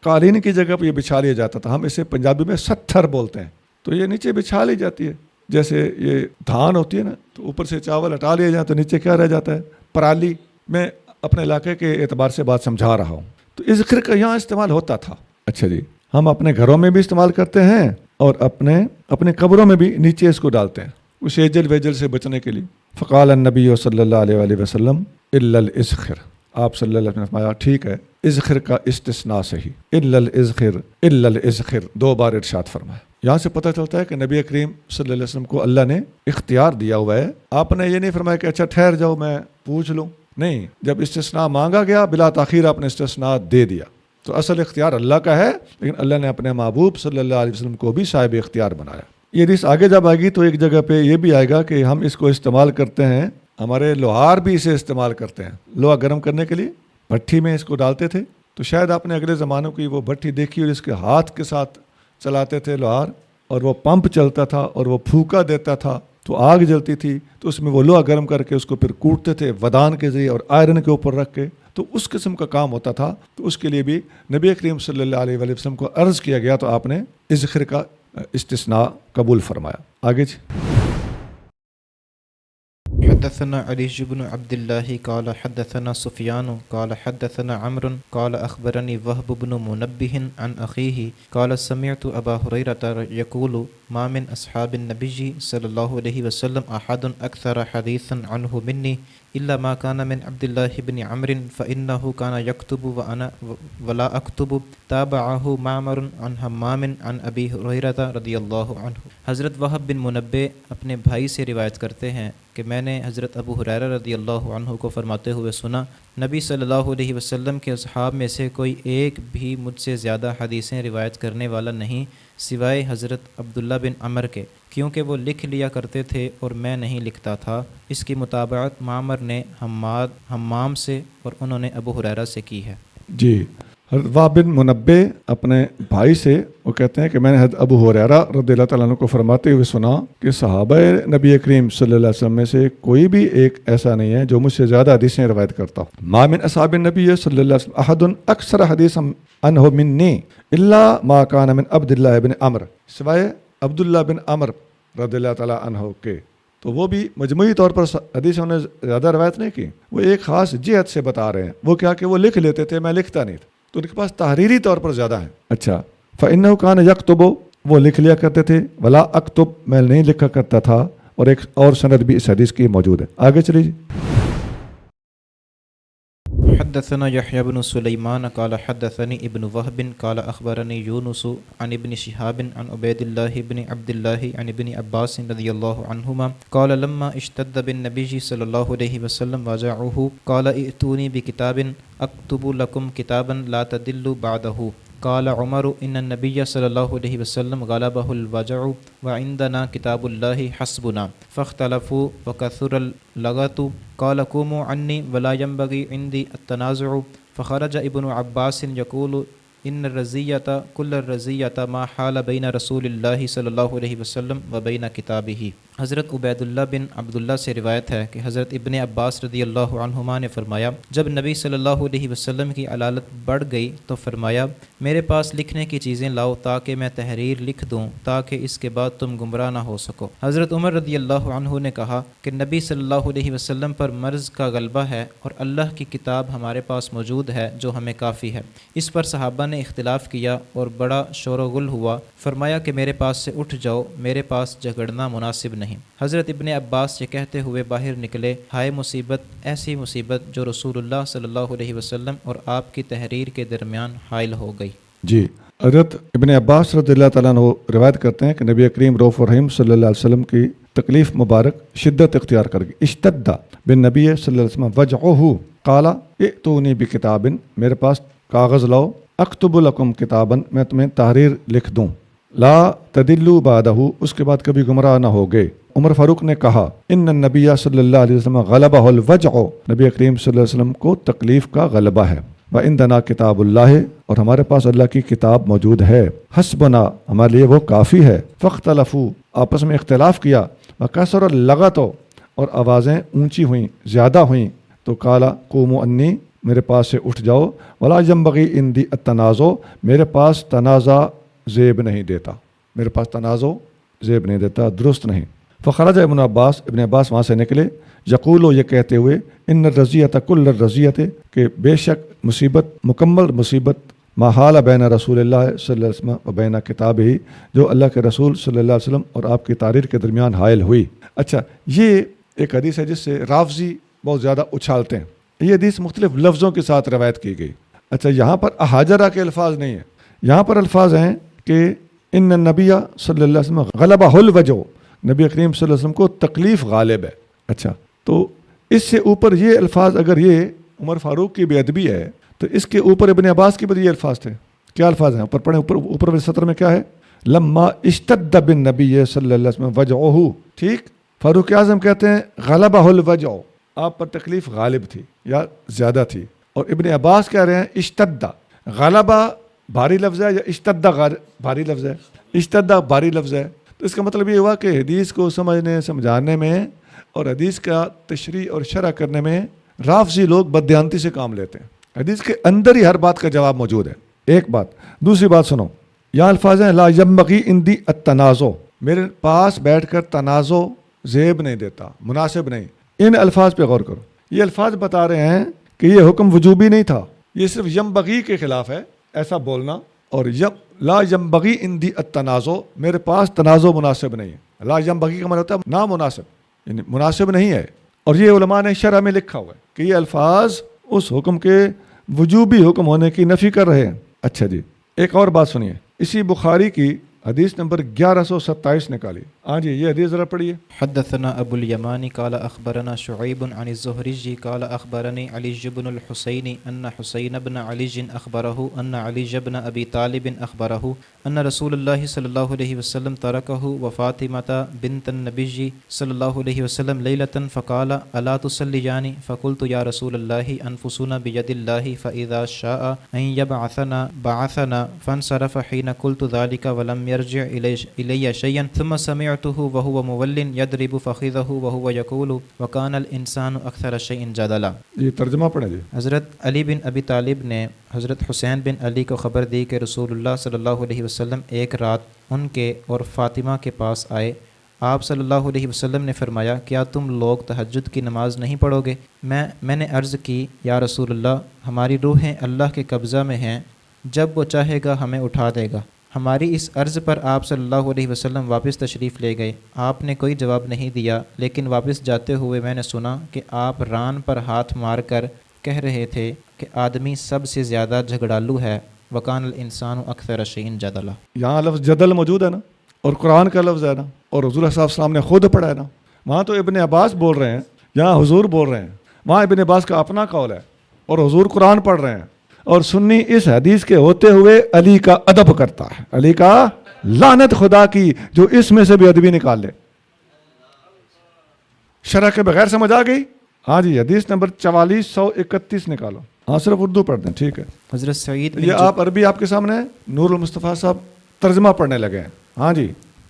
قالین کی جگہ پہ یہ بچھا لیا جاتا تھا، ہم اسے پنجابی میں ستھر بولتے ہیں، تو یہ نیچے بچھا لی جاتی ہے، جیسے یہ دھان ہوتی ہے نا، تو اوپر سے چاول ہٹا لیا جائے تو نیچے کیا رہ جاتا ہے؟ پرالی۔ میں اپنے علاقے کے اعتبار سے بات سمجھا رہا ہوں، تو اس ذکر کا یہاں استعمال ہوتا تھا۔ اچھا جی، ہم اپنے گھروں میں بھی استعمال کرتے ہیں اور اپنے قبروں میں بھی نیچے اس کو ڈالتے ہیں، اس ایجل ویجل سے بچنے کے لیے۔ فقال النبی صلی اللہ علیہ وآلہ وسلم الا الازخر، آپ صلی اللہ علیہ وسلم نے فرمایا ٹھیک ہے، ازخر کا استثناء صحیح، الا الازخر، دو بار ارشاد فرمایا۔ یہاں سے پتہ چلتا ہے کہ نبی کریم صلی اللہ علیہ وسلم کو اللہ نے اختیار دیا ہوا ہے۔ آپ نے یہ نہیں فرمایا کہ اچھا ٹھہر جاؤ میں پوچھ لوں، نہیں، جب استثناء مانگا گیا بلا تاخیر آپ نے استثناء دے دیا، تو اصل اختیار اللہ کا ہے، لیکن اللہ نے اپنے محبوب صلی اللہ علیہ وسلم کو بھی صاحب اختیار بنایا۔ یہ حدیث آگے جب آئے گی تو ایک جگہ پہ یہ بھی آئے گا کہ ہم اس کو استعمال کرتے ہیں، ہمارے لوہار بھی اسے استعمال کرتے ہیں لوہا گرم کرنے کے لیے، بھٹی میں اس کو ڈالتے تھے۔ تو شاید آپ نے اگلے زمانوں کی وہ بھٹی دیکھی اور اس کے ہاتھ کے ساتھ چلاتے تھے لوہار، اور وہ پمپ چلتا تھا اور وہ پھونکا دیتا تھا تو آگ جلتی تھی، تو اس میں وہ لوہا گرم کر کے اس کو پھر کوٹتے تھے ودان کے ذریعے اور آئرن کے اوپر رکھ کے، تو اس قسم کا کام ہوتا تھا۔ تو اس کے لیے بھی نبی کریم صلی اللہ علیہ وآلہ وسلم کو عرض کیا گیا تو آپ نے اس ذکر کا استثناء قبول فرمایا۔ آگے جی۔ حدثنا علی بن عبد الله قال حدثنا سفیان قال حدثنا عمرو قال اخبرني وهب بن منبه عن اخيه قال سمعت ابا هريرة يقول ما من اصحاب النبي صلى الله عليه وسلم احد اكثر حديثا عنه مني الا ما كان من عبد الله بن عمرو فانه كان يكتب وانا ولا اكتب تابعه معمر عن حمام عن ابي هريرة رضی اللہ عنہ۔ حضرت وہب بن منبہ اپنے بھائی سے روایت کرتے ہیں کہ میں نے حضرت ابو ہریرہ رضی اللہ عنہ کو فرماتے ہوئے سنا، نبی صلی اللہ علیہ وسلم کے اصحاب میں سے کوئی ایک بھی مجھ سے زیادہ حدیثیں روایت کرنے والا نہیں سوائے حضرت عبداللہ بن عمر کے، کیونکہ وہ لکھ لیا کرتے تھے اور میں نہیں لکھتا تھا۔ اس کی مطابقت معمر نے حمام سے اور انہوں نے ابو ہریرہ سے کی ہے۔ جی، حضرت وہب بن منبہ اپنے بھائی سے وہ کہتے ہیں کہ میں نے حضرت ابو ہریرہ رضی اللہ تعالیٰ عنہ کو فرماتے ہوئے سنا کہ صحابہ نبی کریم صلی اللہ علیہ وسلم میں سے کوئی بھی ایک ایسا نہیں ہے جو مجھ سے زیادہ حدیثیں روایت کرتا ہو۔ ما من اصحاب النبی صلی اللہ علیہ وسلم احد اکثر حدیثا عنہ منی الا ما کان من عبد اللہ بن عمر، سوائے عبداللہ بن عمر رضی اللہ تعالیٰ عنہ کے، تو وہ بھی مجموعی طور پر حدیث انہوں نے زیادہ روایت نہیں کی، وہ ایک خاص جہت سے بتا رہے ہیں، وہ کیا کہ وہ لکھ لیتے تھے، میں لکھتا نہیں تھا، تو ان کے پاس تحریری طور پر زیادہ ہے۔ اچھا، فإنه كان يكتب، وہ لکھ لیا کرتے تھے، ولا اکتب، میں نہیں لکھا کرتا تھا، اور ایک اور سند بھی اس حدیث کی موجود ہے۔ آگے چلیے۔ حدثنا يحيى بن سليمان قال حدثني ابن وهب قال اخبرني يونس عن ابن شهاب عن عبيد الله بن عبد الله عن ابن عباس رضي الله عنهما قال لما اشتد بالنبي صلى الله عليه وسلم وجعه قال ائتوني بكتاب اكتب لكم كتابا لا تضلوا بعده قال عمر ان النبي صلى الله عليه وسلم غلبه الوجع وعندنا كتاب الله حسبنا فاختلفوا وكثر اللغط قال قوموا عني ولا ينبغي عندي التنازع فخرج ابن عباس يقول ان الرزیۃ کل الرزیۃ ما حال بین رسول اللہ صلی اللہ علیہ وسلم و بین کتابہ۔ حضرت عبید اللہ بن عبداللہ سے روایت ہے کہ حضرت ابن عباس رضی اللہ عنہما نے فرمایا، جب نبی صلی اللہ علیہ وسلم کی علالت بڑھ گئی تو فرمایا، میرے پاس لکھنے کی چیزیں لاؤ تاکہ میں تحریر لکھ دوں تاکہ اس کے بعد تم گمراہ نہ ہو سکو۔ حضرت عمر رضی اللہ عنہ نے کہا کہ نبی صلی اللہ علیہ وسلم پر مرض کا غلبہ ہے اور اللہ کی کتاب ہمارے پاس موجود ہے جو ہمیں کافی ہے۔ اس پر صحابہ نے اختلاف کیا اور بڑا شور و غل ہوا، فرمایا کہ میرے پاس سے اٹھ جاؤ، میرے پاس جھگڑنا مناسب نہیں۔ حضرت ابن عباس یہ کہتے ہوئے باہر نکلے، ہائے مصیبت، ایسی مصیبت جو رسول اللہ صلی اللہ علیہ وسلم اور آپ کی تحریر کے درمیان حائل ہو گئی۔ جی، حضرت ابن عباس رضی اللہ تعالیٰ عنہ روایت کرتے ہیں کہ نبی کریم رؤوف الرحیم صلی اللہ علیہ وسلم کی تکلیف مبارک شدت اختیار کر گئی۔ اشتد بن نبی صلی اللہ علیہ وسلم وجعہ قال ائتونی بکتاب، میرے پاس کاغذ لاؤ، اکتب لکم کتابا، میں تمہیں تحریر لکھ دوں، لا تدلوا بعدہ، اس کے بعد کبھی گمراہ نہ ہوگے۔ عمر فاروق نے کہا، ان النبی صلی اللہ علیہ وسلم غلبہ الوجع، نبی کریم صلی اللہ علیہ وسلم کو تکلیف کا غلبہ ہے، وعندنا کتاب اللہ، اور ہمارے پاس اللہ کی کتاب موجود ہے، حسبنا، ہمارے لیے وہ کافی ہے، فاختلفوا، آپس میں اختلاف کیا، وکثر اللغط، اور آوازیں اونچی ہوئیں، زیادہ ہوئیں، تو قالا قوموا انی، میرے پاس سے اٹھ جاؤ، ولا ينبغي عندي التنازع، میرے پاس تنازع زیب نہیں دیتا، میرے پاس تنازع زیب نہیں دیتا، درست نہیں۔ فخرج ابن عباس، ابن عباس وہاں سے نکلے، یقول، یہ کہتے ہوئے، ان الرزیۃ کل الرزیۃ، کہ بے شک مصیبت، مکمل مصیبت، ما حال بین رسول اللہ صلی اللہ علیہ وسلم و بین کتابہ، جو اللہ کے رسول صلی اللہ علیہ وسلم اور آپ کی تحریر کے درمیان حائل ہوئی۔ اچھا، یہ ایک حدیث ہے جس سے رافضی بہت زیادہ اچھالتے ہیں۔ یہ حدیث مختلف لفظوں کے ساتھ روایت کی گئی۔ اچھا، یہاں پر احاجرہ کے الفاظ نہیں ہیں، یہاں پر الفاظ ہیں کہ ان النبی صلی اللہ علیہ وسلم غلبہ الوجع، نبی کریم صلی اللہ علیہ وسلم کو تکلیف غالب ہے۔ اچھا، تو اس سے اوپر یہ الفاظ، اگر یہ عمر فاروق کی بے ادبی ہے تو اس کے اوپر ابن عباس کے بھی یہ الفاظ تھے۔ کیا الفاظ ہیں؟ اوپر پڑھیں، اوپر والے سطر میں کیا ہے؟ لما اشتد بالنبی صلی اللہ علیہ وسلم وجعہ، ٹھیک، فاروق اعظم کہتے ہیں غلبہ الوجع، آپ پر تکلیف غالب تھی یا زیادہ تھی، اور ابن عباس کہہ رہے ہیں اشتدہ، غلبہ بھاری لفظ ہے یا اشتدہ بھاری لفظ ہے؟ اشتدہ بھاری لفظ ہے، تو اس کا مطلب یہ ہوا کہ حدیث کو سمجھنے سمجھانے میں اور حدیث کا تشریح اور شرح کرنے میں رافضی لوگ بددیانتی سے کام لیتے ہیں، حدیث کے اندر ہی ہر بات کا جواب موجود ہے، ایک بات۔ دوسری بات سنو، یہاں الفاظ ہیں لا ینبغی عندی التنازع، میرے پاس بیٹھ کر تنازع زیب نہیں دیتا، مناسب نہیں، ان الفاظ پہ غور کرو، یہ الفاظ بتا رہے ہیں کہ یہ حکم وجوبی نہیں تھا، یہ صرف ینبغی کے خلاف ہے ایسا بولنا، اور لا ینبغی عندی التنازع، میرے پاس تنازع مناسب نہیں ہے، لا ینبغی کا مطلب ہوتا ہے نامناسب، یعنی مناسب نہیں ہے، اور یہ علماء نے شرح میں لکھا ہوا ہے کہ یہ الفاظ اس حکم کے وجوبی حکم ہونے کی نفی کر رہے ہیں۔ اچھا جی، ایک اور بات سنیے، اسی بخاری کی حدیث نمبر 1127 نکالی، ہاں جی یہ حدیث ذرا پڑھیے۔ حدثنا ابو الیمانی قال اخبرنا شعیب عن الزہری قال اخبرنی علی بن الحسین ان حسین بن علی اخبرہ ان علی بن ابی طالب اخبرہ ان رسول اللہ صلی اللہ علیہ وسلم ترکہ وفاطمۃ بنت النبی صلی اللہ علیہ وسلم لیلۃ فقال الا تصلیان فقلت یا رسول اللہ انفسنا بید اللہ فاذا شاء ان یبعثنا بعثنا فانصرف حین قلت ذلك ولم يرجع الی شیئا ثم سمعته وهو مول يضرب فخذه وهو يقول وكان الانسان اکثر شیء جدلا۔ یہ ترجمہ پڑھیں جی۔ حضرت علی بن ابی طالب نے حضرت حسین بن علی کو خبر دی کہ رسول اللہ صلی اللہ علیہ وسلم ایک رات ان کے اور فاطمہ کے پاس آئے، آپ صلی اللہ علیہ وسلم نے فرمایا کیا تم لوگ تہجد کی نماز نہیں پڑھو گے؟ میں نے عرض کی یا رسول اللہ ہماری روحیں اللہ کے قبضہ میں ہیں، جب وہ چاہے گا ہمیں اٹھا دے گا۔ ہماری اس عرض پر آپ صلی اللہ علیہ وسلم واپس تشریف لے گئے، آپ نے کوئی جواب نہیں دیا، لیکن واپس جاتے ہوئے میں نے سنا کہ آپ ران پر ہاتھ مار کر کہہ رہے تھے کہ آدمی سب سے زیادہ جھگڑالو ہے، وکان الانسان اکثر شیء جدلا۔ یہاں لفظ جدل موجود ہے نا، اور قرآن کا لفظ ہے نا، اور حضور صلی اللہ علیہ وسلم نے خود پڑھا ہے نا، وہاں تو ابن عباس بول رہے ہیں، یہاں حضور بول رہے ہیں، وہاں ابن عباس کا اپنا قول ہے اور حضور قرآن پڑھ رہے ہیں، اور سنی اس حدیث کے ہوتے ہوئے علی کا ادب کرتا ہے، علی کا لعنت خدا کی جو اس میں سے بھی ادبی نکال لے۔ شرح کے بغیر سمجھ آ گئی؟ ہاں جی، حدیث نمبر 4431 نکالو، ہاں صرف اردو پڑھ دیں، ٹھیک ہے۔ حضرت سعید یہ آپ عربی آپ کے سامنے ہے، نور المصطفیٰ صاحب ترجمہ پڑھنے لگے ہیں، ہاں جی۔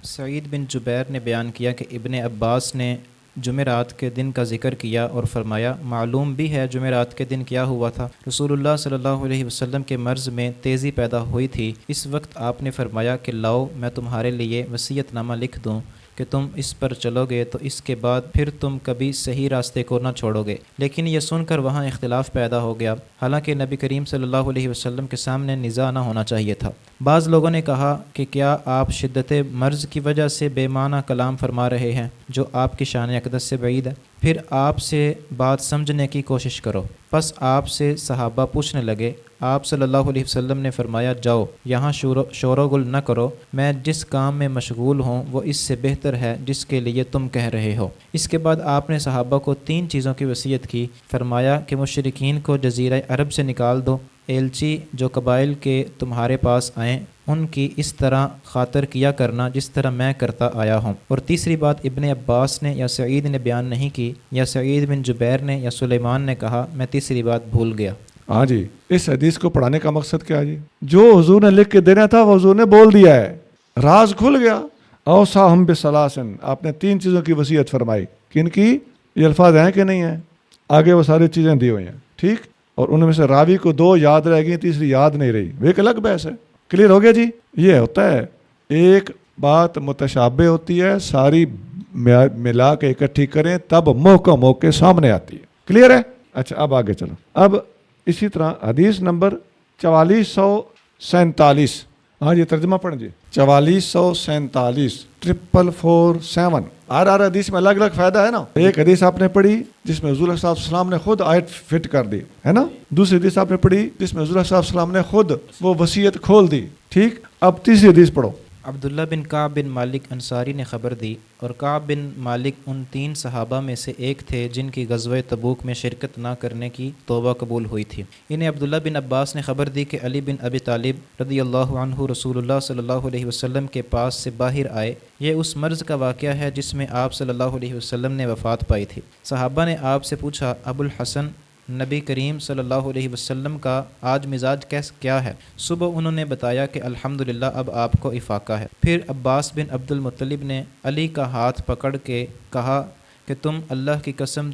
سعید بن جبیر نے بیان کیا کہ ابن عباس نے جمعرات کے دن کا ذکر کیا اور فرمایا معلوم بھی ہے جمعرات کے دن کیا ہوا تھا، رسول اللہ صلی اللہ علیہ وسلم کے مرض میں تیزی پیدا ہوئی تھی، اس وقت آپ نے فرمایا کہ لاؤ میں تمہارے لیے وصیت نامہ لکھ دوں کہ تم اس پر چلو گے تو اس کے بعد پھر تم کبھی صحیح راستے کو نہ چھوڑو گے۔ لیکن یہ سن کر وہاں اختلاف پیدا ہو گیا، حالانکہ نبی کریم صلی اللہ علیہ وسلم کے سامنے نزاع نہ ہونا چاہیے تھا۔ بعض لوگوں نے کہا کہ کیا آپ شدت مرض کی وجہ سے بے معنی کلام فرما رہے ہیں جو آپ کی شان اقدس سے بعید ہے؟ پھر آپ سے بات سمجھنے کی کوشش کرو۔ پس آپ سے صحابہ پوچھنے لگے، آپ صلی اللہ علیہ وسلم نے فرمایا جاؤ یہاں شور و گل نہ کرو، میں جس کام میں مشغول ہوں وہ اس سے بہتر ہے جس کے لیے تم کہہ رہے ہو۔ اس کے بعد آپ نے صحابہ کو 3 چیزوں کی وصیت کی، فرمایا کہ مشرکین کو جزیرہ عرب سے نکال دو، ایلچی جو قبائل کے تمہارے پاس آئیں ان کی اس طرح خاطر کیا کرنا جس طرح میں کرتا آیا ہوں۔ اور تیسری بات ابن عباس نے یا سعید نے بیان نہیں کی، یا سعید بن جبیر نے یا سلیمان نے کہا، میں تیسری بات بھول گیا۔ ہاں جی، اس حدیث کو پڑھانے کا مقصد کیا ہے جی؟ جو حضور نے لکھ کے دینا تھا وہ حضور نے بول دیا ہے، راز کھل گیا۔ اوصاہم بثلاثن، آپ نے 3 چیزوں کی وصیت فرمائی، کن کی؟ یہ الفاظ ہیں کہ نہیں ہیں؟ آگے وہ ساری چیزیں دی ہوئی ہیں، ٹھیک، اور ان میں سے راوی کو 2 یاد رہ گئی، تیسری یاد نہیں رہی، وہ ایک الگ بحث ہے۔ کلیئر ہو گیا جی؟ یہ ہوتا ہے، ایک بات متشابہ ہوتی ہے، ساری ملا کے اکٹھی کریں تب محکم کے سامنے آتی ہے۔ کلیئر ہے؟ اچھا اب آگے چلو۔ اب اسی طرح حدیث نمبر 4447، ہاں جی ترجمہ پڑھ جی، 4447 447۔ ہر حدیث میں الگ الگ فائدہ ہے نا۔ ایک حدیث آپ نے پڑھی جس میں حضور صلی اللہ علیہ وسلم نے خود آیت فٹ کر دی ہے نا، دوسری حدیث آپ نے پڑھی جس میں حضور صلی اللہ علیہ وسلم نے خود وہ وصیت کھول دی، ٹھیک۔ اب تیسری حدیث پڑھو، عبداللہ بن کعب بن مالک انصاری نے خبر دی، اور کعب بن مالک ان 3 صحابہ میں سے ایک تھے جن کی غزوہ تبوک میں شرکت نہ کرنے کی توبہ قبول ہوئی تھی۔ انہیں عبداللہ بن عباس نے خبر دی کہ علی بن ابی طالب رضی اللہ عنہ رسول اللہ صلی اللہ علیہ وسلم کے پاس سے باہر آئے۔ یہ اس مرض کا واقعہ ہے جس میں آپ صلی اللہ علیہ وسلم نے وفات پائی تھی۔ صحابہ نے آپ سے پوچھا، ابو الحسن، نبی کریم صلی اللہ علیہ وسلم کا آج مزاج کیا ہے؟ صبح انہوں نے بتایا کہ الحمدللہ اب آپ کو افاقہ ہے۔ پھر عباس بن عبد المطلب نے علی کا ہاتھ پکڑ کے کہا کہ تم اللہ کی قسم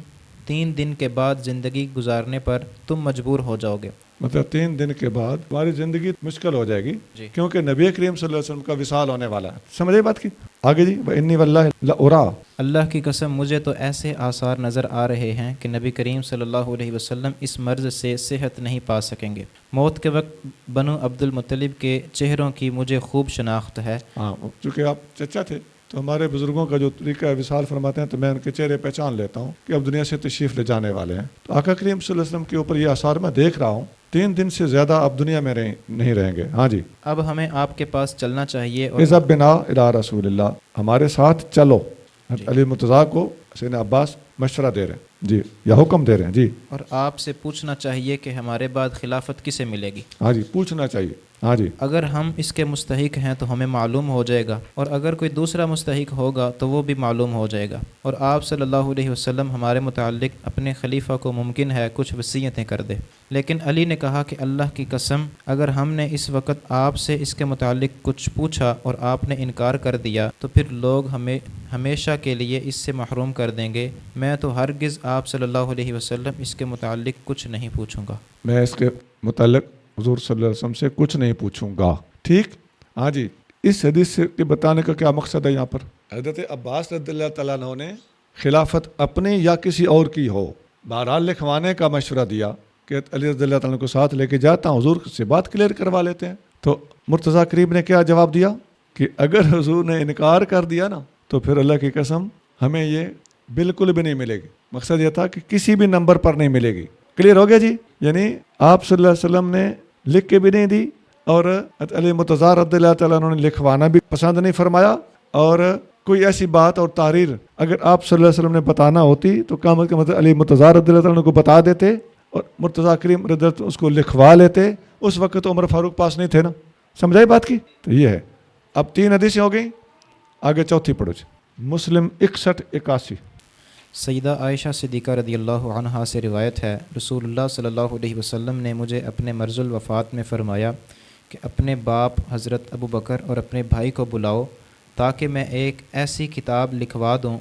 3 دن کے بعد زندگی گزارنے پر تم مجبور ہو جاؤ گے۔ مطلب 3 دن کے بعد ہماری زندگی مشکل ہو جائے گی جی، کیونکہ نبی کریم صلی اللہ علیہ وسلم کا وصال ہونے والا ہے۔ سمجھے بات کی آگے جی؟ وَإِنِّي وَاللَّهِ لَأُرَىٰ، اللہ کی قسم مجھے تو ایسے آثار نظر آ رہے ہیں کہ نبی کریم صلی اللہ علیہ وسلم اس مرض سے صحت نہیں پا سکیں گے۔ موت کے وقت بنو عبد المطلب کے چہروں کی مجھے خوب شناخت ہے۔ ہاں، چونکہ آپ چچا تھے تو ہمارے بزرگوں کا جو طریقہ وصال فرماتے ہیں تو میں ان کے چہرے پہچان لیتا ہوں کہ اب دنیا سے تشریف لے جانے والے ہیں۔ تو آقا کریم صلی اللہ علیہ وسلم کے اوپر یہ آثار میں دیکھ رہا ہوں، 3 دن سے زیادہ اب دنیا میں نہیں رہیں گے۔ ہاں جی، اب ہمیں آپ کے پاس چلنا چاہیے اور اذهب بنا الی رسول اللہ، ہمارے ساتھ چلو۔ علی مرتضیٰ کو سیدنا عباس مشورہ دے رہے ہیں جی، یا حکم دے رہے ہیں جی۔ اور آپ سے پوچھنا چاہیے کہ ہمارے بعد خلافت کسے ملے گی؟ ہاں جی، پوچھنا چاہیے۔ ہاں جی، اگر ہم اس کے مستحق ہیں تو ہمیں معلوم ہو جائے گا، اور اگر کوئی دوسرا مستحق ہوگا تو وہ بھی معلوم ہو جائے گا۔ اور آپ صلی اللہ علیہ وسلم ہمارے متعلق اپنے خلیفہ کو ممکن ہے کچھ وصیتیں کر دے۔ لیکن علی نے کہا کہ اللہ کی قسم اگر ہم نے اس وقت آپ سے اس کے متعلق کچھ پوچھا اور آپ نے انکار کر دیا تو پھر لوگ ہمیں ہمیشہ کے لیے اس سے محروم کر دیں گے۔ میں تو ہرگز آپ صلی اللہ علیہ وسلم اس کے متعلق کچھ نہیں پوچھوں گا۔ میں اس کے متعلق حضور صلی اللہ علیہ وسلم سے کچھ نہیں پوچھوں گا، ٹھیک؟ ہاں جی، اس حدیث سے بتانے کا کیا مقصد ہے یہاں پر؟ حضرت عباس رضی اللہ تعالیٰ عنہ نے خلافت اپنی یا کسی اور کی ہو، بہرحال لکھوانے کا مشورہ دیا کہ علی رضی اللہ تعالیٰ عنہ کو ساتھ لے کے جاتا ہوں، حضور سے بات کلیئر کروا لیتے ہیں۔ تو مرتضیٰ کریم نے کیا جواب دیا کہ اگر حضور نے انکار کر دیا نا تو پھر اللہ کی قسم ہمیں یہ بالکل بھی نہیں ملے گی۔ مقصد یہ تھا کہ کسی بھی نمبر پر نہیں ملے گی۔ کلیئر ہو گیا جی؟ یعنی آپ صلی اللہ علیہ وسلم نے لکھ کے بھی نہیں دی، اور علی مرتضیٰ رضی اللہ تعالیٰ عنہ نے لکھوانا بھی پسند نہیں فرمایا، اور کوئی ایسی بات اور تحریر اگر آپ صلی اللہ علیہ وسلم نے بتانا ہوتی تو کام کا مطلب علی مرتضیٰ رضی اللہ تعالیٰ عنہ کو بتا دیتے اور مرتضیٰ کریم رضی اللہ عنہ اس کو لکھوا لیتے۔ اس وقت تو عمر فاروق پاس نہیں تھے نا، سمجھائی بات کی؟ تو یہ ہے۔ اب 3 حدیثیں ہو گئیں، آگے چوتھی پڑھو جی۔ مسلم 6181۔ سیدہ عائشہ صدیقہ رضی اللہ عنہا سے روایت ہے، رسول اللہ صلی اللہ علیہ وسلم نے مجھے اپنے مرض الوفات میں فرمایا کہ اپنے باپ حضرت ابو بکر اور اپنے بھائی کو بلاؤ تاکہ میں ایک ایسی کتاب لکھوا دوں،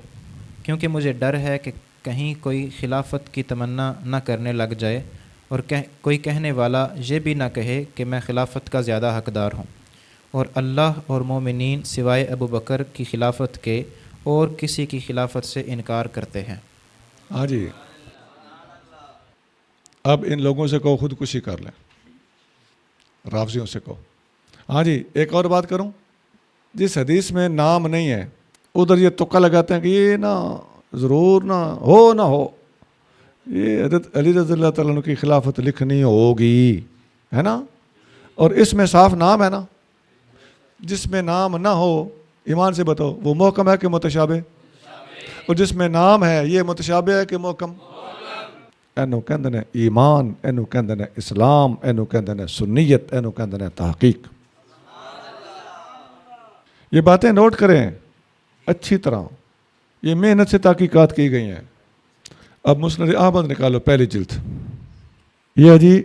کیونکہ مجھے ڈر ہے کہ کہیں کوئی خلافت کی تمنا نہ کرنے لگ جائے اور کوئی کہنے والا یہ بھی نہ کہے کہ میں خلافت کا زیادہ حقدار ہوں، اور اللہ اور مومنین سوائے ابو بکر کی خلافت کے اور کسی کی خلافت سے انکار کرتے ہیں۔ ہاں جی، اب ان لوگوں سے کہو خودکشی کر لیں، رافضیوں سے کہو۔ ہاں جی، ایک اور بات کروں، جس حدیث میں نام نہیں ہے ادھر یہ تکا لگاتے ہیں کہ یہ نہ ضرور نہ ہو، یہ حضرت علی رضی اللہ تعالیٰ عنہ کی خلافت لکھنی ہوگی، ہے نا؟ اور اس میں صاف نام ہے نا، جس میں نام نہ ہو ایمان سے بتاؤ وہ محکم ہے کہ متشابہ؟ اور جس میں نام ہے یہ متشابہ ہے کہ محکم؟ اینو کہندے نے ایمان، اینو کہندے نے اسلام، اینو کہندے نے سنیت، اینو کہندے نے تحقیق۔ یہ باتیں نوٹ کریں اچھی طرح، یہ محنت سے تحقیقات کی گئی ہیں۔ اب مسند احمد نکالو، پہلی جلد۔ یہ جی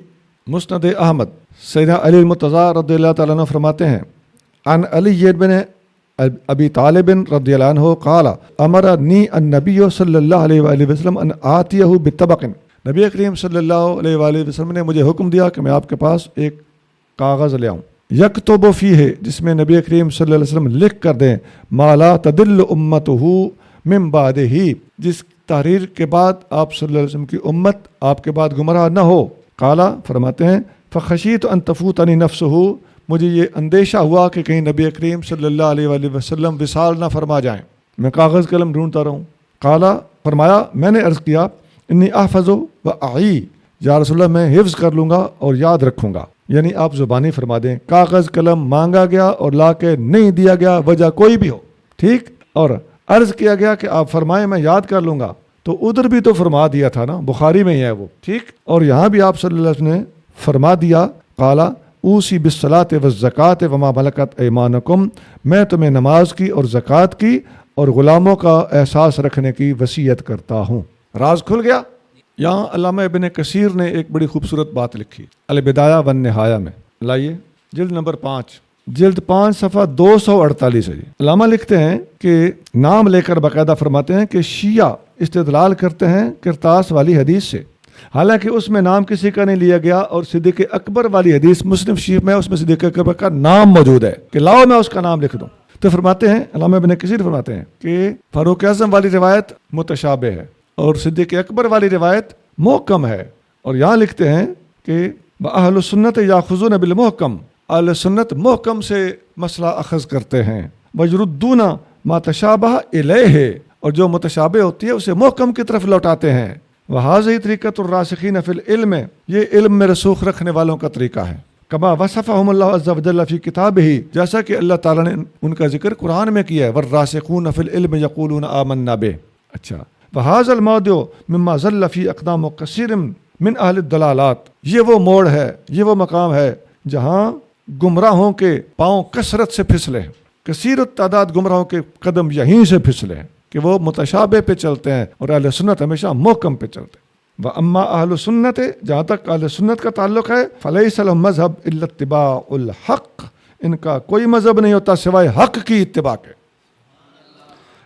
مسند احمد، سیدنا علی المرتضیٰ رضی اللہ تعالیٰ عنہ فرماتے ہیں، عن علی بن ابی طالب رضی اللہ عنہ قال امرنی النبی صلی اللہ علیہ وآلہ وسلم ان آتیہ بطبق، نبی کریم صلی اللہ علیہ وآلہ وسلم نے مجھے حکم دیا کہ میں آپ کے پاس ایک کاغذ لے آؤں، یکتب فیہ، جس میں نبی کریم صلی اللہ علیہ وسلم لکھ کر دیں ما لا تدل امتہ من بعدہ، جس تحریر کے بعد آپ صلی اللہ علیہ وسلم کی امت آپ کے بعد گمراہ نہ ہو۔ قالا، فرماتے ہیں، فخشیت ان تفوتنی نفسہ، مجھے یہ اندیشہ ہوا کہ کہیں نبی کریم صلی اللہ علیہ وآلہ وسلم وصال نہ فرما جائیں، میں کاغذ قلم ڈھونڈتا رہوں۔ قالا، فرمایا، میں نے عرض کیا، انی احفظ و اعی، یا رسول اللہ میں حفظ کر لوں گا اور یاد رکھوں گا، یعنی آپ زبانی فرما دیں، کاغذ قلم مانگا گیا اور لا کے نہیں دیا گیا، وجہ کوئی بھی ہو، ٹھیک، اور عرض کیا گیا کہ آپ فرمائیں میں یاد کر لوں گا، تو ادھر بھی تو فرما دیا تھا نا، بخاری میں ہی ہے وہ، ٹھیک، اور یہاں بھی آپ صلی اللہ علیہ وسلم نے فرما دیا، قالا اوسی بالصلاۃ والزکاۃ وما ملکت ایمانکم، میں تمہیں نماز کی اور زکوٰۃ کی اور غلاموں کا احساس رکھنے کی وصیت کرتا ہوں۔ راز کھل گیا۔ یہاں علامہ ابن کثیر نے ایک بڑی خوبصورت بات لکھی البدایہ والنہایہ میں، لائیے جلد نمبر 5 جلد 5 صفحہ 248 ہے۔ علامہ لکھتے ہیں کہ نام لے کر باقاعدہ فرماتے ہیں کہ شیعہ استدلال کرتے ہیں کرتاس والی حدیث سے، حالانکہ اس میں نام کسی کا نہیں لیا گیا، اور صدیق اکبر والی حدیث مسلم شریف میں اس میں صدیق اکبر کا نام موجود ہے کہ لاؤ میں اس کا نام لکھ دوں۔ تو فرماتے ہیں علامہ ابن کثیر فرماتے ہیں کہ فاروق اعظم والی روایت متشابہ ہے اور صدیق اکبر والی روایت محکم ہے، اور یہاں لکھتے ہیں کہ اہل السنت یاخذون بالمحکم، اہل سنت محکم سے مسئلہ اخذ کرتے ہیں، ویردون ما تشابہ الیہ، اور جو متشابہ ہوتی ہے اسے محکم کی طرف لوٹاتے ہیں۔ وہذہ طریقۃ الراسخین فی العلم، یہ علم میں رسوخ رکھنے والوں کا طریقہ ہے۔ کما وصفہم اللہ عز وجل فی کتابہ، جیسا کہ اللہ تعالیٰ نے ان کا ذکر قرآن میں کیا ہے، والراسخون فی العلم یقولون آمنا بہ۔ اچھا، وہذا الموضع مما ظل فی اقدام کثیر من اہل الضلالات، یہ وہ موڑ ہے، یہ وہ مقام ہے جہاں گمراہوں کے پاؤں کثرت سے پھسلے، کثیر التعداد گمراہوں کے قدم یہیں سے پھسلے ہیں کہ وہ متشابہ پہ چلتے ہیں، اور اہل سنت ہمیشہ محکم پہ چلتے ہیں۔ وَأَمَّا أَهْلُ السُنَّةِ، جہاں تک اہل سنت کا تعلق ہے، فَلَيْسَ لَهُم مذہب إِلَّا اتِّبَاعُ الْحَقِّ، ان کا کوئی مذہب نہیں ہوتا سوائے حق کی اتباع کے۔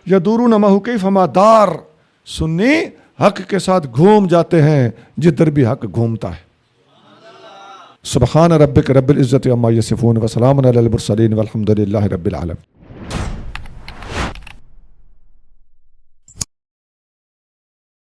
يَدُورُونَ مَعَهُ كَيْفَمَا دار، سنی حق کے ساتھ گھوم جاتے ہیں جدھر بھی حق گھومتا ہے۔ سبحان ربک رب العزت عما یصفون وسلام علی المرسلین والحمد للہ رب العالمین۔